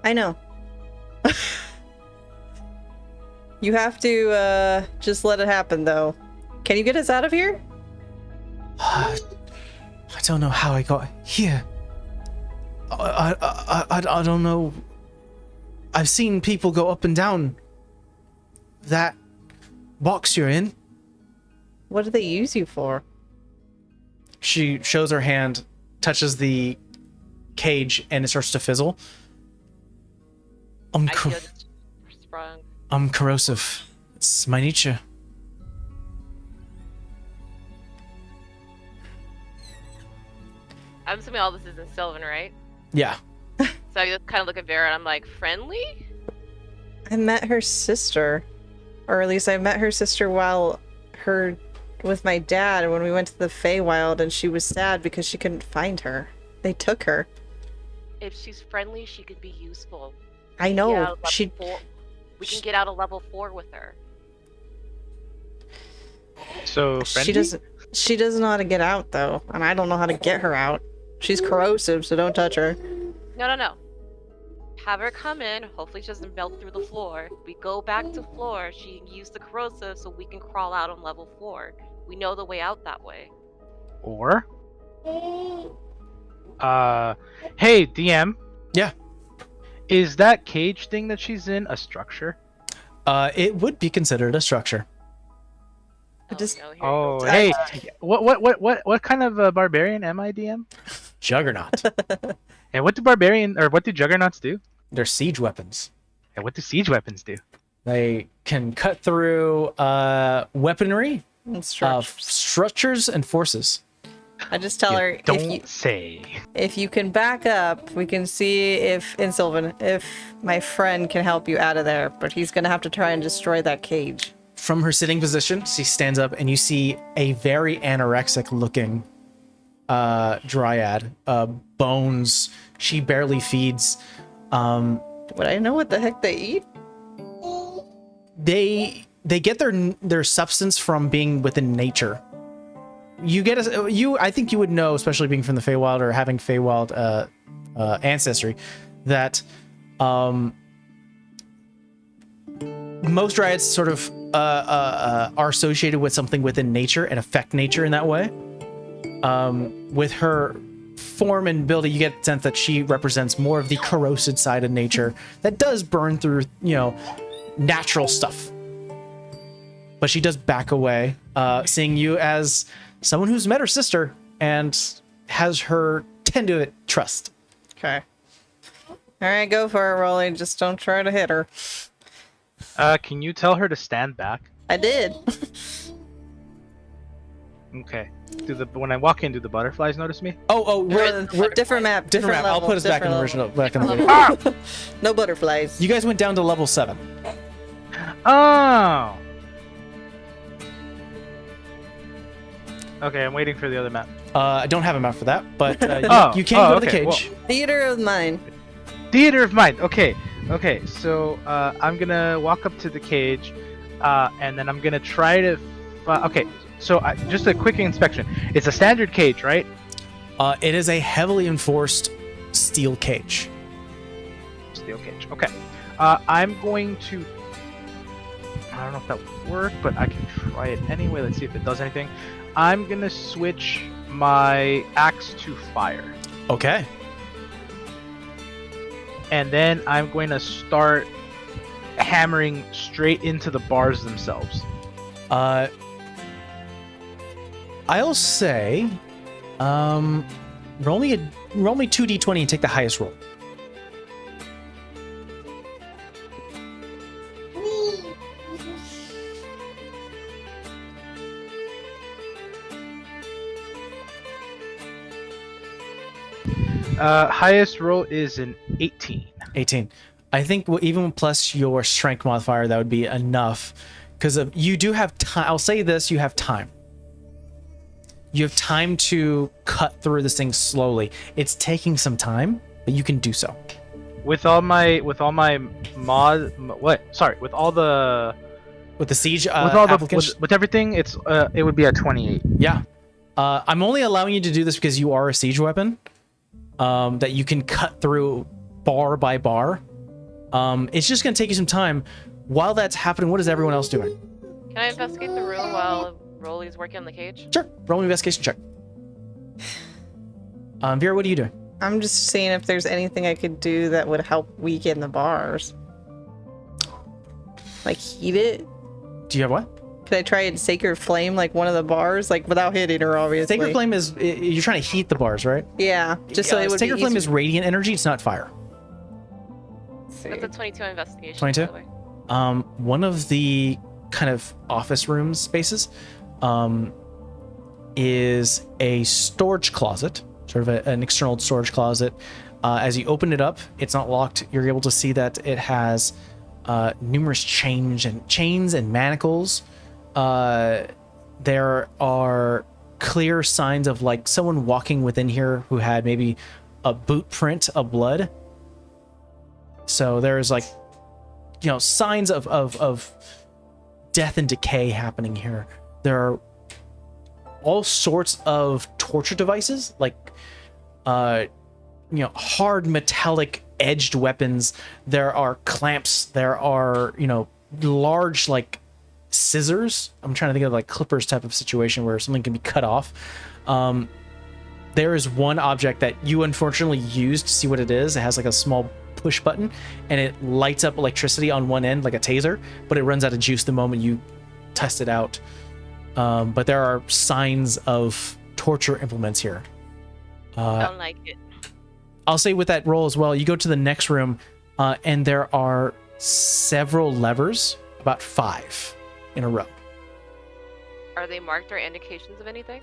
I know. You have to just let it happen, though. Can you get us out of here? I don't know how I got here. I don't know. I've seen people go up and down that box you're in. What do they use you for? She shows her hand, touches the cage, and it starts to fizzle. I feel just sprung. I'm corrosive. It's my nature. I'm assuming all this is in Sylvan, right? Yeah. So I just kind of look at Vera and I'm like, friendly? I met her sister. Or at least I met her sister while with my dad when we went to the Feywild, and she was sad because she couldn't find her. They took her. If she's friendly, she could be useful. I know. Yeah, we can get out of level 4 with her. So friendly? She doesn't know how to get out, though, and I don't know how to get her out. She's corrosive, so don't touch her. No. Have her come in. Hopefully she doesn't melt through the floor. We go back to floor. She can use the corrosive so we can crawl out on level 4. We know the way out that way. Or hey, DM. Yeah. Is that cage thing that she's in a structure? It would be considered a structure. No, Hey, what kind of barbarian am I, DM? Juggernaut. And what do juggernauts do? They're siege weapons. And what do siege weapons do? They can cut through weaponry, And structures, and forces. I just tell her, say. if you can back up, we can see if my friend can help you out of there, but he's gonna have to try and destroy that cage. From her sitting position, she stands up, and you see a very anorexic looking dryad. Bones. She barely feeds. Would I know what the heck they eat? They get their substance from being within nature. I think you would know, especially being from the Feywild or having Feywild ancestry, that most dryads sort of are associated with something within nature and affect nature in that way. With her form and build, you get the sense that she represents more of the corrosive side of nature that does burn through, natural stuff. But she does back away, seeing you as someone who's met her sister and has her tend to trust. Okay. All right, go for it, Rolly. Just don't try to hit her. Can you tell her to stand back? I did. Okay. When I walk in, do the butterflies notice me? We're different map. different map. level, I'll put us back in the different original. Back in the video. level. No butterflies. You guys went down to level 7. Oh. Okay, I'm waiting for the other map. I don't have a map for that, but you can go to the okay, cage. Theater of Mind. Theater of Mind. Okay. So I'm gonna walk up to the cage, and then I'm gonna try to. Okay. So just a quick inspection. It's a standard cage, right? It is a heavily enforced steel cage. Steel cage. Okay. I'm going to. I don't know if that would work, but I can try it anyway. Let's see if it does anything. I'm gonna switch my axe to fire. Okay. And then I'm going to start hammering straight into the bars themselves. I'll say, roll me 2d20 and take the highest roll. Highest roll is an 18. 18. I think even plus your strength modifier, that would be enough. Because you do have time. I'll say this, you have time. You have time to cut through this thing slowly. It's taking some time, but you can do so. With all my mod, with all the With the siege with all the applicants. with everything, it would be at 28. Yeah. I'm only allowing you to do this because you are a siege weapon. That you can cut through bar by bar. It's just going to take you some time. While that's happening, what is everyone else doing? Can I investigate the room while Rolly's working on the cage? Sure. Roll an investigation check. Vera, what are you doing? I'm just seeing if there's anything I could do that would help weaken the bars. Like heat it? Do you have what? Could I try and Sacred Flame like one of the bars? Like without hitting her, obviously. Sacred Flame is, you're trying to heat the bars, right? Yeah, just so it would Sacred be Flame easier. is radiant energy, it's not fire. That's a 22 investigation. 22? By the way. One of the kind of office room spaces is a storage closet, sort of an external storage closet. As you open it up, it's not locked. You're able to see that it has numerous chains and manacles. There are clear signs of like someone walking within here who had maybe a boot print of blood. So there's like, you know, signs of death and decay happening here. There are all sorts of torture devices, like hard metallic edged weapons. There are clamps. There are, large like scissors. I'm trying to think of like clippers type of situation where something can be cut off. There is one object that you unfortunately used to see what it is. It has like a small push button and it lights up electricity on one end like a taser, but it runs out of juice the moment you test it out. But there are signs of torture implements here. Don't like it. I'll say with that roll as well, you go to the next room and there are several levers, about 5 in a row. Are they marked or indications of anything?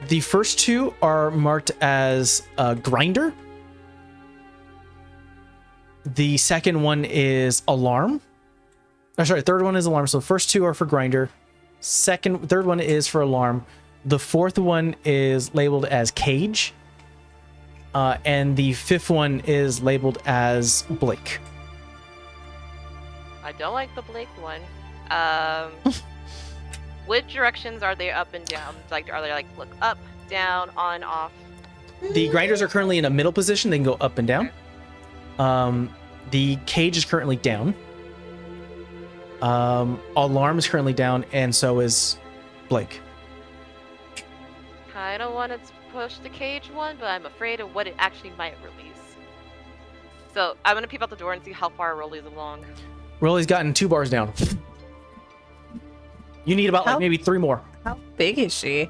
The first 2 are marked as grinder. The second one is alarm. Third one is alarm. So the first 2 are for grinder. Third one is for alarm. The fourth one is labeled as cage. And the 5th one is labeled as Blake. I don't like the Blake one. Which directions are they up and down? Like, are they like look up, down, on, off? The grinders are currently in a middle position. They can go up and down. The cage is currently down. Alarm is currently down, and so is Blake. I don't want to push the cage one, but I'm afraid of what it actually might release. So I'm gonna peep out the door and see how far Rolly's along. Rolly's gotten 2 bars down. You need about like maybe 3 more. How big is she?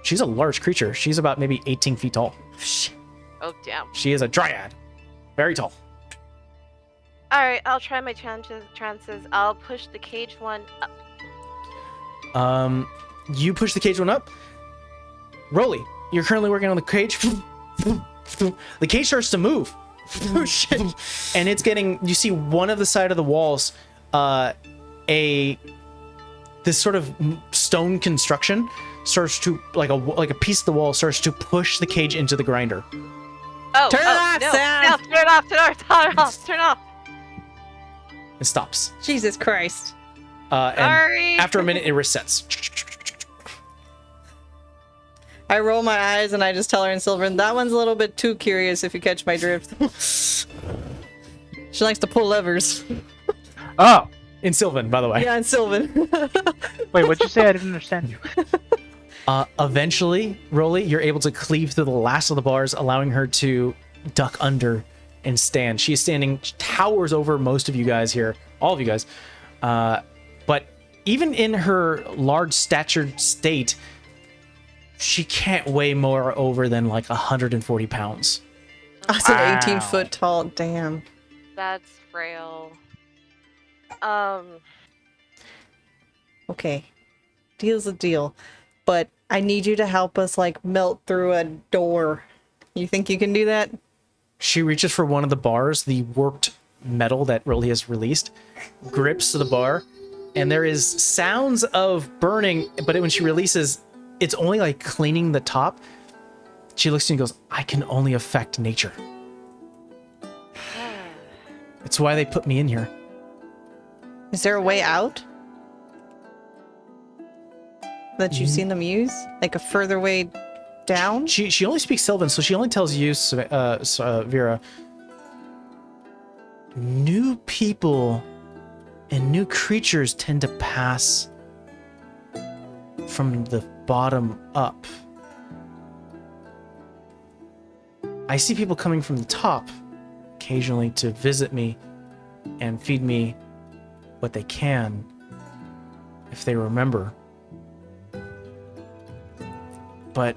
She's a large creature. She's about maybe 18 feet tall. Oh damn. She is a dryad. Very tall. Alright, I'll try my chances. I'll push the cage one up. You push the cage one up. Rolly, you're currently working on the cage. The cage starts to move. Oh shit. And it's getting, you see one of the side of the walls, this sort of stone construction starts to, like a piece of the wall starts to push the cage into the grinder. Oh, Turn it off, no, Sam! no, turn it off. It stops. Jesus Christ. And Sorry. after a minute, it resets. I roll my eyes and I just tell her in Sylvan, that one's a little bit too curious if you catch my drift. She likes to pull levers. Oh, In Sylvan, by the way. Yeah, in Sylvan. wait, what'd you say? I didn't understand you. Eventually, Rolly, you're able to cleave through the last of the bars, allowing her to duck under and stand. She is standing, towers over most of you guys here, all of you guys. But even in her large statured state, she can't weigh more over than like 140 pounds. That's an 18 foot tall. Damn. That's frail. Okay. Deal's a deal. But I need you to help us like melt through a door. You think you can do that? She reaches for one of the bars, the warped metal that Rolly has released, grips the bar, and there is sounds of burning, but when she releases, it's only like cleaning the top. She looks at you and goes, I can only affect nature. It's why they put me in here. Is there a way out that you've seen them use? Like a further way down? She only speaks Sylvan, so she only tells you, Vera, new people and new creatures tend to pass from the bottom up. I see people coming from the top occasionally to visit me and feed me what they can if they remember. But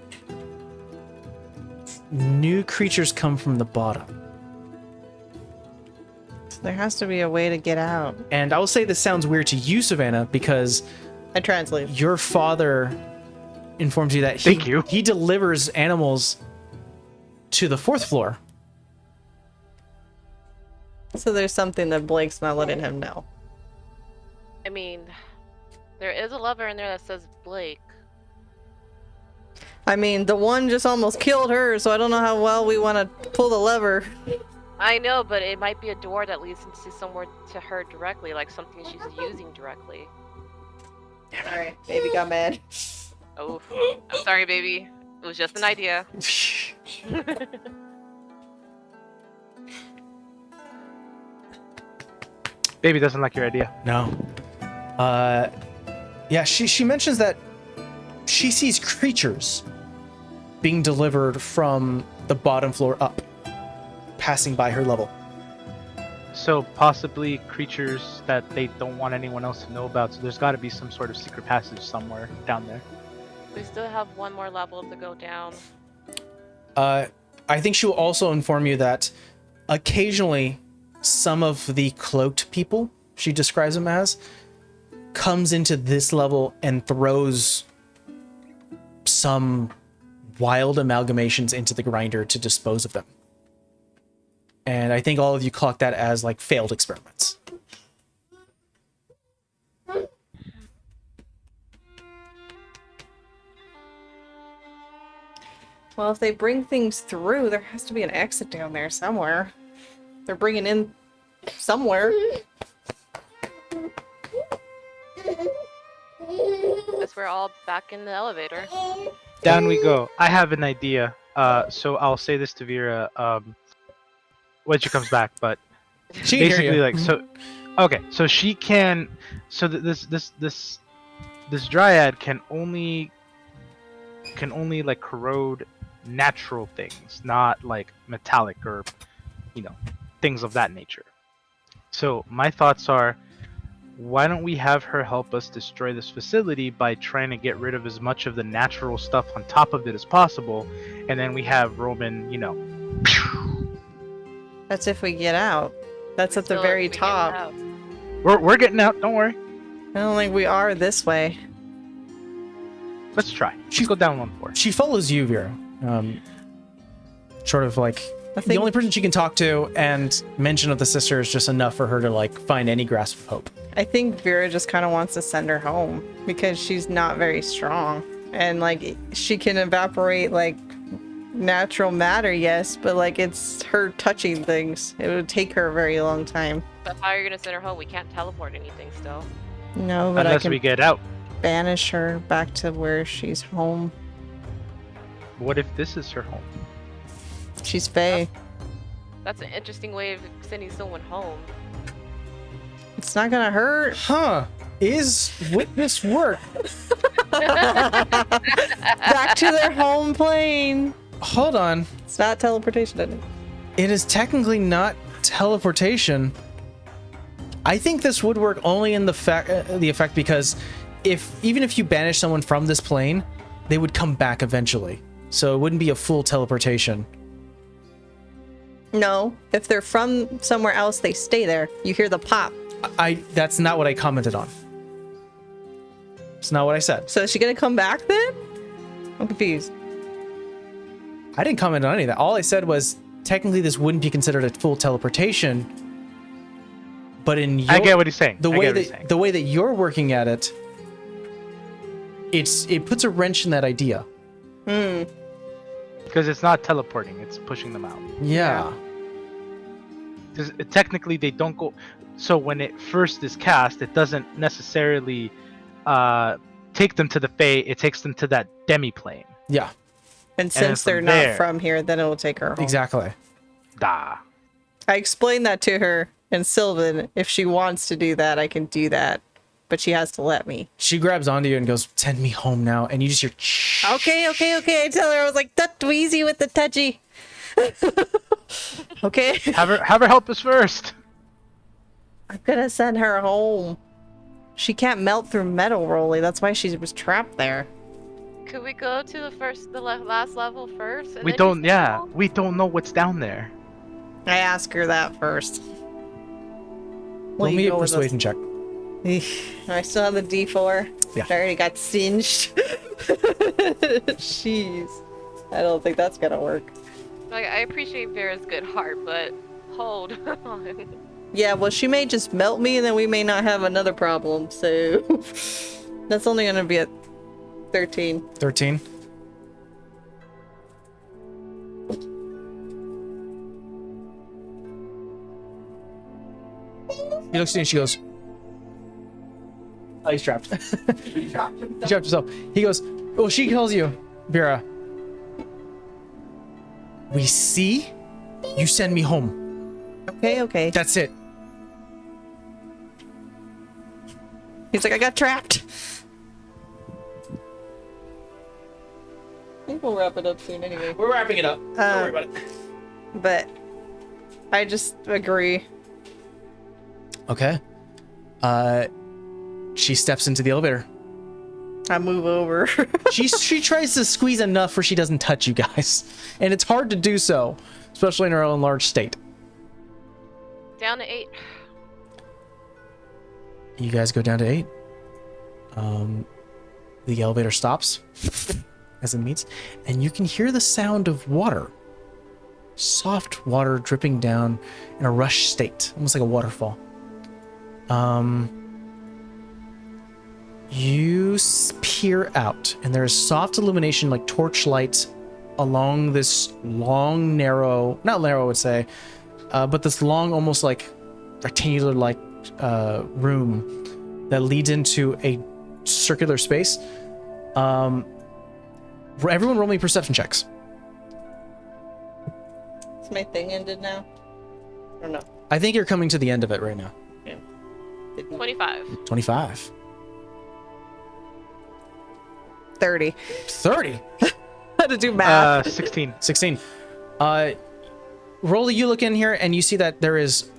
new creatures come from the bottom. So there has to be a way to get out. And I will say this sounds weird to you, Savannah, because I translate. your father informs you that he delivers animals to the 4th floor. So there's something that Blake's not letting him know. I mean, there is a lever in there that says Blake. I mean, the one just almost killed her, so I don't know how well we want to pull the lever. I know, but it might be a door that leads into somewhere to her directly, like something she's using directly. Alright, baby got mad. Oh, I'm sorry, baby. It was just an idea. Baby doesn't like your idea. No. Yeah, she mentions that she sees creatures being delivered from the bottom floor up, passing by her level. So possibly creatures that they don't want anyone else to know about. So there's got to be some sort of secret passage somewhere down there. We still have one more level to go down. I think she will also inform you that occasionally some of the cloaked people, she describes them as, comes into this level and throws some wild amalgamations into the grinder to dispose of them. And I think all of you clock that as like failed experiments. Well, if they bring things through, there has to be an exit down there somewhere. They're bringing in somewhere. Guess we're all back in the elevator. Down we go. I have an idea. So I'll say this to Vera when she comes back, but She can hear basically you. like so. Okay, so she can. So this dryad can only like corrode natural things, not like metallic or things of that nature. So my thoughts are, why don't we have her help us destroy this facility by trying to get rid of as much of the natural stuff on top of it as possible, and then we have Roman, That's if we get out. That's at the Still, very we get top. out. we're getting out. Don't worry. I don't think we are this way. Let's try. Let's go down 1 floor. She follows you, Vera. Sort of like I the think only person she can talk to, and mention of the sister is just enough for her to like find any grasp of hope. I think Vera just kind of wants to send her home because she's not very strong. And like she can evaporate like natural matter, yes, but like it's her touching things. It would take her a very long time. But how are you gonna send her home? We can't teleport anything still. No, but I Unless can we get out. banish her back to where she's home. What if this is her home? She's Fae. That's an interesting way of sending someone home. It's not gonna hurt. Huh. Would this work? Back to their home plane. Hold on. It's not teleportation, is it? It is technically not teleportation. I think this would work only in the effect because even if you banish someone from this plane, they would come back eventually. So it wouldn't be a full teleportation. No. If they're from somewhere else, they stay there. You hear the pop. That's not what I commented on. It's not what I said. So is she gonna come back then? I'm confused. I didn't comment on any of that. All I said was technically this wouldn't be considered a full teleportation, but in your, I get what he's saying. the way that you're working at it, it puts a wrench in that idea. Because it's not teleporting, it's pushing them out. Yeah. Because technically they don't go. So when it first is cast, it doesn't necessarily take them to the Fae. It takes them to that demi-plane. Yeah. And since they're from not there- from here, then it will take her home. Exactly. Da. I explained that to her, and Sylvan, if she wants to do that, I can do that. But she has to let me. She grabs onto you and goes, "Send me home now." And you just hear, Okay. I tell her, I was like, that easy with the touchy. Okay. Have her help us first. I'm gonna send her home. She can't melt through metal, Rolly. That's why she was trapped there. Could we go to the last level first? And We then don't. you send Yeah, home? we don't know what's down there. I asked her that first. roll me a go with us? persuasion check. I still have the D4. Yeah. I already got singed. Jeez. I don't think that's gonna work. Like, I appreciate Vera's good heart, but hold on. Yeah, well, she may just melt me, and then we may not have another problem. So that's only gonna be at 13. 13. He looks at you and she goes, "Oh, he's trapped." He trapped himself. He goes, "Well, she tells you, Vera. We see you send me home. Okay. That's it." He's like, I got trapped. I think we'll wrap it up soon anyway. We're wrapping it up. Don't worry about it. But I just agree. Okay. She steps into the elevator. I move over. She tries to squeeze enough where she doesn't touch you guys. And it's hard to do so, especially in her own large state. Down to 8. You guys go down to 8. The elevator stops as it meets, and you can hear the sound of water. Soft water dripping down in a rush state, almost like a waterfall. You peer out, and there's soft illumination like torch lights along this long, narrow, not narrow, I would say, but this long, almost like rectangular like room that leads into a circular space. Everyone roll me perception checks. Is my thing ended now? Or no? I think you're coming to the end of it right now. 25. 25. 30. 30. Had to do math. 16. 16. Rolly, you look in here and you see that there is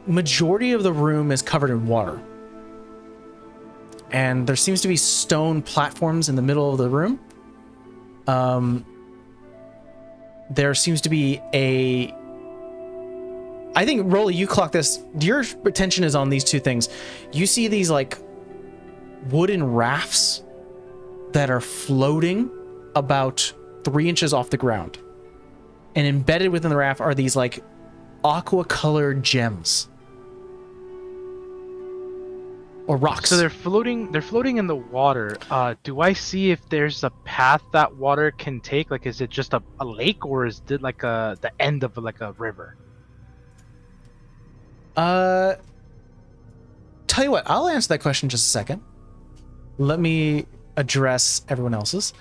majority of the room is covered in water. And there seems to be stone platforms in the middle of the room. There seems to be I think, Rolly, you clock this. Your attention is on these two things. You see these like wooden rafts that are floating about 3 inches off the ground. And embedded within the raft are these like aqua colored gems. Or rocks. So they're floating in the water. Do I see if there's a path that water can take? Like, is it just a lake, or is it like the end of like a river? Tell you what, I'll answer that question in just a second. Let me address everyone else's.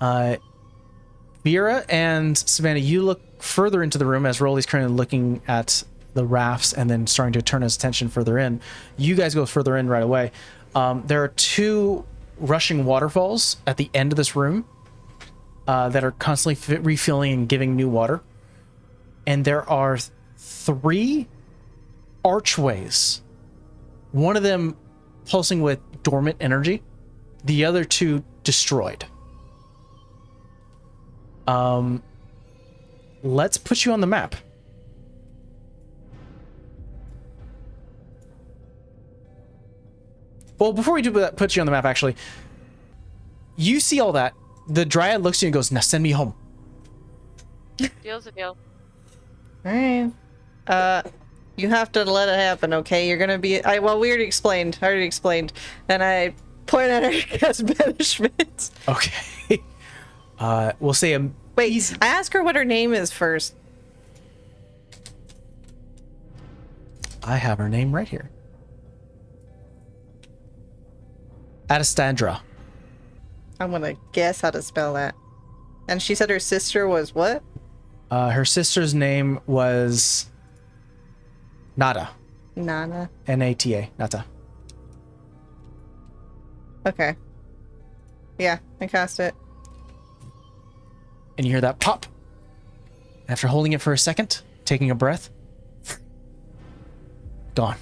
Vera and Savannah, you look further into the room as Rolly's currently looking at the rafts and then starting to turn his attention further in. You guys go further in right away. There are 2 rushing waterfalls at the end of this room that are constantly refilling and giving new water. And there are 3 archways. One of them pulsing with dormant energy. The other 2 destroyed. Let's put you on the map. Well, before we do that, put you on the map, actually, you see all that. The Dryad looks at you and goes, "Now send me home." Deal's a deal. Alright. You have to let it happen, okay? You're gonna be- well, we already explained. I already explained. And I point at her as banishment. Okay. We'll say a Wait, I ask her what her name is first. I have her name right here. Adastandra. I'm gonna guess how to spell that. And she said her sister was what? Her sister's name was Nada. Nana. Nata. Nata. Okay. Yeah, I cast it. And you hear that pop. After holding it for a second, taking a breath, gone.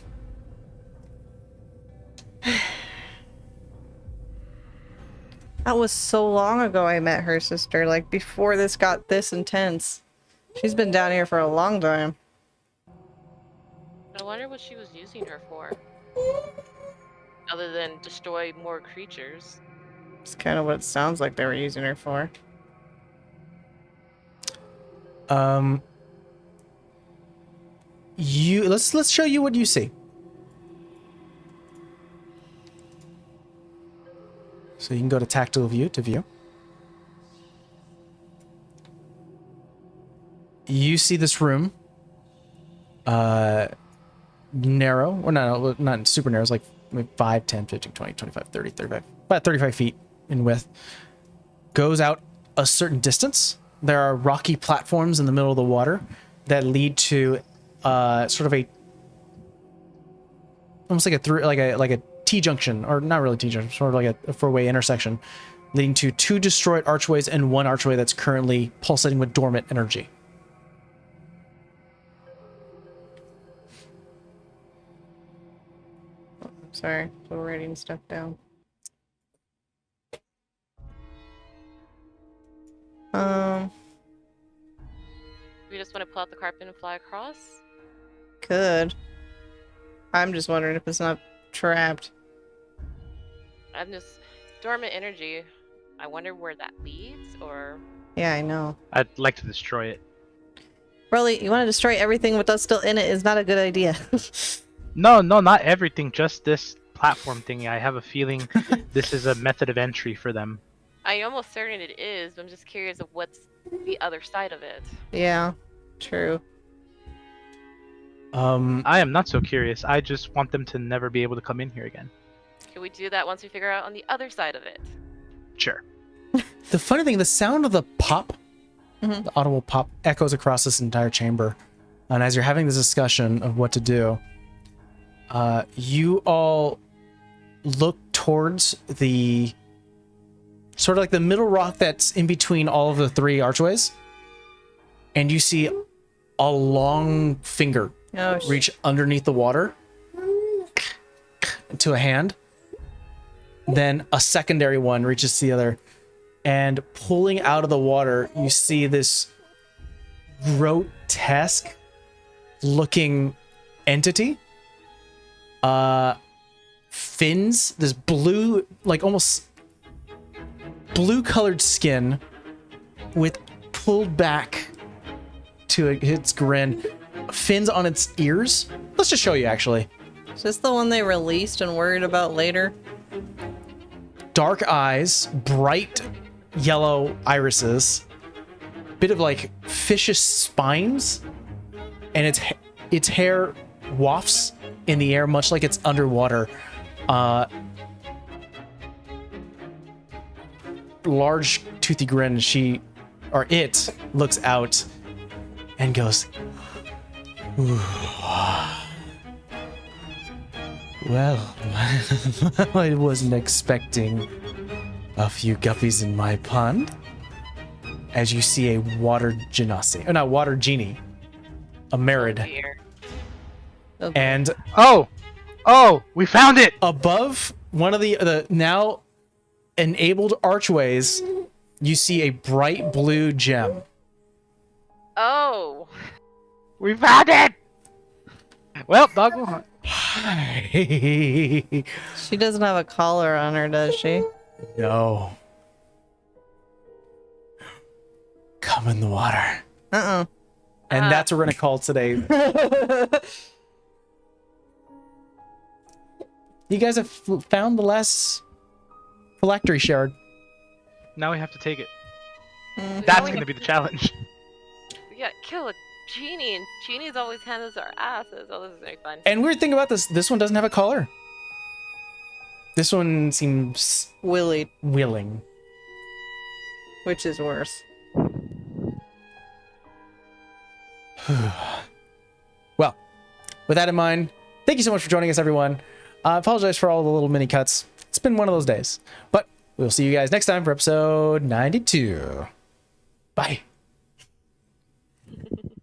That was so long ago I met her sister, like before this got this intense. She's been down here for a long time. I wonder what she was using her for. Other than destroy more creatures. It's kind of what it sounds like they were using her for. Let's show you what you see. So you can go to tactile view to view. You see this room. Narrow, or not super narrow, it's like 5, 10, 15, 20, 25, 30, 35, about 35 feet in width. Goes out a certain distance. There are rocky platforms in the middle of the water that lead to sort of a almost like a T-junction, or not really T-junction, sort of like a four-way intersection, leading to 2 destroyed archways and 1 archway that's currently pulsating with dormant energy. Sorry, still writing stuff down. We just want to pull out the carpet and fly across? Could. I'm just wondering if it's not trapped. I'm just... dormant energy. I wonder where that leads, or... Yeah, I know. I'd like to destroy it. Really, you want to destroy everything with us still in it is not a good idea. No, not everything, just this platform thingy. I have a feeling this is a method of entry for them. I'm almost certain it is, but I'm just curious of what's the other side of it. Yeah, true. I am not so curious. I just want them to never be able to come in here again. Can we do that once we figure out on the other side of it? Sure. The funny thing, the sound of the pop, Mhm. the audible pop, echoes across this entire chamber. And as you're having this discussion of what to do, you all look towards the sort of like the middle rock that's in between all of the 3 archways, and you see a long finger Oh, reach underneath the water to a hand. Then a secondary one reaches the other, and pulling out of the water, you see this grotesque looking entity. Fins, this blue, like almost blue colored skin with pulled back to its grin, fins on its ears. Let's just show you actually. Is this the one they released and worried about later? Dark eyes, bright yellow irises, bit of like fishish spines, and its hair wafts in the air much like it's underwater. Large toothy grin. It looks out and goes, "Ooh. Well, I wasn't expecting a few guppies in my pond." As you see a water genasi, or not water genie, a Merid, Here. and Oh, we found it! above one of the now enabled archways, you see a bright blue gem. Oh! We found it! Well, dog will hunt. She doesn't have a collar on her, does she? No. Come in the water. Uh-uh. And that's what we're gonna call today. You guys have found the last phylactery shard. Now we have to take it. Mhm. That's we gonna have be the challenge. We gotta kill a genie, and genies always hand us our asses. Oh, this is gonna be fun. And weird thing about this one doesn't have a color. This one seems Willie, willing. which is worse. Well, with that in mind, thank you so much for joining us, everyone. I apologize for all the little mini cuts. It's been one of those days. But we'll see you guys next time for episode 92. Bye.